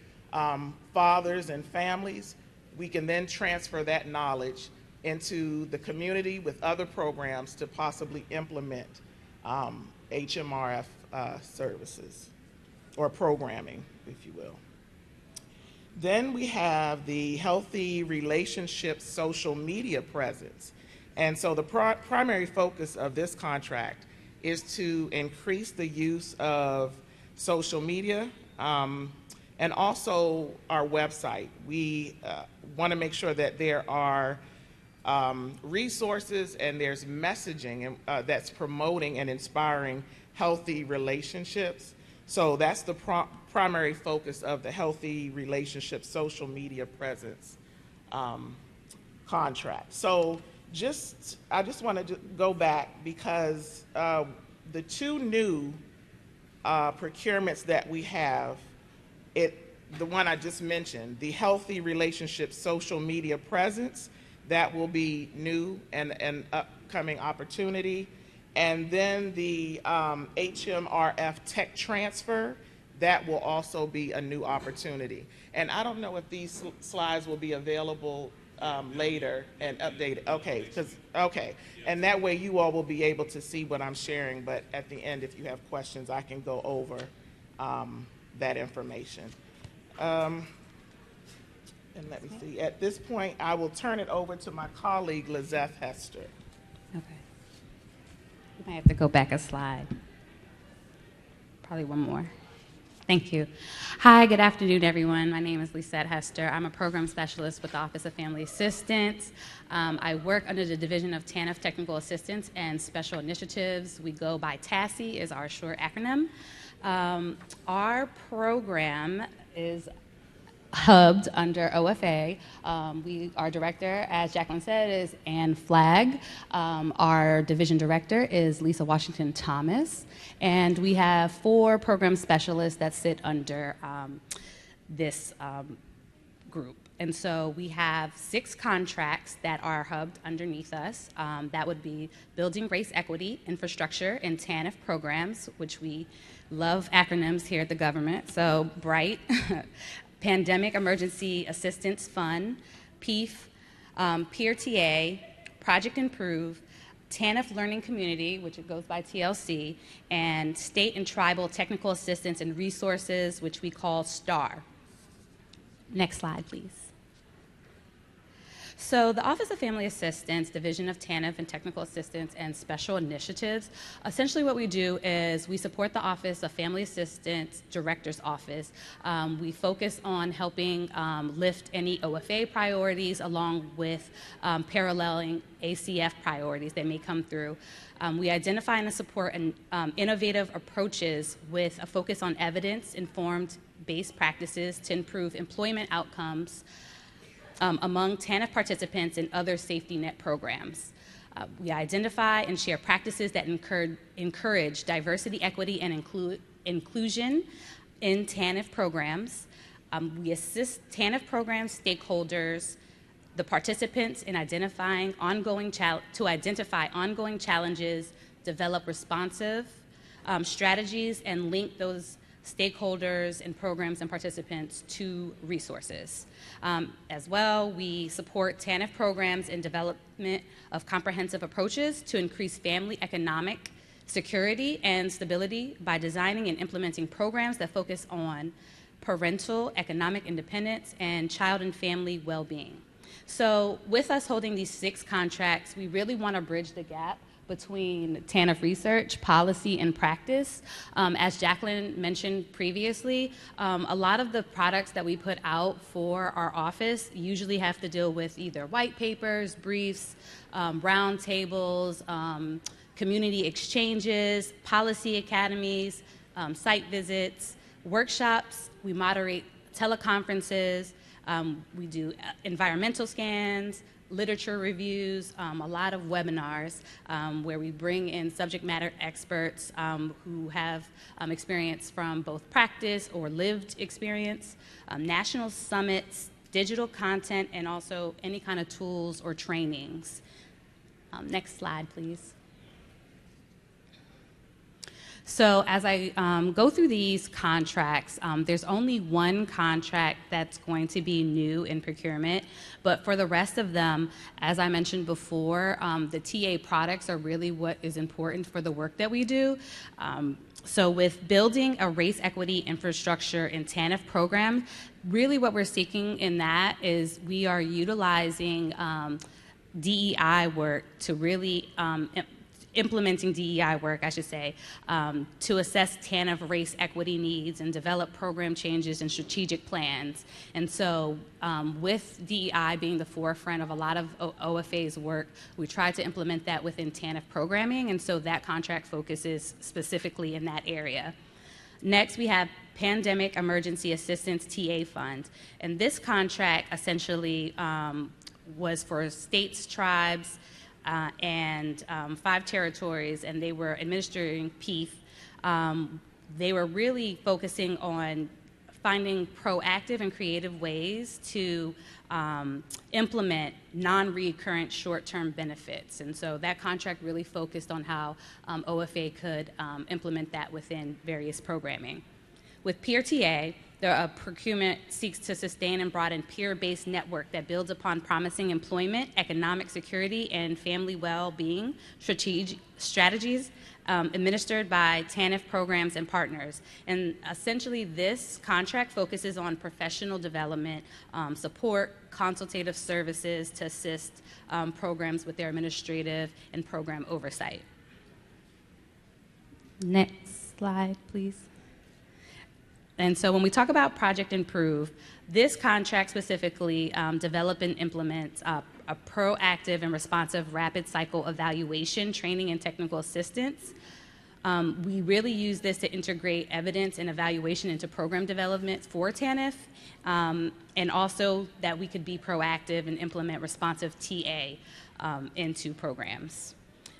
P: fathers and families, we can then transfer that knowledge into the community with other programs to possibly implement HMRF services or programming, if you will. Then we have the Healthy Relationships social media presence. And so the primary focus of this contract is to increase the use of social media and also our website. We want to make sure that there are resources and there's messaging that's promoting and inspiring healthy relationships. So that's the primary focus of the Healthy Relationships social media presence contract. So I just want to go back because the two new procurements that we have, the one I just mentioned, the Healthy Relationships social media presence, that will be new and an upcoming opportunity. And then the HMRF Tech Transfer, that will also be a new opportunity. And I don't know if these slides will be available later and updated. Okay, and that way you all will be able to see what I'm sharing, but at the end, if you have questions, I can go over that information. And let me see, at this point, I will turn it over to my colleague, Lizeth Hester.
Q: Okay. You might have to go back a slide. Probably one more. Thank you. Hi, good afternoon, everyone. My name is Lizeth Hester. I'm a program specialist with the Office of Family Assistance. I work under the Division of TANF Technical Assistance and Special Initiatives. We go by TASI is our short acronym. Our program is hubbed under OFA. Our director, as Jacqueline said, is Ann Flagg. Our division director is Lisa Washington Thomas. And we have 4 program specialists that sit under this group. And so we have 6 contracts that are hubbed underneath us. That would be Building Race Equity, Infrastructure, and TANF programs, which we love acronyms here at the government. So BRIGHT, Pandemic Emergency Assistance Fund, PEEF, Peer TA, Project Improve, TANF Learning Community, which it goes by TLC, and State and Tribal Technical Assistance and Resources, which we call STAR. Next slide, please. So the Office of Family Assistance, Division of TANF and Technical Assistance and Special Initiatives, essentially what we do is we support the Office of Family Assistance Director's Office. We focus on helping lift any OFA priorities along with paralleling ACF priorities that may come through. We identify and support innovative approaches with a focus on evidence-informed based practices to improve employment outcomes among TANF participants and other safety net programs. We identify and share practices that encourage diversity, equity, and inclusion in TANF programs. We assist TANF program stakeholders, the participants, in identifying ongoing challenges, develop responsive strategies, and link those stakeholders and programs and participants to resources. As well, we support TANF programs in development of comprehensive approaches to increase family economic security and stability by designing and implementing programs that focus on parental economic independence and child and family well-being. So with us holding these 6 contracts, we really want to bridge the gap between TANF research, policy, and practice. As Jacqueline mentioned previously, a lot of the products that we put out for our office usually have to deal with either white papers, briefs, round tables, community exchanges, policy academies, site visits, workshops. We moderate teleconferences. We do environmental scans, literature reviews, a lot of webinars where we bring in subject matter experts who have experience from both practice or lived experience, national summits, digital content, and also any kind of tools or trainings. Next slide, please. So as I go through these contracts, there's only one contract that's going to be new in procurement, but for the rest of them, as I mentioned before, the TA products are really what is important for the work that we do. So with building a race equity infrastructure in TANF program, really what we're seeking in that is we are utilizing DEI work to really implementing DEI work, I should say, to assess TANF race equity needs and develop program changes and strategic plans. And so with DEI being the forefront of a lot of OFA's work, we try to implement that within TANF programming, and so that contract focuses specifically in that area. Next, we have Pandemic Emergency Assistance TA Fund, and this contract essentially was for states, tribes, and 5 territories, and they were administering PEEF. They were really focusing on finding proactive and creative ways to implement non-recurrent short-term benefits. And so that contract really focused on how OFA could implement that within various programming. With Peer TA, the procurement seeks to sustain and broaden peer-based network that builds upon promising employment, economic security, and family well-being strategies administered by TANF programs and partners. And essentially, this contract focuses on professional development, support, consultative services to assist programs with their administrative and program oversight. Next slide, please. And so when we talk about Project Improve, this contract specifically develop and implements a proactive and responsive rapid cycle evaluation, training, and technical assistance. We really use this to integrate evidence and evaluation into program development for TANF, and also that we could be proactive and implement responsive TA into programs.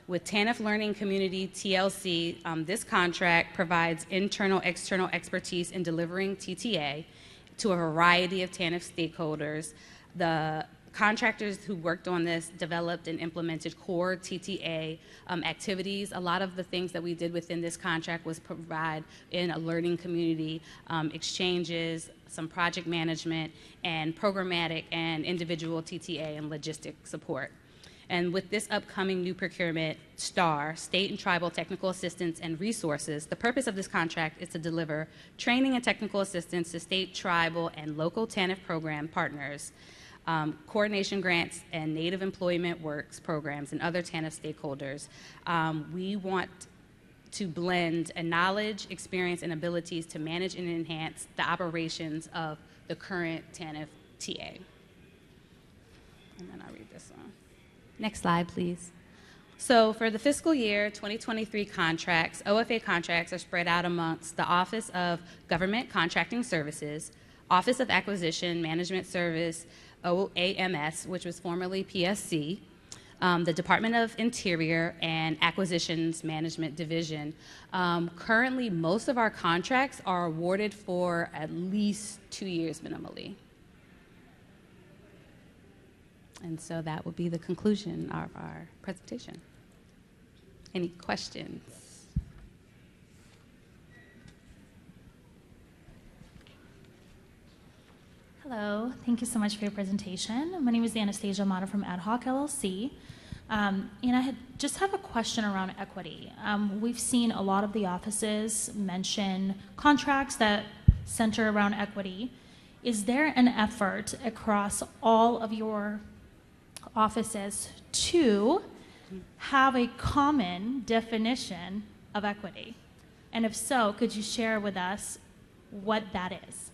Q: With TANF Learning Community TLC, this contract provides internal, external expertise in delivering TTA to a variety of TANF stakeholders. The contractors who worked on this developed and implemented core TTA activities. A lot of the things that we did within this contract was provide in a learning community exchanges, some project management, and programmatic and individual TTA and logistic support. And with this upcoming new procurement, STAR, State and Tribal Technical Assistance and Resources, the purpose of this contract is to deliver training and technical assistance to state, tribal, and local TANF program partners, coordination grants, and Native Employment Works programs, and other TANF stakeholders. We want to blend a knowledge, experience, and abilities to manage and enhance the operations of the current TANF TA. And then I'll read this one. Next slide, please. So for the fiscal year 2023 contracts, OFA contracts are spread out amongst the Office of Government Contracting Services, Office of Acquisition Management Service, OAMS, which was formerly PSC, the Department of Interior, and Acquisitions Management Division. Currently, most of our contracts are awarded for at least 2 years minimally. And so that will be the conclusion of our presentation. Any questions?
H: Hello, thank you so much for your presentation. My name is Anastasia Mata from Ad Hoc LLC. And I just have a question around equity. We've seen a lot of the offices mention contracts that center around equity. Is there an effort across all of your offices to have a common definition of equity? And if so, could you share with us what that is?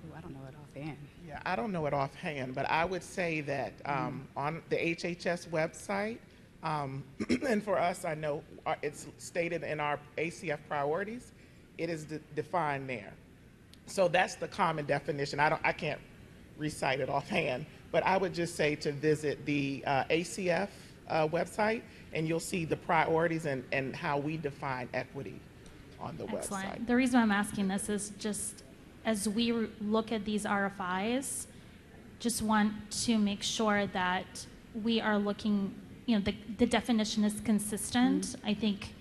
Q: Ooh, I don't know it offhand.
P: Yeah, I don't know it offhand, but I would say that on the HHS website, and for us, I know it's stated in our ACF priorities, it is defined there. So that's the common definition. I can't recite it offhand, but I would just say to visit the ACF website, and you'll see the priorities and how we define equity on the website.
H: The reason I'm asking this is just as we look at these RFIs, just want to make sure that we are looking, the definition is consistent. I think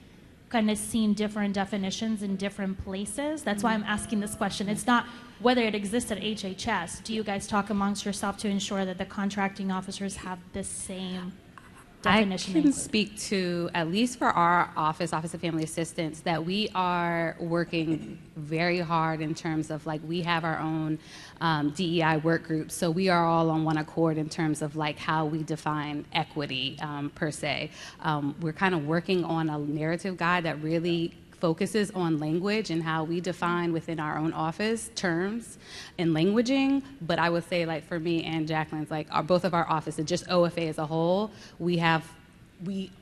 H: kind of seen different definitions in different places. That's why I'm asking this question. It's not whether it exists at HHS. Do you guys talk amongst yourself to ensure that the contracting officers have the same definition?
Q: I can speak to, at least for our Office of Family Assistance, that we are working very hard in terms of we have our own DEI work group, so we are all on one accord in terms of how we define equity per se. We're kind of working on a narrative guide that really focuses on language and how we define within our own office terms and languaging. But I would say, for me and Jacqueline's, both of our offices, just OFA as a whole, we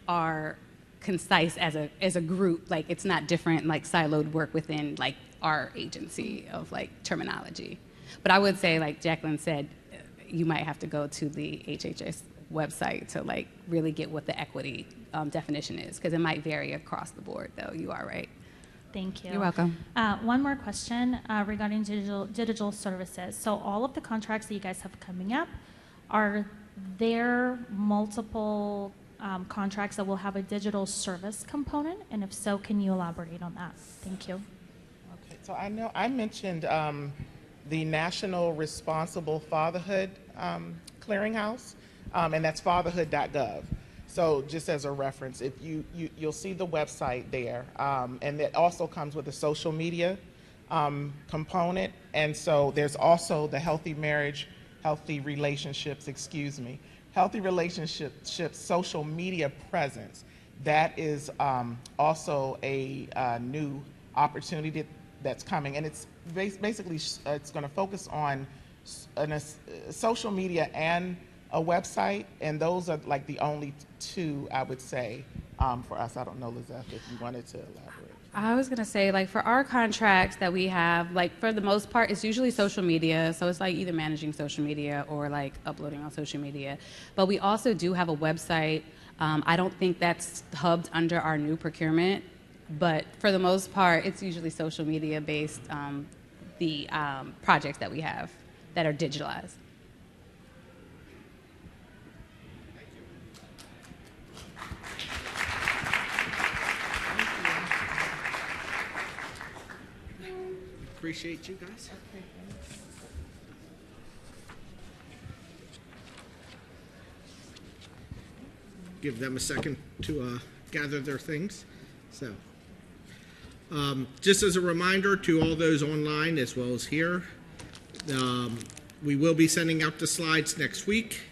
Q: are concise as a group. It's not different, siloed work within our agency of terminology. But I would say, like Jacqueline said, you might have to go to the HHS website to really get what the equity definition is, because it might vary across the board, though. You are right.
H: Thank you.
Q: You're welcome.
H: One more question regarding digital services. So all of the contracts that you guys have coming up, are there multiple contracts that will have a digital service component? And if so, can you elaborate on that? Thank you.
P: Okay, so I know I mentioned the National Responsible Fatherhood Clearinghouse, and that's fatherhood.gov. So just as a reference, if you'll see the website there, and it also comes with a social media component, and so there's also the Healthy Relationships social media presence. That is also a new opportunity that's coming, and it's basically it's going to focus on social media and a website, and those are like the only two I would say for us. I don't know, Lizette, if you wanted to elaborate.
Q: I was going to say, for our contracts that we have, for the most part, it's usually social media. So it's either managing social media or uploading on social media. But we also do have a website. I don't think that's hubbed under our new procurement, but for the most part, it's usually social media based, the projects that we have that are digitalized.
B: Appreciate you guys. Give them a second to gather their things. So, just as a reminder to all those online as well as here, we will be sending out the slides next week.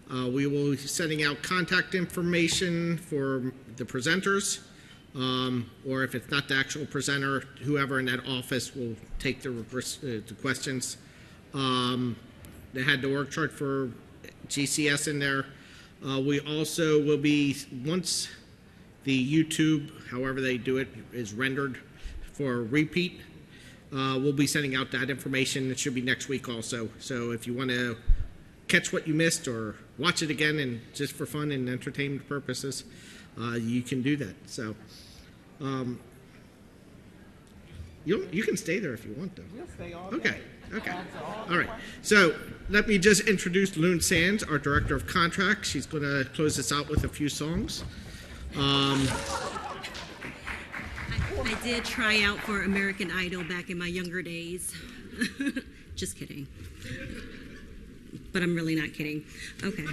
B: We will be sending out contact information for the presenters. Or if it's not the actual presenter, whoever in that office will take the questions. They had the org chart for GCS in there. We also will be, once the YouTube, however they do it, is rendered for a repeat, we'll be sending out that information. It should be next week also. So if you want to catch what you missed or watch it again and just for fun and entertainment purposes, you can do that. So you can stay there if you want, though.
P: We'll stay all
B: day. Okay.
P: All
B: right. So let me just introduce Loon Sands, our Director of Contracts. She's going to close this out with a few songs.
R: I did try out for American Idol back in my younger days. Just kidding. But I'm really not kidding. Okay.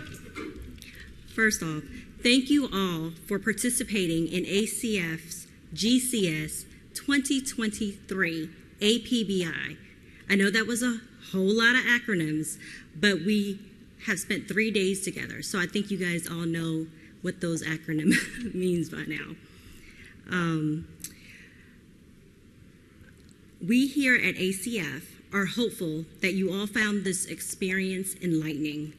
R: First off, thank you all for participating in ACF's GCS 2023 APBI. I know that was a whole lot of acronyms, but we have spent 3 days together, so I think you guys all know what those acronyms means by now. We here at ACF are hopeful that you all found this experience enlightening.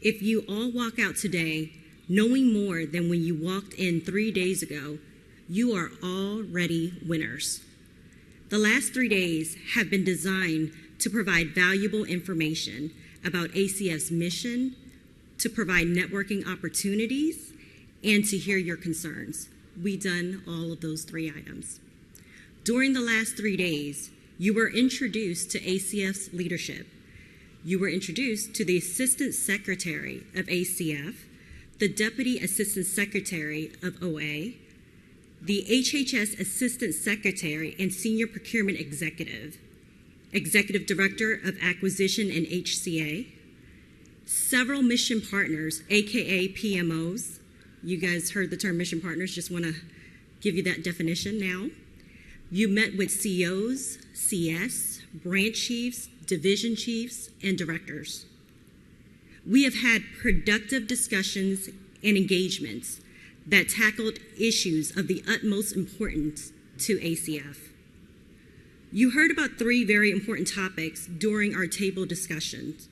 R: If you all walk out today knowing more than when you walked in 3 days ago, you are already winners. The last 3 days have been designed to provide valuable information about ACF's mission, to provide networking opportunities, and to hear your concerns. We've done all of those 3 items. During the last 3 days, you were introduced to ACF's leadership. You were introduced to the Assistant Secretary of ACF, the Deputy Assistant Secretary of OA, the HHS Assistant Secretary and Senior Procurement Executive, Executive Director of Acquisition and HCA, several mission partners, AKA PMOs. You guys heard the term mission partners, just want to give you that definition now. You met with CEOs, CS, branch chiefs, division chiefs, and directors. We have had productive discussions and engagements that tackled issues of the utmost importance to ACF. You heard about 3 very important topics during our table discussions.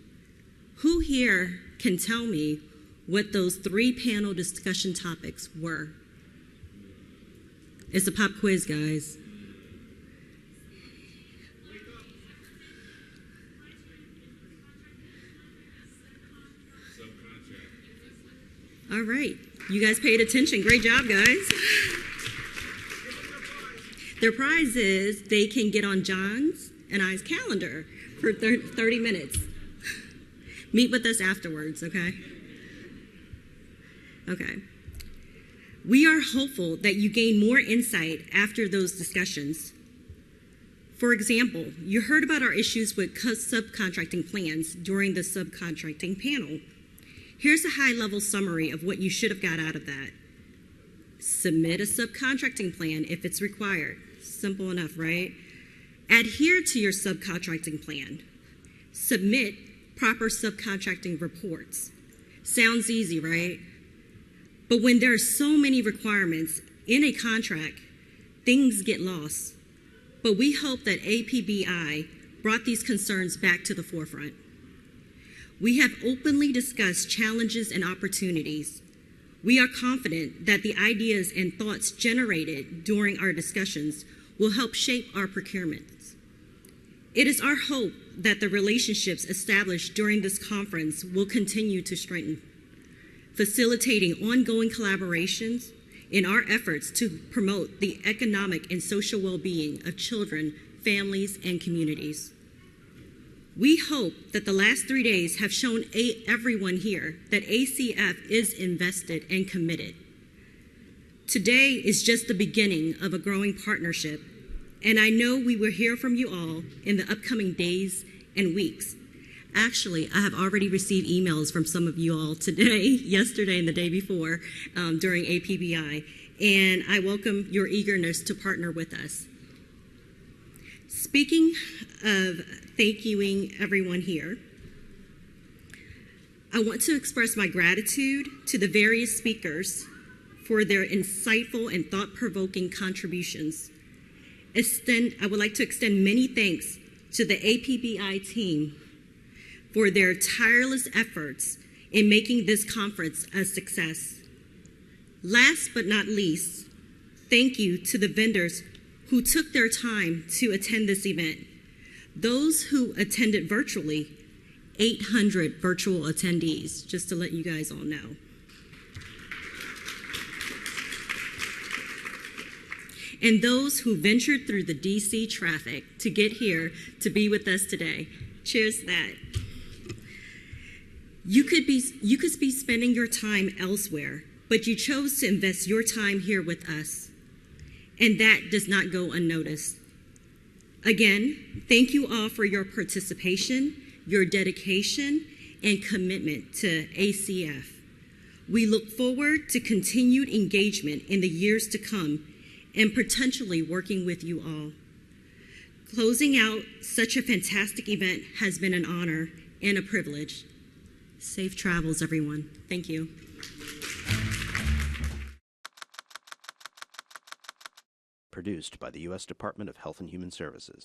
R: Who here can tell me what those 3 panel discussion topics were? It's a pop quiz, guys. All right, you guys paid attention. Great job, guys. Their prize is they can get on John's and I's calendar for 30 minutes. Meet with us afterwards, okay? Okay. We are hopeful that you gain more insight after those discussions. For example, you heard about our issues with subcontracting plans during the subcontracting panel. Here's a high-level summary of what you should have got out of that. Submit a subcontracting plan if it's required. Simple enough, right? Adhere to your subcontracting plan. Submit proper subcontracting reports. Sounds easy, right? But when there are so many requirements in a contract, things get lost. But we hope that APBI brought these concerns back to the forefront. We have openly discussed challenges and opportunities. We are confident that the ideas and thoughts generated during our discussions will help shape our procurements. It is our hope that the relationships established during this conference will continue to strengthen, facilitating ongoing collaborations in our efforts to promote the economic and social well-being of children, families, and communities. We hope that the last 3 days have shown everyone here that ACF is invested and committed. Today is just the beginning of a growing partnership, and I know we will hear from you all in the upcoming days and weeks. Actually, I have already received emails from some of you all today, yesterday, and the day before during APBI, and I welcome your eagerness to partner with us. Speaking of thank youing everyone here, I want to express my gratitude to the various speakers for their insightful and thought-provoking contributions. I would like to extend many thanks to the APBI team for their tireless efforts in making this conference a success. Last but not least, thank you to the vendors who took their time to attend this event. Those who attended virtually, 800 virtual attendees, just to let you guys all know. And those who ventured through the DC traffic to get here to be with us today. Cheers to that. You could be spending your time elsewhere, but you chose to invest your time here with us. And that does not go unnoticed. Again, thank you all for your participation, your dedication, and commitment to ACF. We look forward to continued engagement in the years to come and potentially working with you all. Closing out such a fantastic event has been an honor and a privilege. Safe travels, everyone. Thank you.
S: Produced by the U.S. Department of Health and Human Services.